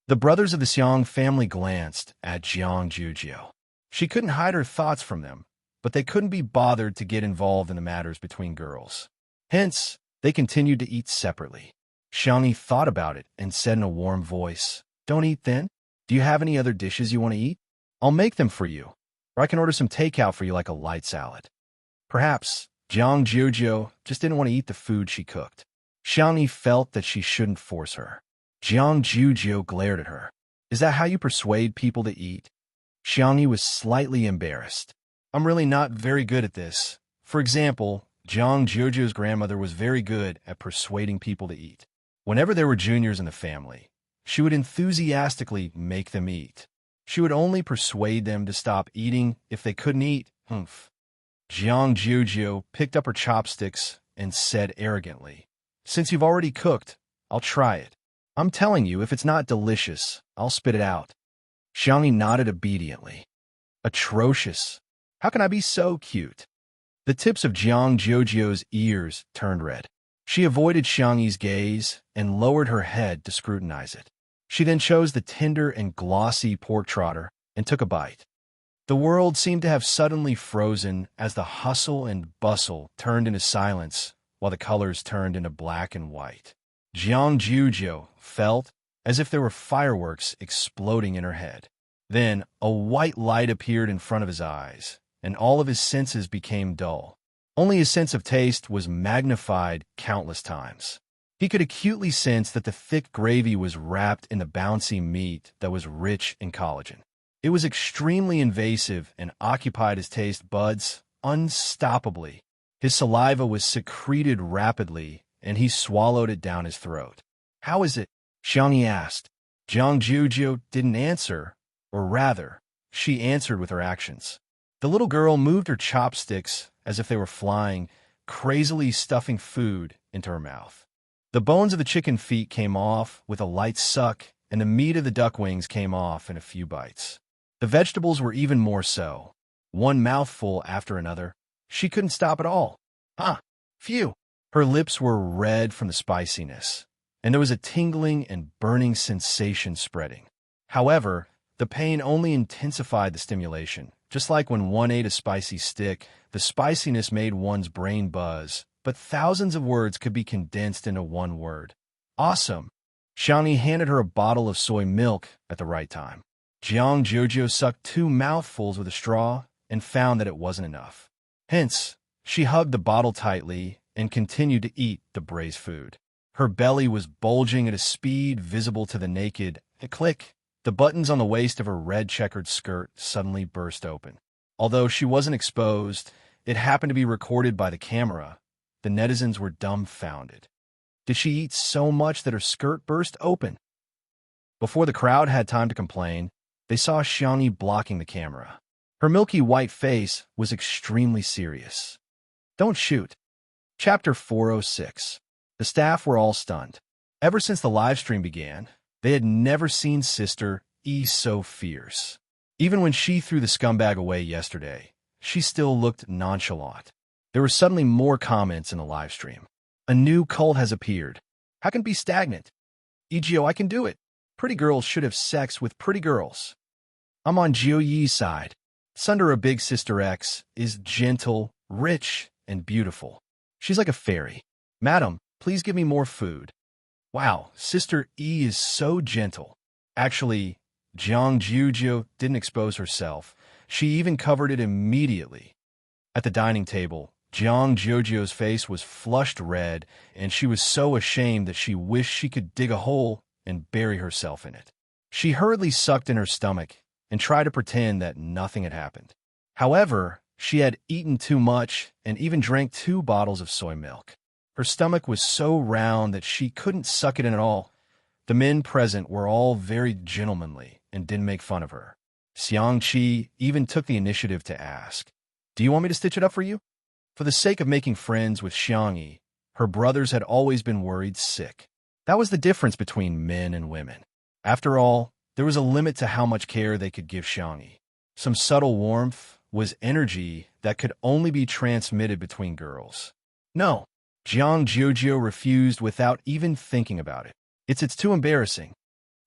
The brothers of the Xiang family glanced at Jiangjiujiu. She couldn't hide her thoughts from them, but they couldn't be bothered to get involved in the matters between girls. Hence, they continued to eat separately. Xiangyi thought about it and said in a warm voice, Don't eat then? Do you have any other dishes you want to eat? I'll make them for you, or I can order some takeout for you like a light salad. Perhaps Jiangjiujiu just didn't want to eat the food she cooked. Xiangyi felt that she shouldn't force her. Jiangjiujiu glared at her. Is that how you persuade people to eat? Xiangyi was slightly embarrassed. I'm really not very good at this. For example, Jiangjiujiu's grandmother was very good at persuading people to eat. Whenever there were juniors in the family, she would enthusiastically make them eat. She would only persuade them to stop eating if they couldn't eat. Humph. Jiangjiujiu picked up her chopsticks and said arrogantly, Since you've already cooked, I'll try it. I'm telling you, if it's not delicious, I'll spit it out. Xiangyi nodded obediently. Atrocious. How can I be so cute? The tips of Jiangjiujiu's ears turned red. She avoided Xiangyi's gaze and lowered her head to scrutinize it. She then chose the tender and glossy pork trotter and took a bite. The world seemed to have suddenly frozen as the hustle and bustle turned into silence while the colors turned into black and white. Jiangjiujiu felt as if there were fireworks exploding in her head. Then a white light appeared in front of his eyes, and all of his senses became dull. Only his sense of taste was magnified countless times. He could acutely sense that the thick gravy was wrapped in the bouncy meat that was rich in collagen. It was extremely invasive and occupied his taste buds unstoppably. His saliva was secreted rapidly, and he swallowed it down his throat. How is it? Xiangyi asked. Jiangjiujiu didn't answer, or rather, she answered with her actions. The little girl moved her chopsticks as if they were flying, crazily stuffing food into her mouth. The bones of the chicken feet came off with a light suck, and the meat of the duck wings came off in a few bites. The vegetables were even more so. One mouthful after another. She couldn't stop at all. Phew! Her lips were red from the spiciness, and there was a tingling and burning sensation spreading. However, the pain only intensified the stimulation. Just like when one ate a spicy stick, the spiciness made one's brain buzz, but thousands of words could be condensed into one word. Awesome! Xiangyi handed her a bottle of soy milk at the right time. Jiang Jojo sucked 2 mouthfuls with a straw and found that it wasn't enough. Hence, she hugged the bottle tightly and continued to eat the braised food. Her belly was bulging at a speed visible to the naked. Click! The buttons on the waist of her red checkered skirt suddenly burst open. Although she wasn't exposed, it happened to be recorded by the camera. The netizens were dumbfounded. Did she eat so much that her skirt burst open? Before the crowd had time to complain, they saw Xianxia blocking the camera. Her milky white face was extremely serious. Don't shoot. Chapter 406. The staff were all stunned. Ever since the live stream began, they had never seen Sister E so fierce. Even when she threw the scumbag away yesterday, she still looked nonchalant. There were suddenly more comments in the live stream. A new cult has appeared. How can it be stagnant? EGO, I can do it. Pretty girls should have sex with pretty girls. I'm on Jiu Yi's side. Sunder, a big Sister X, is gentle, rich, and beautiful. She's like a fairy. Madam, please give me more food. Wow, Sister E is so gentle. Actually, Jiang Juju didn't expose herself. She even covered it immediately. At the dining table, Jiang Jojo's face was flushed red, and she was so ashamed that she wished she could dig a hole and bury herself in it. She hurriedly sucked in her stomach and tried to pretend that nothing had happened. However, she had eaten too much and even drank 2 bottles of soy milk. Her stomach was so round that she couldn't suck it in at all. The men present were all very gentlemanly and didn't make fun of her. Xianxia even took the initiative to ask, "Do you want me to stitch it up for you?" For the sake of making friends with Xianxia, her brothers had always been worried sick. That was the difference between men and women. After all, there was a limit to how much care they could give Xianxia. Some subtle warmth was energy that could only be transmitted between girls. No, Jiang Jojo refused without even thinking about it. It's too embarrassing.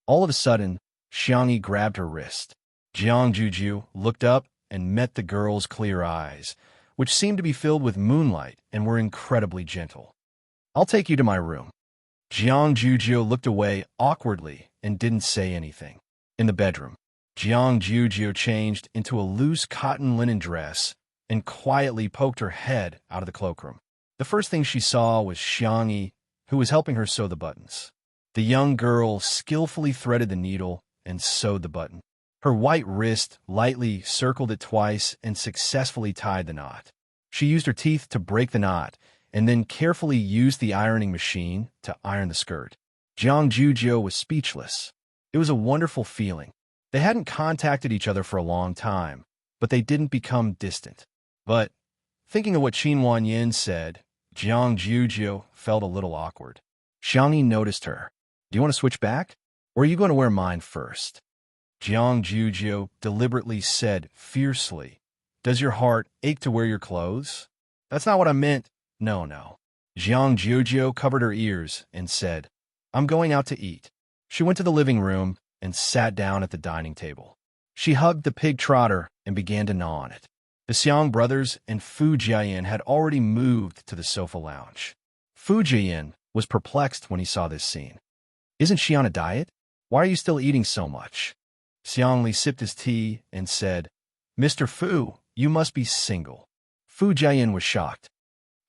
All of a sudden, Xianxia grabbed her wrist. Jiang Juju looked up and met the girl's clear eyes, which seemed to be filled with moonlight and were incredibly gentle. "I'll take you to my room." Jiang Juju looked away awkwardly and didn't say anything. In the bedroom, Jiang Juju changed into a loose cotton linen dress and quietly poked her head out of the cloakroom. The first thing she saw was Xianxia, who was helping her sew the buttons. The young girl skillfully threaded the needle and sewed the button. Her white wrist lightly circled it twice and successfully tied the knot. She used her teeth to break the knot and then carefully used the ironing machine to iron the skirt. Jiang Juju was speechless. It was a wonderful feeling. They hadn't contacted each other for a long time, but they didn't become distant. But, thinking of what Qin Wanyan said, Jiang Juju felt a little awkward. Xianxia noticed her. "Do you want to switch back? Or are you going to wear mine first?" Jiang Juju deliberately said fiercely, "Does your heart ache to wear your clothes?" "That's not what I meant." No. Jiang Juju covered her ears and said, "I'm going out to eat." She went to the living room and sat down at the dining table. She hugged the pig trotter and began to gnaw on it. The Xiang brothers and Fu Jiayan had already moved to the sofa lounge. Fu Jiayan was perplexed when he saw this scene. "Isn't she on a diet? Why are you still eating so much?" Xianxia sipped his tea and said, "Mr. Fu, you must be single." Fu Jiayan was shocked.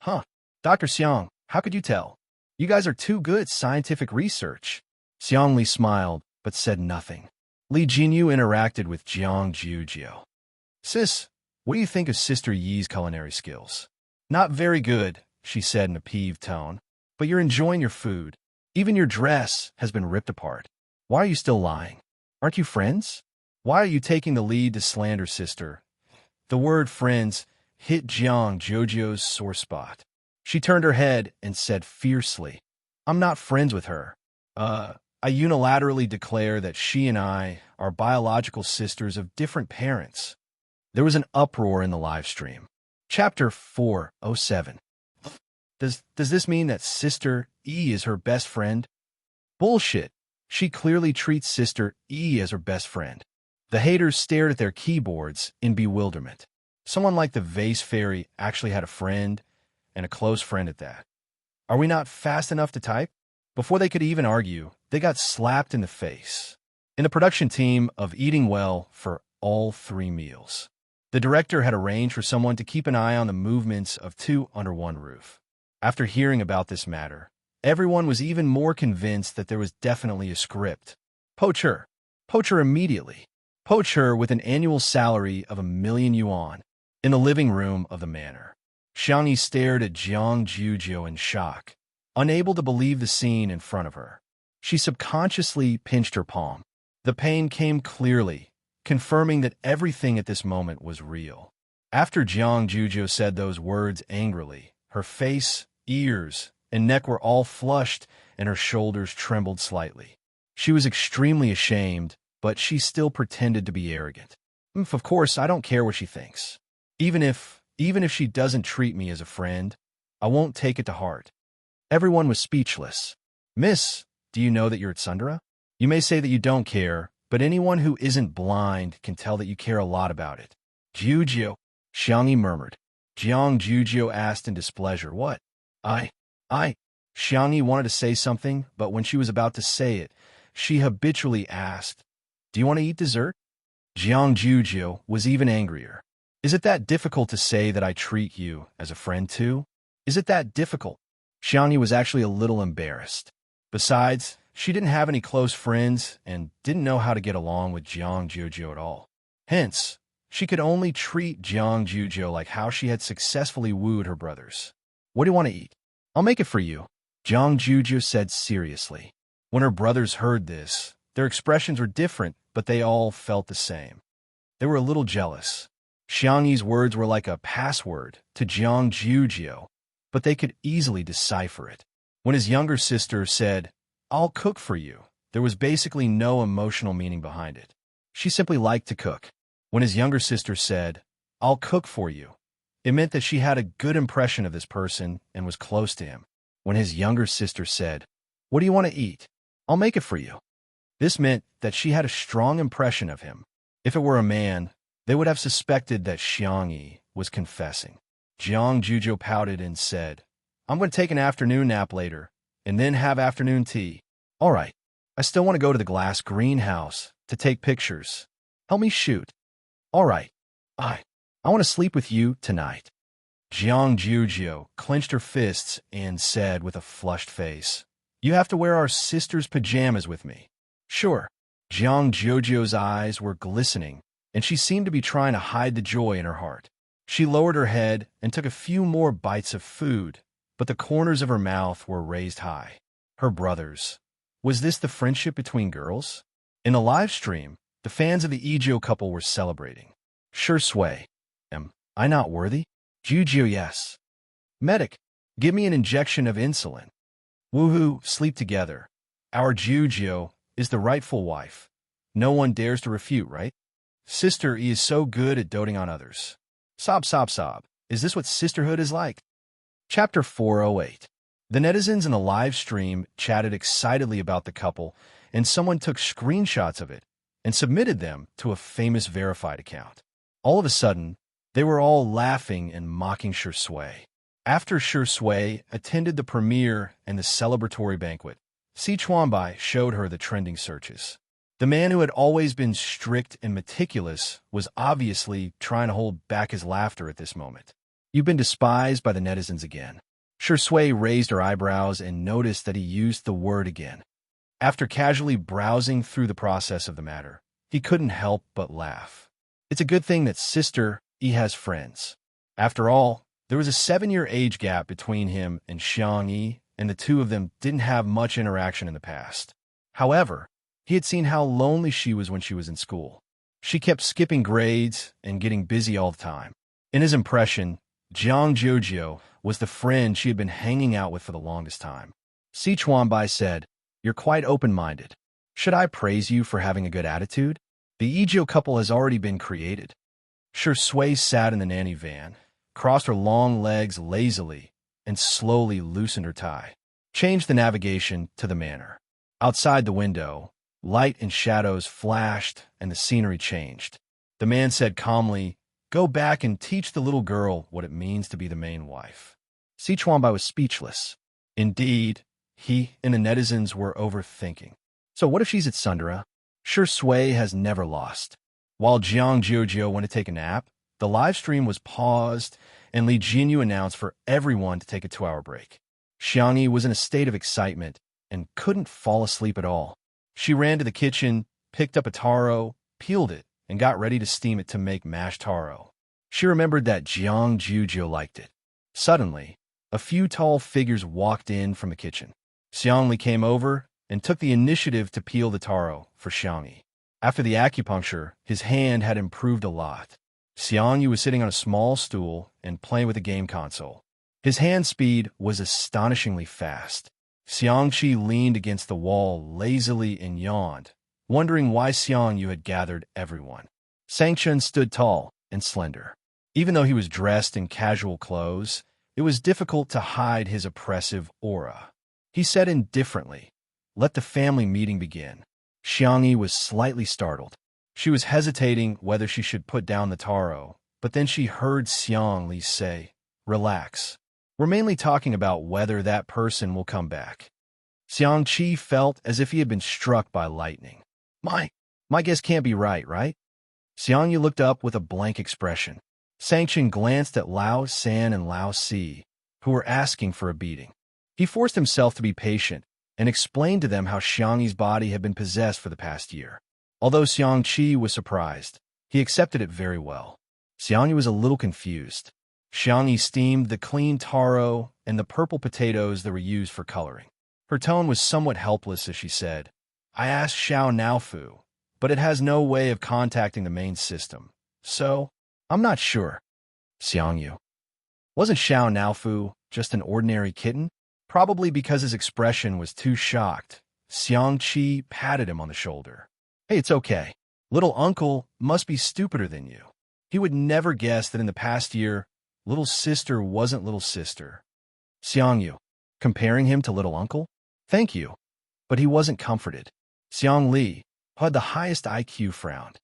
"Huh, Dr. Xiang, how could you tell? You guys are too good at scientific research." Xianxia smiled, but said nothing. Li Jinyu interacted with Jiang Juju. "Sis, what do you think of Sister Yi's culinary skills?" "Not very good," she said in a peeved tone. "But you're enjoying your food. Even your dress has been ripped apart. Why are you still lying? Aren't you friends? Why are you taking the lead to slander Sister?" The word friends hit Jiang Jojo's sore spot. She turned her head and said fiercely, "I'm not friends with her. I unilaterally declare that she and I are biological sisters of different parents." There was an uproar in the live stream. Chapter 407. Does this mean that Sister E is her best friend? Bullshit. She clearly treats Sister E as her best friend. The haters stared at their keyboards in bewilderment. Someone like the Vase Fairy actually had a friend, and a close friend at that. Are we not fast enough to type? Before they could even argue, they got slapped in the face. in the production team of Eating Well for all 3 meals. The director had arranged for someone to keep an eye on the movements of 2 under one roof. After hearing about this matter, everyone was even more convinced that there was definitely a script. Poach her. Poach her immediately. Poach her with an annual salary of 1,000,000 yuan. In the living room of the manor, Xianxia stared at Jiang Juzhou in shock, unable to believe the scene in front of her. She subconsciously pinched her palm. The pain came clearly, confirming that everything at this moment was real. After Jiang Juzhou said those words angrily, her face, ears, and neck were all flushed, and her shoulders trembled slightly. She was extremely ashamed, but she still pretended to be arrogant. Of course, I don't care what she thinks. Even if she doesn't treat me as a friend, I won't take it to heart. Everyone was speechless. Miss, do you know that you're at Sundara? You may say that you don't care, but anyone who isn't blind can tell that you care a lot about it. Juzhou, Xianxia murmured. Jiang Juzhou asked in displeasure, what? I. Xianxia wanted to say something, but when she was about to say it, she habitually asked, do you want to eat dessert? Jiang Juzhou was even angrier. Is it that difficult to say that I treat you as a friend too? Is it that difficult? Xianxia was actually a little embarrassed. Besides, she didn't have any close friends and didn't know how to get along with Jiang Juzhou at all. Hence, she could only treat Jiang Juzhou like how she had successfully wooed her brothers. What do you want to eat? I'll make it for you, Jiang Juzhou said seriously. When her brothers heard this, their expressions were different, but they all felt the same. They were a little jealous. Xianxia's words were like a password to Jiang Juzhou, but they could easily decipher it. When his younger sister said, I'll cook for you, there was basically no emotional meaning behind it. She simply liked to cook. When his younger sister said, I'll cook for you, it meant that she had a good impression of this person and was close to him. When his younger sister said, what do you want to eat? I'll make it for you. This meant that she had a strong impression of him. If it were a man, they would have suspected that Xianxia was confessing. Jiang Juzhou pouted and said, I'm going to take an afternoon nap later, and then have afternoon tea. All right, I still want to go to the glass greenhouse to take pictures. Help me shoot. All right, I want to sleep with you tonight. Jiang Juzhou clenched her fists and said with a flushed face, you have to wear our sister's pajamas with me. Sure. Jiang Juzhou's eyes were glistening, and she seemed to be trying to hide the joy in her heart. She lowered her head and took a few more bites of food, but the corners of her mouth were raised high. Her brothers. Was this the friendship between girls? In the live stream, the fans of the Ijou couple were celebrating. Sure sway. Am I not worthy? Juzhou, yes. Medic, give me an injection of insulin. Woohoo, sleep together. Our Juzhou is the rightful wife. No one dares to refute, right? Sister E is so good at doting on others. Sob, sob, sob. Is this what sisterhood is like? Chapter 408. The netizens in the live stream chatted excitedly about the couple, and someone took screenshots of it and submitted them to a famous verified account. All of a sudden, they were all laughing and mocking Shui. After Shui attended the premiere and the celebratory banquet, Sichuanbai showed her the trending searches. The man who had always been strict and meticulous was obviously trying to hold back his laughter at this moment. You've been despised by the netizens again. Shui raised her eyebrows and noticed that he used the word again. After casually browsing through the process of the matter, he couldn't help but laugh. It's a good thing that Sister E has friends. After all, there was a 7-year age gap between him and Xianxia, and the two of them didn't have much interaction in the past. However, he had seen how lonely she was when she was in school. She kept skipping grades and getting busy all the time. In his impression, Jiang Juzhou was the friend she had been hanging out with for the longest time. Sichuanbai said, You're quite open-minded. Should I praise you for having a good attitude? The Ijou couple has already been created. Shui sat in the nanny van, crossed her long legs lazily, and slowly loosened her tie. Changed the navigation to the manor. Outside the window, light and shadows flashed and the scenery changed. The man said calmly, Go back and teach the little girl what it means to be the main wife. Sichuanbai was speechless. Indeed, he and the netizens were overthinking. So what if she's at Sundara? Sure Sui has never lost. While Jiang Jiuzhou went to take a nap, the live stream was paused and Li Jinyu announced for everyone to take a 2-hour break. Xianxia was in a state of excitement and couldn't fall asleep at all. She ran to the kitchen, picked up a taro, peeled it, and got ready to steam it to make mashed taro. She remembered that Jiang Jiuzhou liked it. Suddenly, a few tall figures walked in from the kitchen. Xiangli came over and took the initiative to peel the taro for Xiangli. After the acupuncture, his hand had improved a lot. Xiangyu was sitting on a small stool and playing with a game console. His hand speed was astonishingly fast. Xianxia leaned against the wall lazily and yawned, wondering why Xiangyu had gathered everyone. Xianxia stood tall and slender. Even though he was dressed in casual clothes, it was difficult to hide his oppressive aura. He said indifferently, "Let the family meeting begin." Xiangxia was slightly startled. She was hesitating whether she should put down the taro, but then she heard Xiangli say, "Relax. We're mainly talking about whether that person will come back." Xiangqi felt as if he had been struck by lightning. My guess can't be right? Xiangyu looked up with a blank expression. Sanction glanced at Lao San and Lao Si, who were asking for a beating. He forced himself to be patient and explained to them how Xiangyi's body had been possessed for the past year. Although Xiangqi was surprised, he accepted it very well. Xiangyu was a little confused. Xiangyi steamed the clean taro and the purple potatoes that were used for coloring. Her tone was somewhat helpless as she said, "I asked Xiao Naofu, but it has no way of contacting the main system, so I'm not sure." Xiangyu. Wasn't Xiao Naofu just an ordinary kitten? Probably because his expression was too shocked. Xiangqi patted him on the shoulder. "Hey, it's okay. Little uncle must be stupider than you. He would never guess that in the past year, little sister wasn't little sister." Xiangyu, comparing him to little uncle? "Thank you." But he wasn't comforted. Xiang Li, who had the highest IQ, frowned.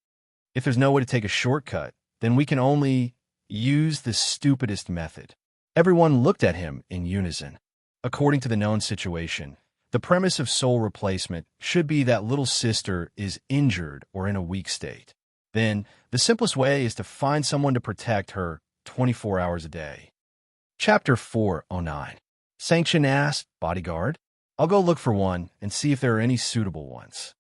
"If there's no way to take a shortcut, then we can only use the stupidest method." Everyone looked at him in unison. According to the known situation, the premise of soul replacement should be that little sister is injured or in a weak state. Then, the simplest way is to find someone to protect her 24 hours a day. Chapter 409. Sanction asked, "Bodyguard? I'll go look for one and see if there are any suitable ones."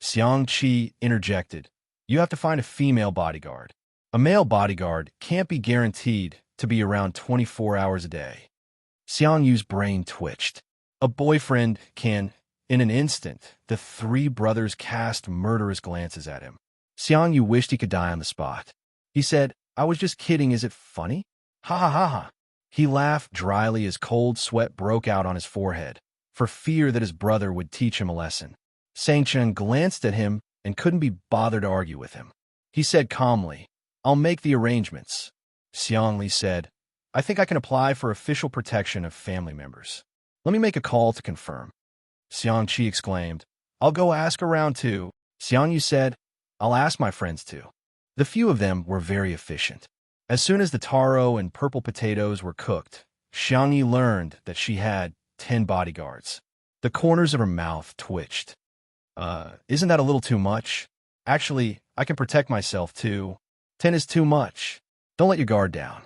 Xiangqi interjected, "You have to find a female bodyguard. A male bodyguard can't be guaranteed to be around 24 hours a day." Xiangyu's brain twitched. A boyfriend can, in an instant. The three brothers cast murderous glances at him. Xiangyu wished he could die on the spot. He said, "I was just kidding, is it funny?" "Ha ha ha ha." He laughed dryly as cold sweat broke out on his forehead, for fear that his brother would teach him a lesson. Sanchen glanced at him and couldn't be bothered to argue with him. He said calmly, "I'll make the arrangements." Xiangli said, "I think I can apply for official protection of family members. Let me make a call to confirm." Xiangqi exclaimed, "I'll go ask around too." Xiangyu said, "I'll ask my friends too." The few of them were very efficient. As soon as the taro and purple potatoes were cooked, Xiangyi learned that she had 10 bodyguards. The corners of her mouth twitched. Isn't that a little too much? Actually, I can protect myself too. 10 is too much. Don't let your guard down."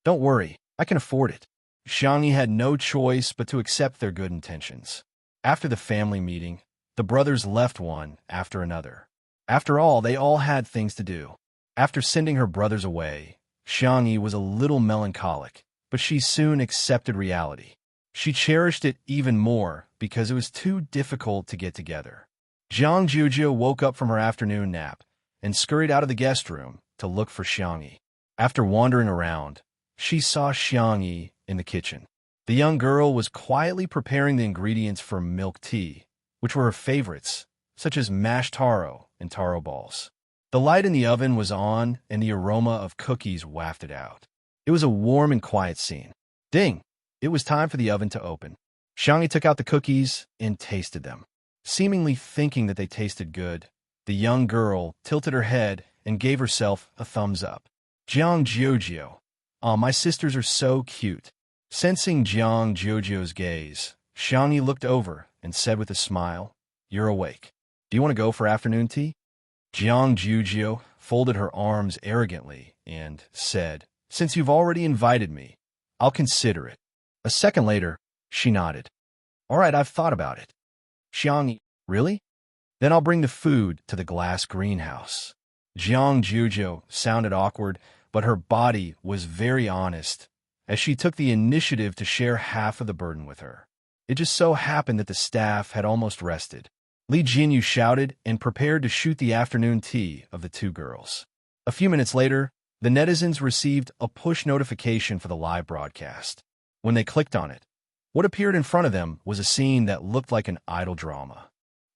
"Don't worry, I can afford it." Xiangyi had no choice but to accept their good intentions. After the family meeting, the brothers left one after another. After all, they all had things to do. After sending her brothers away, Xiangyi was a little melancholic, but she soon accepted reality. She cherished it even more because it was too difficult to get together. Jiang Jiuzhou woke up from her afternoon nap and scurried out of the guest room to look for Xiangyi. After wandering around, she saw Xiangyi in the kitchen. The young girl was quietly preparing the ingredients for milk tea, which were her favorites, such as mashed taro and taro balls. The light in the oven was on, and the aroma of cookies wafted out. It was a warm and quiet scene. Ding! It was time for the oven to open. Xiangyi took out the cookies and tasted them. Seemingly thinking that they tasted good, the young girl tilted her head and gave herself a thumbs up. "Jiang Jiuzhou. Aw, my sisters are so cute." Sensing Jiang Jiuzhou's gaze, Xiangyi looked over and said with a smile, "You're awake." Do you want to go for afternoon tea? Jiang Jujio folded her arms arrogantly and said, Since you've already invited me, I'll consider it. A second later, she nodded. All right, I've thought about it. Xiang, really? Then I'll bring the food to the glass greenhouse. Jiang Jujio sounded awkward, but her body was very honest as she took the initiative to share half of the burden with her. It just so happened that the staff had almost rested. Li Jinyu shouted and prepared to shoot the afternoon tea of the two girls. A few minutes later, the netizens received a push notification for the live broadcast. When they clicked on it, what appeared in front of them was a scene that looked like an idol drama.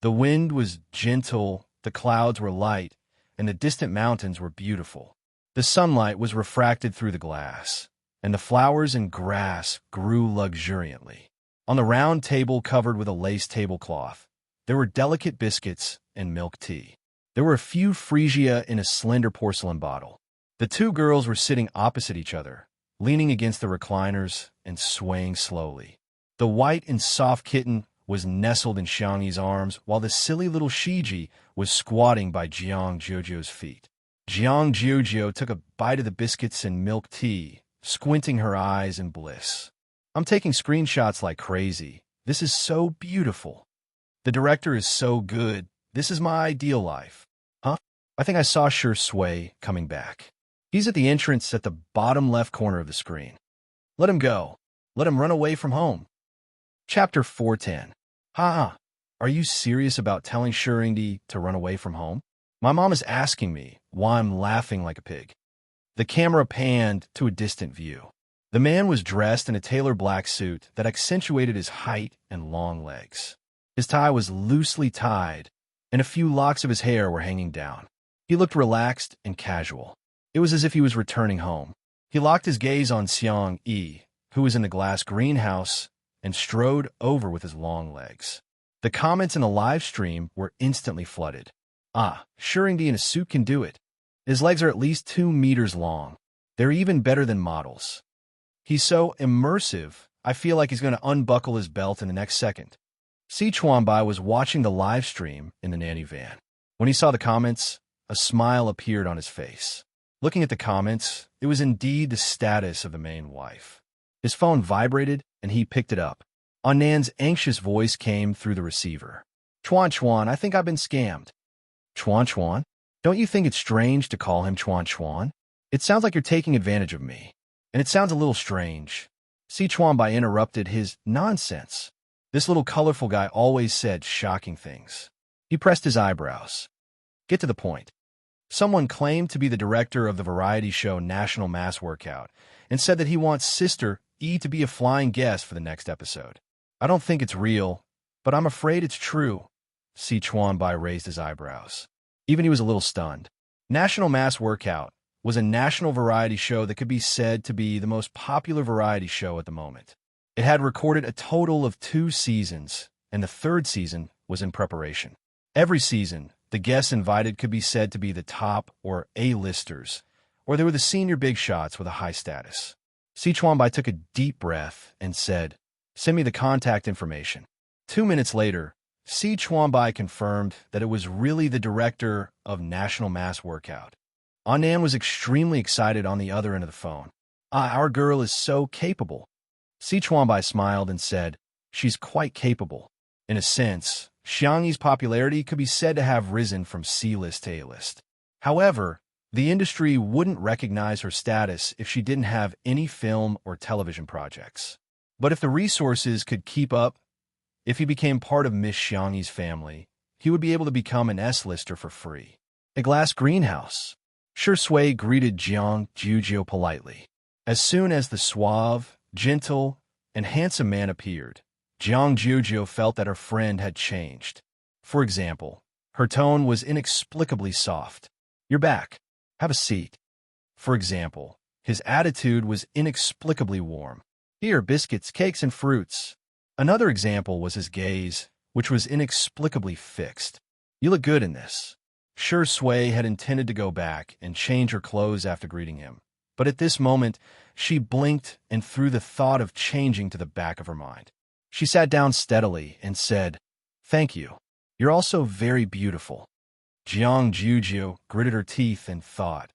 The wind was gentle, the clouds were light, and the distant mountains were beautiful. The sunlight was refracted through the glass, and the flowers and grass grew luxuriantly. On the round table covered with a lace tablecloth, there were delicate biscuits and milk tea. There were a few freesia in a slender porcelain bottle. The two girls were sitting opposite each other, leaning against the recliners and swaying slowly. The white and soft kitten was nestled in Xiangyi's arms, while the silly little Shiji was squatting by Jiang Jujio's feet. Jiang Jujio took a bite of the biscuits and milk tea, squinting her eyes in bliss. I'm taking screenshots like crazy. This is so beautiful. The director is so good. This is my ideal life. Huh? I think I saw Sure Sway coming back. He's at the entrance at the bottom left corner of the screen. Let him go. Let him run away from home. Chapter 410. Ha! Are you serious about telling Shurindi to run away from home? My mom is asking me why I'm laughing like a pig. The camera panned to a distant view. The man was dressed in a tailor black suit that accentuated his height and long legs. His tie was loosely tied, and a few locks of his hair were hanging down. He looked relaxed and casual. It was as if he was returning home. He locked his gaze on Xianxia, who was in the glass greenhouse, and strode over with his long legs. The comments in the live stream were instantly flooded. Ah, Shurindi in a suit can do it. His legs are at least 2 meters long. They're even better than models. He's so immersive, I feel like he's going to unbuckle his belt in the next second. Si Chuanbai was watching the live stream in the nanny van. When he saw the comments, a smile appeared on his face. Looking at the comments, it was indeed the status of the main wife. His phone vibrated, and he picked it up. Annan's anxious voice came through the receiver. Chuan, I think I've been scammed. Chuan? Don't you think it's strange to call him Chuan? It sounds like you're taking advantage of me. And it sounds a little strange. Si Chuanbai interrupted his nonsense. This little colorful guy always said shocking things. He pressed his eyebrows. Get to the point. Someone claimed to be the director of the variety show National Mass Workout and said that he wants Sister E to be a flying guest for the next episode. I don't think it's real, but I'm afraid it's true. Si Chuanbai raised his eyebrows. Even he was a little stunned. National Mass Workout was a national variety show that could be said to be the most popular variety show at the moment. It had recorded a total of 2 seasons, and the 3rd season was in preparation. Every season, the guests invited could be said to be the top or A-listers, or they were the senior big shots with a high status. Si Chuanbai took a deep breath and said, Send me the contact information. 2 minutes later, Si Chuanbai confirmed that it was really the director of National Mass Workout. Annan was extremely excited on the other end of the phone. Our girl is so capable. Si Chuanbai smiled and said, She's quite capable. In a sense, Xiangyi's popularity could be said to have risen from C-list to A-list. However, the industry wouldn't recognize her status if she didn't have any film or television projects. But if the resources could keep up, if he became part of Miss Xiangyi's family, he would be able to become an S-lister for free. A glass greenhouse. Sure Sui greeted Jiang Jujio politely. As soon as the suave, gentle, and handsome man appeared, Jiang Jujio felt that her friend had changed. For example, her tone was inexplicably soft. You're back. Have a seat. For example, his attitude was inexplicably warm. Here, biscuits, cakes, and fruits. Another example was his gaze, which was inexplicably fixed. You look good in this. Sure Sui had intended to go back and change her clothes after greeting him, but at this moment, she blinked and threw the thought of changing to the back of her mind. She sat down steadily and said, Thank you. You're also very beautiful. Jiang Jujiu gritted her teeth and thought,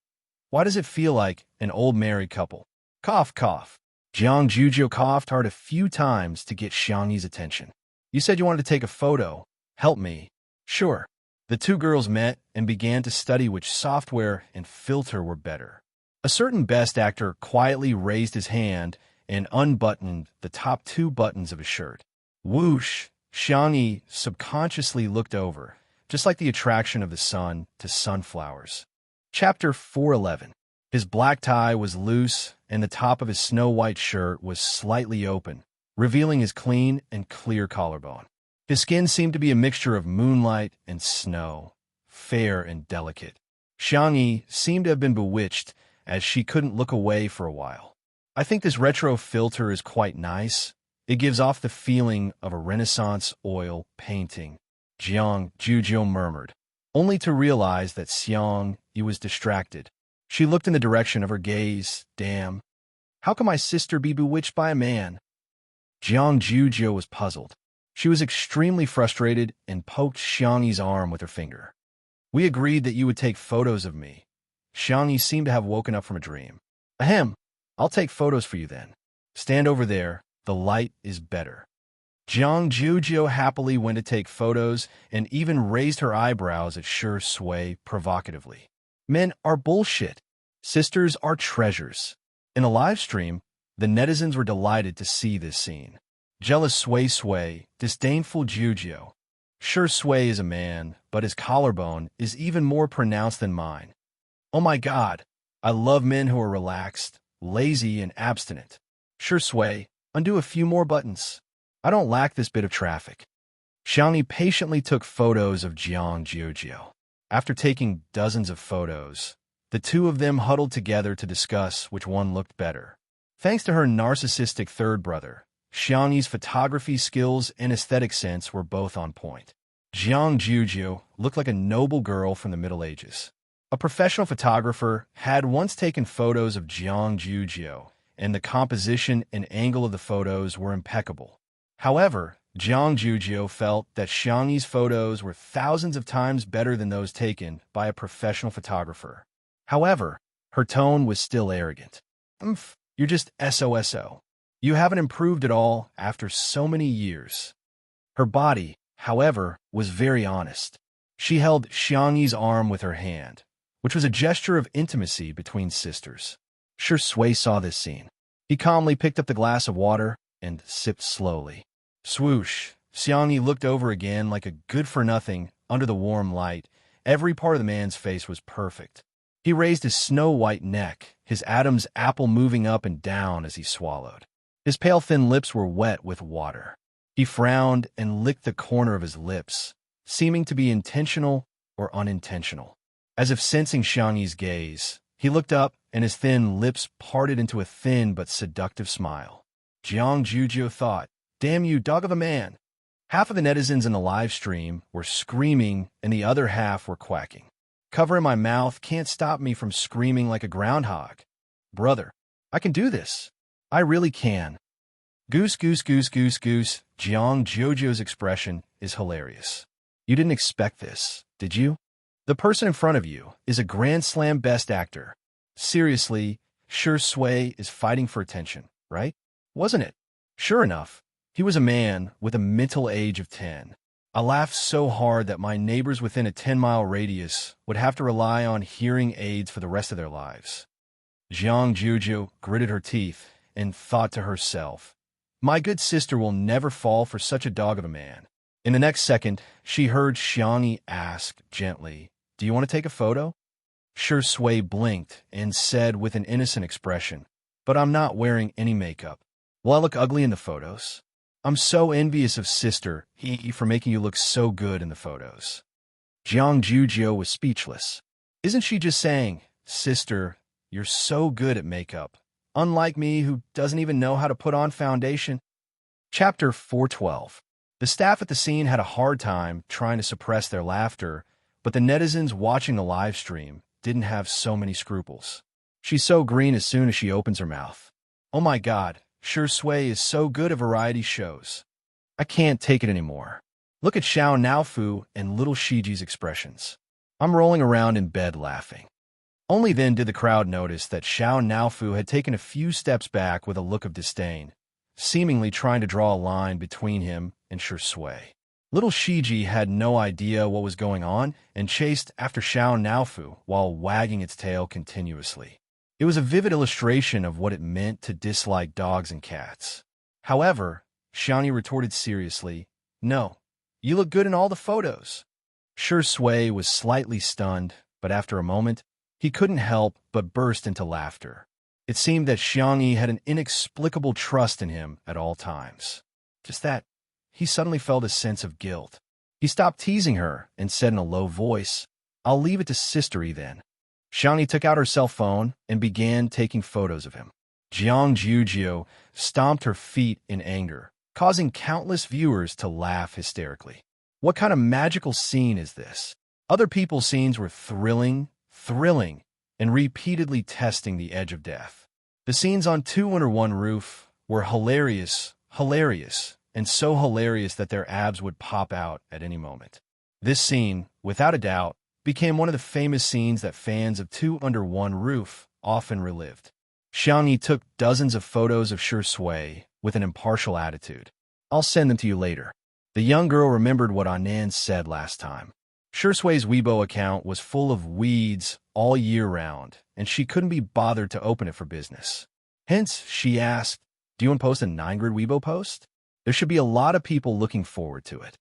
why does it feel like an old married couple? Cough, cough. Jiang Jujiu coughed hard a few times to get Xiangyi's attention. You said you wanted to take a photo. Help me. Sure. The two girls met and began to study which software and filter were better. A certain best actor quietly raised his hand and unbuttoned the top two buttons of his shirt. Whoosh! Xiangyi subconsciously looked over, just like the attraction of the sun to sunflowers. Chapter 411. His black tie was loose, and the top of his snow-white shirt was slightly open, revealing his clean and clear collarbone. His skin seemed to be a mixture of moonlight and snow, fair and delicate. Xiangyi seemed to have been bewitched, as she couldn't look away for a while. I think this retro filter is quite nice. It gives off the feeling of a Renaissance oil painting, Jiang Jujiu murmured, only to realize that Xiangyi was distracted. She looked in the direction of her gaze. Damn. How can my sister be bewitched by a man? Jiang Jujiu was puzzled. She was extremely frustrated and poked Xiangyi's arm with her finger. We agreed that you would take photos of me. Xiangyi seemed to have woken up from a dream. Ahem. I'll take photos for you then. Stand over there. The light is better. Jiang Jujiu happily went to take photos and even raised her eyebrows at Shui provocatively. Men are bullshit. Sisters are treasures. In a live stream, the netizens were delighted to see this scene. Jealous Sui, disdainful Jujiu. Sure, Sui is a man, but his collarbone is even more pronounced than mine. Oh my god, I love men who are relaxed, lazy, and abstinent. Sure, Sui, undo a few more buttons. I don't lack this bit of traffic. Xiangyi patiently took photos of Jiang Jujiu. After taking dozens of photos, the two of them huddled together to discuss which one looked better. Thanks to her narcissistic third brother, Xiangyi's photography skills and aesthetic sense were both on point. Jiang Jujiu looked like a noble girl from the Middle Ages. A professional photographer had once taken photos of Jiang Jujiu, and the composition and angle of the photos were impeccable. However, Jiang Jujiu felt that Xiangyi's photos were thousands of times better than those taken by a professional photographer. However, her tone was still arrogant. You're just SOSO. You haven't improved at all after so many years. Her body, however, was very honest. She held Xiangyi's arm with her hand, which was a gesture of intimacy between sisters. Sure, Sui saw this scene. He calmly picked up the glass of water and sipped slowly. Swoosh! Xiangyi looked over again like a good-for-nothing under the warm light. Every part of the man's face was perfect. He raised his snow-white neck, his Adam's apple moving up and down as he swallowed. His pale thin lips were wet with water. He frowned and licked the corner of his lips, seeming to be intentional or unintentional. As if sensing Xiangyi's gaze, he looked up and his thin lips parted into a thin but seductive smile. Jiang Jujiu thought, damn you, dog of a man. Half of the netizens in the live stream were screaming and the other half were quacking. Covering my mouth can't stop me from screaming like a groundhog. Brother, I can do this. I really can. Goose, goose, goose, goose, goose. Jiang Jujiu's expression is hilarious. You didn't expect this, did you? The person in front of you is a Grand Slam best actor. Seriously, Sure Sui is fighting for attention, right? Wasn't it? Sure enough, he was a man with a mental age of 10. I laughed so hard that my neighbors within a 10-mile radius would have to rely on hearing aids for the rest of their lives. Jiang Jujiu gritted her teeth and thought to herself, my good sister will never fall for such a dog of a man. In the next second, she heard Xiangyi ask gently, do you want to take a photo? Sure Sui blinked and said with an innocent expression, but I'm not wearing any makeup. Will I look ugly in the photos? I'm so envious of sister, for making you look so good in the photos. Jiang Jujiu was speechless. Isn't she just saying, sister, you're so good at makeup, unlike me who doesn't even know how to put on foundation? Chapter 412. The staff at the scene had a hard time trying to suppress their laughter, but the netizens watching the live stream didn't have so many scruples. She's so green as soon as she opens her mouth. Oh my god, Sure Sui is so good at variety shows. I can't take it anymore. Look at Xiao Naofu and little Shiji's expressions. I'm rolling around in bed laughing. Only then did the crowd notice that Xiao Naofu had taken a few steps back with a look of disdain, seemingly trying to draw a line between him and Shui. Little Shiji had no idea what was going on and chased after Xiao Naofu while wagging its tail continuously. It was a vivid illustration of what it meant to dislike dogs and cats. However, Xianxia retorted seriously, "No, you look good in all the photos." Shui was slightly stunned, but after a moment, he couldn't help but burst into laughter. It seemed that Xianxia had an inexplicable trust in him at all times. Just that, he suddenly felt a sense of guilt. He stopped teasing her and said in a low voice, "I'll leave it to Sistery then." Xianxia took out her cell phone and began taking photos of him. Jiang Jujio stomped her feet in anger, causing countless viewers to laugh hysterically. What kind of magical scene is this? Other people's scenes were thrilling, and repeatedly testing the edge of death. The scenes on Two Under One Roof were hilarious, and so hilarious that their abs would pop out at any moment. This scene, without a doubt, became one of the famous scenes that fans of Two Under One Roof often relived. Xianxia took dozens of photos of Shui with an impartial attitude. "I'll send them to you later." The young girl remembered what Anand said last time. Shui's Weibo account was full of weeds all year round, and she couldn't be bothered to open it for business. Hence, she asked, "Do you want to post a 9-grid Weibo post? There should be a lot of people looking forward to it."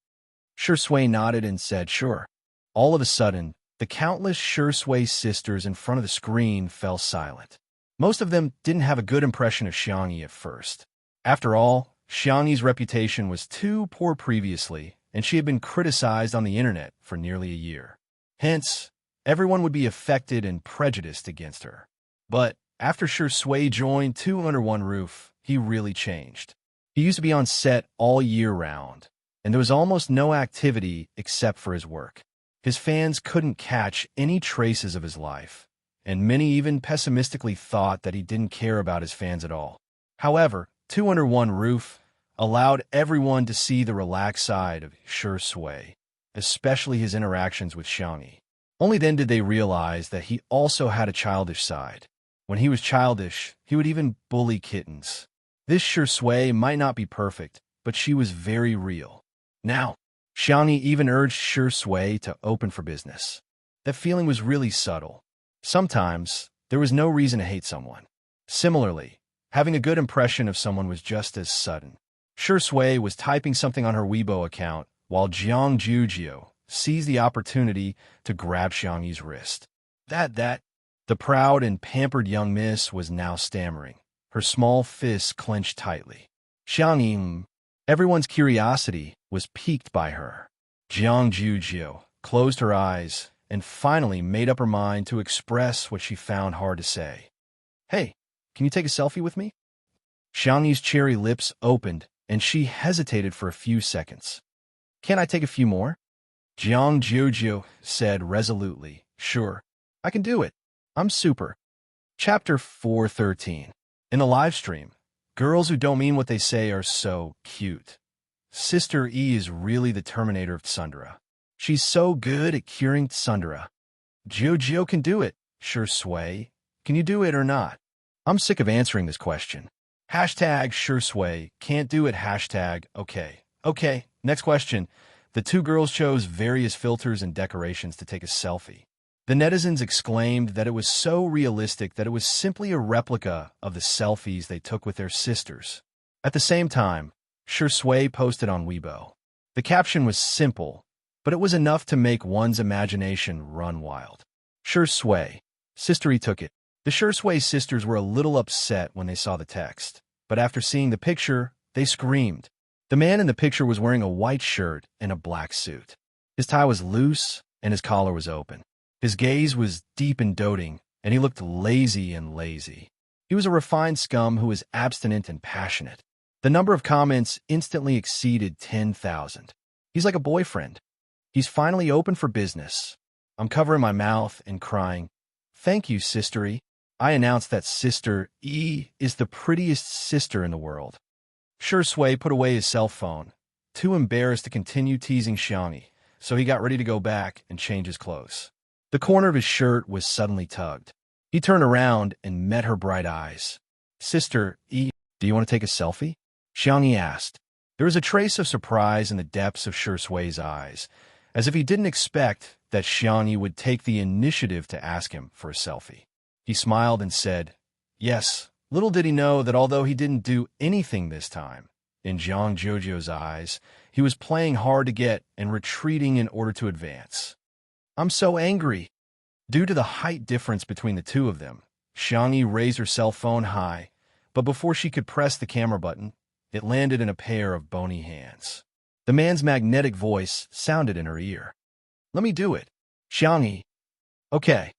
Shui nodded and said, "Sure." All of a sudden, the countless Shui sisters in front of the screen fell silent. Most of them didn't have a good impression of Xianxia at first. After all, Xianxia's reputation was too poor previously, and she had been criticized on the internet for nearly a year. Hence, everyone would be affected and prejudiced against her. But after Shui joined Two Under One Roof, he really changed. He used to be on set all year round, and there was almost no activity except for his work. His fans couldn't catch any traces of his life, and many even pessimistically thought that he didn't care about his fans at all. However, Two Under One Roof allowed everyone to see the relaxed side of Shui, especially his interactions with Xianxia. Only then did they realize that he also had a childish side. When he was childish, he would even bully kittens. This Shui might not be perfect, but she was very real. Now, Xianxia even urged Shui to open for business. That feeling was really subtle. Sometimes, there was no reason to hate someone. Similarly, having a good impression of someone was just as sudden. Shui was typing something on her Weibo account while Jiang Jujio seized the opportunity to grab Xianxia's wrist. The proud and pampered young miss was now stammering, her small fists clenched tightly. Xianxia, everyone's curiosity was piqued by her. Jiang Jujio closed her eyes and finally made up her mind to express what she found hard to say. "Hey, can you take a selfie with me?" Xianxia's cherry lips opened, and she hesitated for a few seconds. "Can't I take a few more?" Jiang Jujio said resolutely, "Sure, I can do it. I'm super." Chapter 413. In the live stream, girls who don't mean what they say are so cute. Sister E is really the Terminator of Tsundere. She's so good at curing Tsundere. Jojo can do it. Shui, can you do it or not? I'm sick of answering this question. Hashtag Shui, can't do it, hashtag okay. Okay, next question. The two girls chose various filters and decorations to take a selfie. The netizens exclaimed that it was so realistic that it was simply a replica of the selfies they took with their sisters. At the same time, Shui posted on Weibo. The caption was simple, but it was enough to make one's imagination run wild. Shui, Sistery took it. The Shui sisters were a little upset when they saw the text, but after seeing the picture, they screamed. The man in the picture was wearing a white shirt and a black suit. His tie was loose and his collar was open. His gaze was deep and doting, and he looked lazy. He was a refined scum who was abstinent and passionate. The number of comments instantly exceeded 10,000. He's like a boyfriend. He's finally open for business. I'm covering my mouth and crying, "Thank you, Sistery." I announced that Sister E is the prettiest sister in the world. Shui put away his cell phone, too embarrassed to continue teasing Xianxia, so he got ready to go back and change his clothes. The corner of his shirt was suddenly tugged. He turned around and met her bright eyes. "Sister, do you want to take a selfie?" Xianxia asked. There was a trace of surprise in the depths of Sui's eyes, as if he didn't expect that Xianxia would take the initiative to ask him for a selfie. He smiled and said, "Yes." Little did he know that although he didn't do anything this time, in Jiang Jojo's eyes, he was playing hard to get and retreating in order to advance. "I'm so angry." Due to the height difference between the two of them, Xianxia raised her cell phone high, but before she could press the camera button, it landed in a pair of bony hands. The man's magnetic voice sounded in her ear. "Let me do it." "Xianxia." "Okay."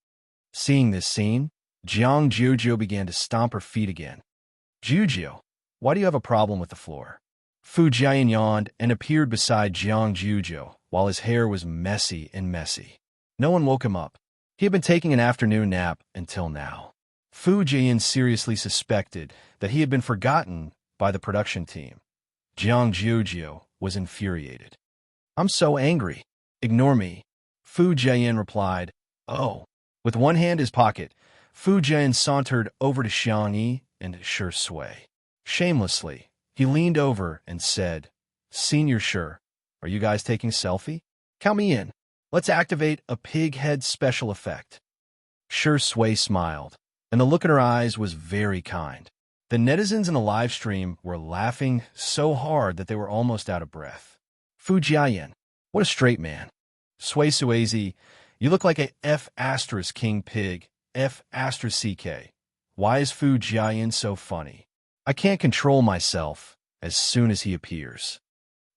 Seeing this scene, Jiang Jojo began to stomp her feet again. "Jojo, why do you have a problem with the floor?" Fu Jian yawned and appeared beside Jiang Jojo, while his hair was messy. No one woke him up. He had been taking an afternoon nap until now. Fu Jian seriously suspected that he had been forgotten by the production team. Jiang Jojo was infuriated. "I'm so angry." "Ignore me." Fu Jian replied. "Oh." With one hand in his pocket, Fu Jian sauntered over to Xianxia and Shui. Shamelessly, he leaned over and said, "Senior Shi, are you guys taking a selfie? Count me in. Let's activate a pig head special effect." Shui smiled, and the look in her eyes was very kind. The netizens in the live stream were laughing so hard that they were almost out of breath. "Fu Jian, what a straight man." "Sui Suazi, you look like a F** king pig, F***CK. Why is Fu Jian so funny? I can't control myself as soon as he appears."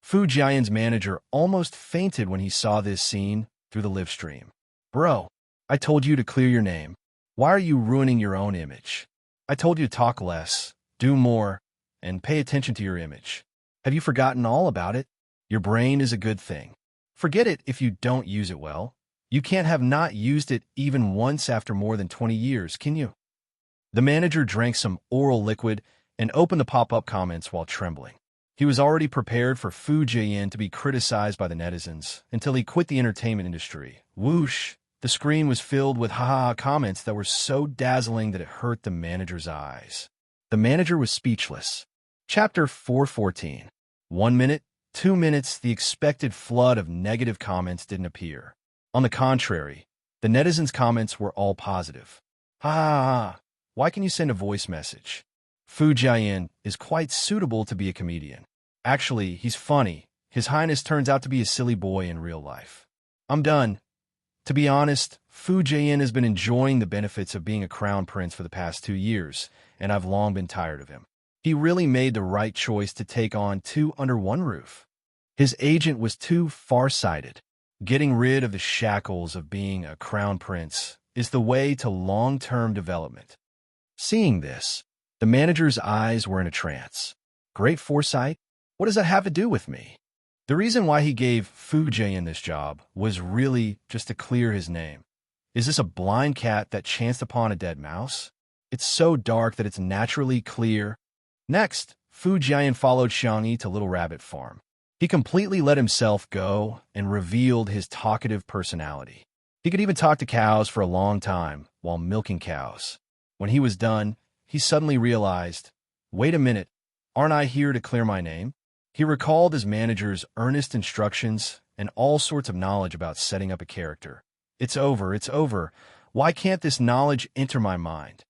Fu Jian's manager almost fainted when he saw this scene through the live stream. "Bro, I told you to clear your name. Why are you ruining your own image? I told you to talk less, do more, and pay attention to your image. Have you forgotten all about it? Your brain is a good thing. Forget it if you don't use it well. You can't have not used it even once after more than 20 years, can you?" The manager drank some oral liquid and opened the pop-up comments while trembling. He was already prepared for Fu Jian to be criticized by the netizens until he quit the entertainment industry. Whoosh! The screen was filled with ha-ha comments that were so dazzling that it hurt the manager's eyes. The manager was speechless. Chapter 414. 1 minute, 2 minutes, the expected flood of negative comments didn't appear. On the contrary, the netizens' comments were all positive. "Ha ha ha, why can you send a voice message? Fu Jian is quite suitable to be a comedian. Actually, he's funny. His Highness turns out to be a silly boy in real life." I'm done. To be honest, Fu Jian has been enjoying the benefits of being a crown prince for the past 2 years, and I've long been tired of him. He really made the right choice to take on two under one roof. His agent was too far-sighted. Getting rid of the shackles of being a crown prince is the way to long-term development. Seeing this, the manager's eyes were in a trance. Great foresight? What does that have to do with me? The reason why he gave Fu Jian this job was really just to clear his name. Is this a blind cat that chanced upon a dead mouse? It's so dark that it's naturally clear. Next, Fu Jian followed Xianxia to Little Rabbit Farm. He completely let himself go and revealed his talkative personality. He could even talk to cows for a long time while milking cows. When he was done, he suddenly realized, wait a minute, aren't I here to clear my name? He recalled his manager's earnest instructions and all sorts of knowledge about setting up a character. It's over. Why can't this knowledge enter my mind?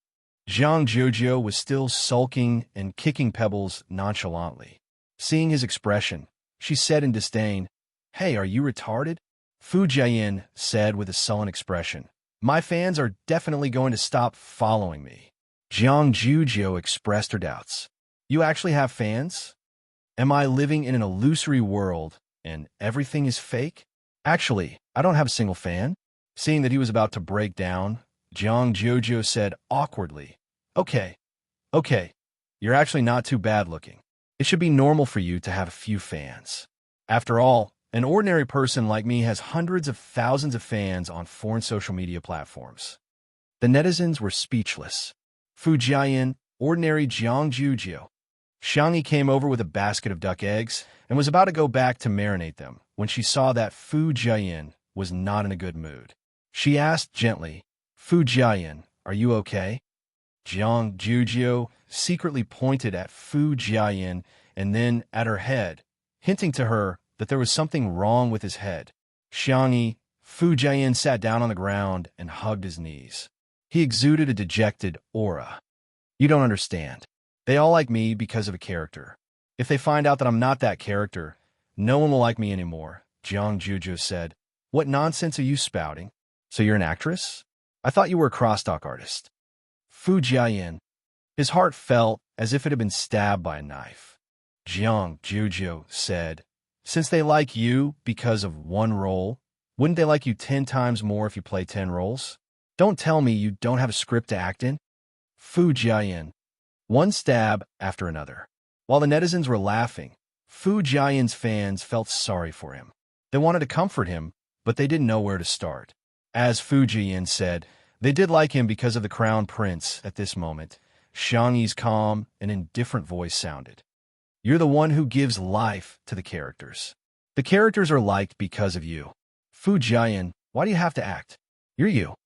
Jiang Jojo was still sulking and kicking pebbles nonchalantly. Seeing his expression, she said in disdain, "Hey, are you retarded?" Fu Jian said with a sullen expression, "My fans are definitely going to stop following me." Jiang Jojo expressed her doubts. "You actually have fans? Am I living in an illusory world and everything is fake? Actually, I don't have a single fan." Seeing that he was about to break down, Jiang Jojo said awkwardly, Okay, you're actually not too bad looking. It should be normal for you to have a few fans. After all, an ordinary person like me has hundreds of thousands of fans on foreign social media platforms." The netizens were speechless. Fu Jian, ordinary Jiang Jojo. Xianxia came over with a basket of duck eggs and was about to go back to marinate them when she saw that Fu Jiayin was not in a good mood. She asked gently, "Fu Jiayin, are you okay?" Jiang Juzhou secretly pointed at Fu Jiayin and then at her head, hinting to her that there was something wrong with his head. Xianxia, Fu Jiayin sat down on the ground and hugged his knees. He exuded a dejected aura. "You don't understand. They all like me because of a character. If they find out that I'm not that character, no one will like me anymore," Jiang Juzhou said. "What nonsense are you spouting? So you're an actress? I thought you were a crosstalk artist." Fu Jiayin. His heart felt as if it had been stabbed by a knife. Jiang Juzhou said, "Since they like you because of one role, wouldn't they like you 10 times more if you play 10 roles? Don't tell me you don't have a script to act in." Fu Jiayin. One stab after another. While the netizens were laughing, Fu Jiayin's fans felt sorry for him. They wanted to comfort him, but they didn't know where to start. As Fu Jiayin said, they did like him because of the crown prince at this moment. Xianxi's calm and indifferent voice sounded. "You're the one who gives life to the characters. The characters are liked because of you. Fu Jiayin, why do you have to act? You're you."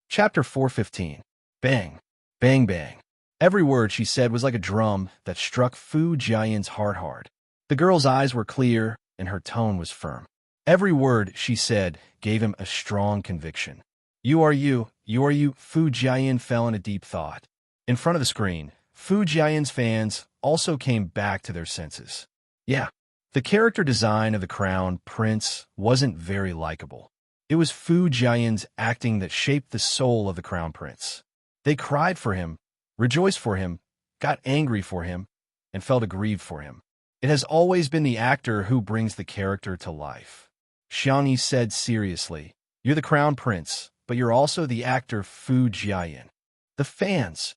Chapter 415. Bang. Bang bang. Every word she said was like a drum that struck Fu Jiayin's heart hard. The girl's eyes were clear, and her tone was firm. Every word she said gave him a strong conviction. You are you, you are you." Fu Jiayin fell in a deep thought. In front of the screen, Fu Jiayin's fans also came back to their senses. Yeah, the character design of the crown prince wasn't very likable. It was Fu Jiayin's acting that shaped the soul of the crown prince. They cried for him, rejoiced for him, got angry for him, and felt aggrieved for him. It has always been the actor who brings the character to life. Xianxia said seriously, "You're the crown prince, but you're also the actor Fu Jiayin." The fans.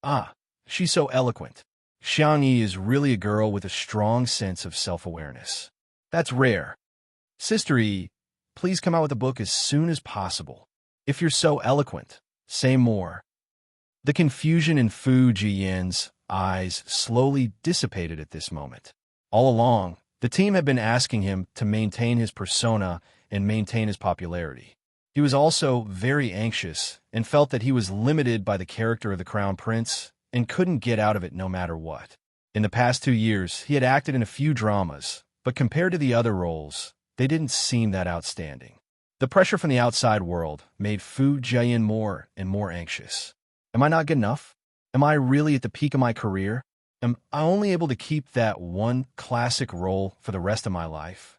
Ah, she's so eloquent. Xianxia is really a girl with a strong sense of self-awareness. That's rare. Sister E, please come out with a book as soon as possible. If you're so eloquent, say more. The confusion in Fu Jiayin's eyes slowly dissipated at this moment. All along, the team had been asking him to maintain his persona and maintain his popularity. He was also very anxious and felt that he was limited by the character of the Crown Prince and couldn't get out of it no matter what. In the past 2 years, he had acted in a few dramas, but compared to the other roles, they didn't seem that outstanding. The pressure from the outside world made Fu Jiayin more and more anxious. Am I not good enough? Am I really at the peak of my career? Am I only able to keep that one classic role for the rest of my life?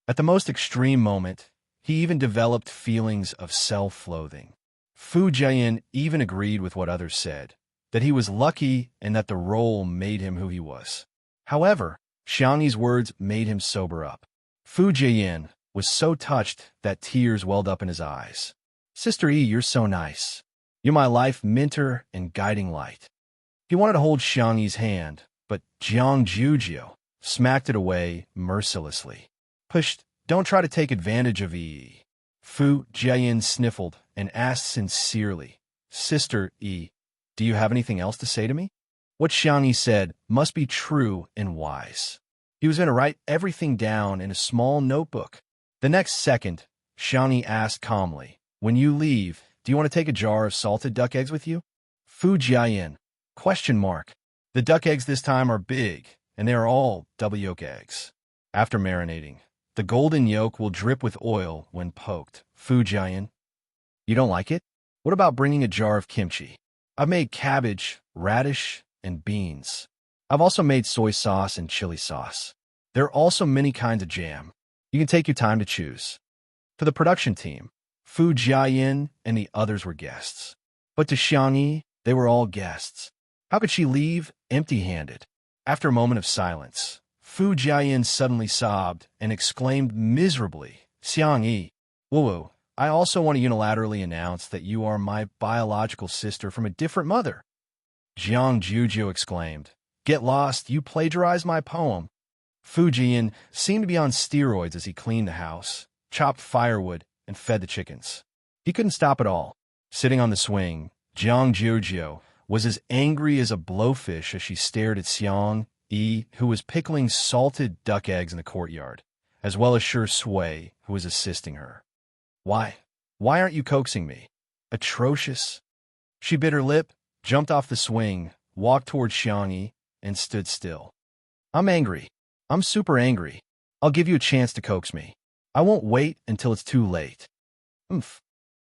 At the most extreme moment, he even developed feelings of self-loathing. Fu Jiayin even agreed with what others said, that he was lucky and that the role made him who he was. However, Xianxi's words made him sober up. Fu Jiayin was so touched that tears welled up in his eyes. "Sister E, you're so nice. You're my life mentor and guiding light." He wanted to hold Xianxi's hand, but Jiang Juzhou smacked it away mercilessly. "Push, don't try to take advantage of E." Fu Jiayin sniffled and asked sincerely, "Sister E, do you have anything else to say to me?" What Xianxia said must be true and wise. He was going to write everything down in a small notebook. The next second, Xianxia asked calmly, "When you leave, do you want to take a jar of salted duck eggs with you?" Fu Jiayin. Question mark. The duck eggs this time are big, and they are all double yolk eggs. After marinating, the golden yolk will drip with oil when poked. Fu Jiayin. You don't like it? What about bringing a jar of kimchi? I've made cabbage, radish, and beans. I've also made soy sauce and chili sauce. There are also many kinds of jam. You can take your time to choose. For the production team, Fu Jiayin and the others were guests. But to Xianxia, they were all guests. How could she leave empty-handed? After a moment of silence, Fu Jiayin suddenly sobbed and exclaimed miserably, "Xianxia, Wu, I also want to unilaterally announce that you are my biological sister from a different mother." Jiang Juzhou exclaimed, "Get lost, you plagiarized my poem." Fu Jiayin seemed to be on steroids as he cleaned the house, chopped firewood, and fed the chickens. He couldn't stop at all. Sitting on the swing, Jiang Juzhou was as angry as a blowfish as she stared at Xianxia who was pickling salted duck eggs in the courtyard, as well as Shui, who was assisting her. Why? Why aren't you coaxing me? Atrocious. She bit her lip, jumped off the swing, walked toward Xianxia, and stood still. I'm angry. I'm super angry. I'll give you a chance to coax me. I won't wait until it's too late. Oomph.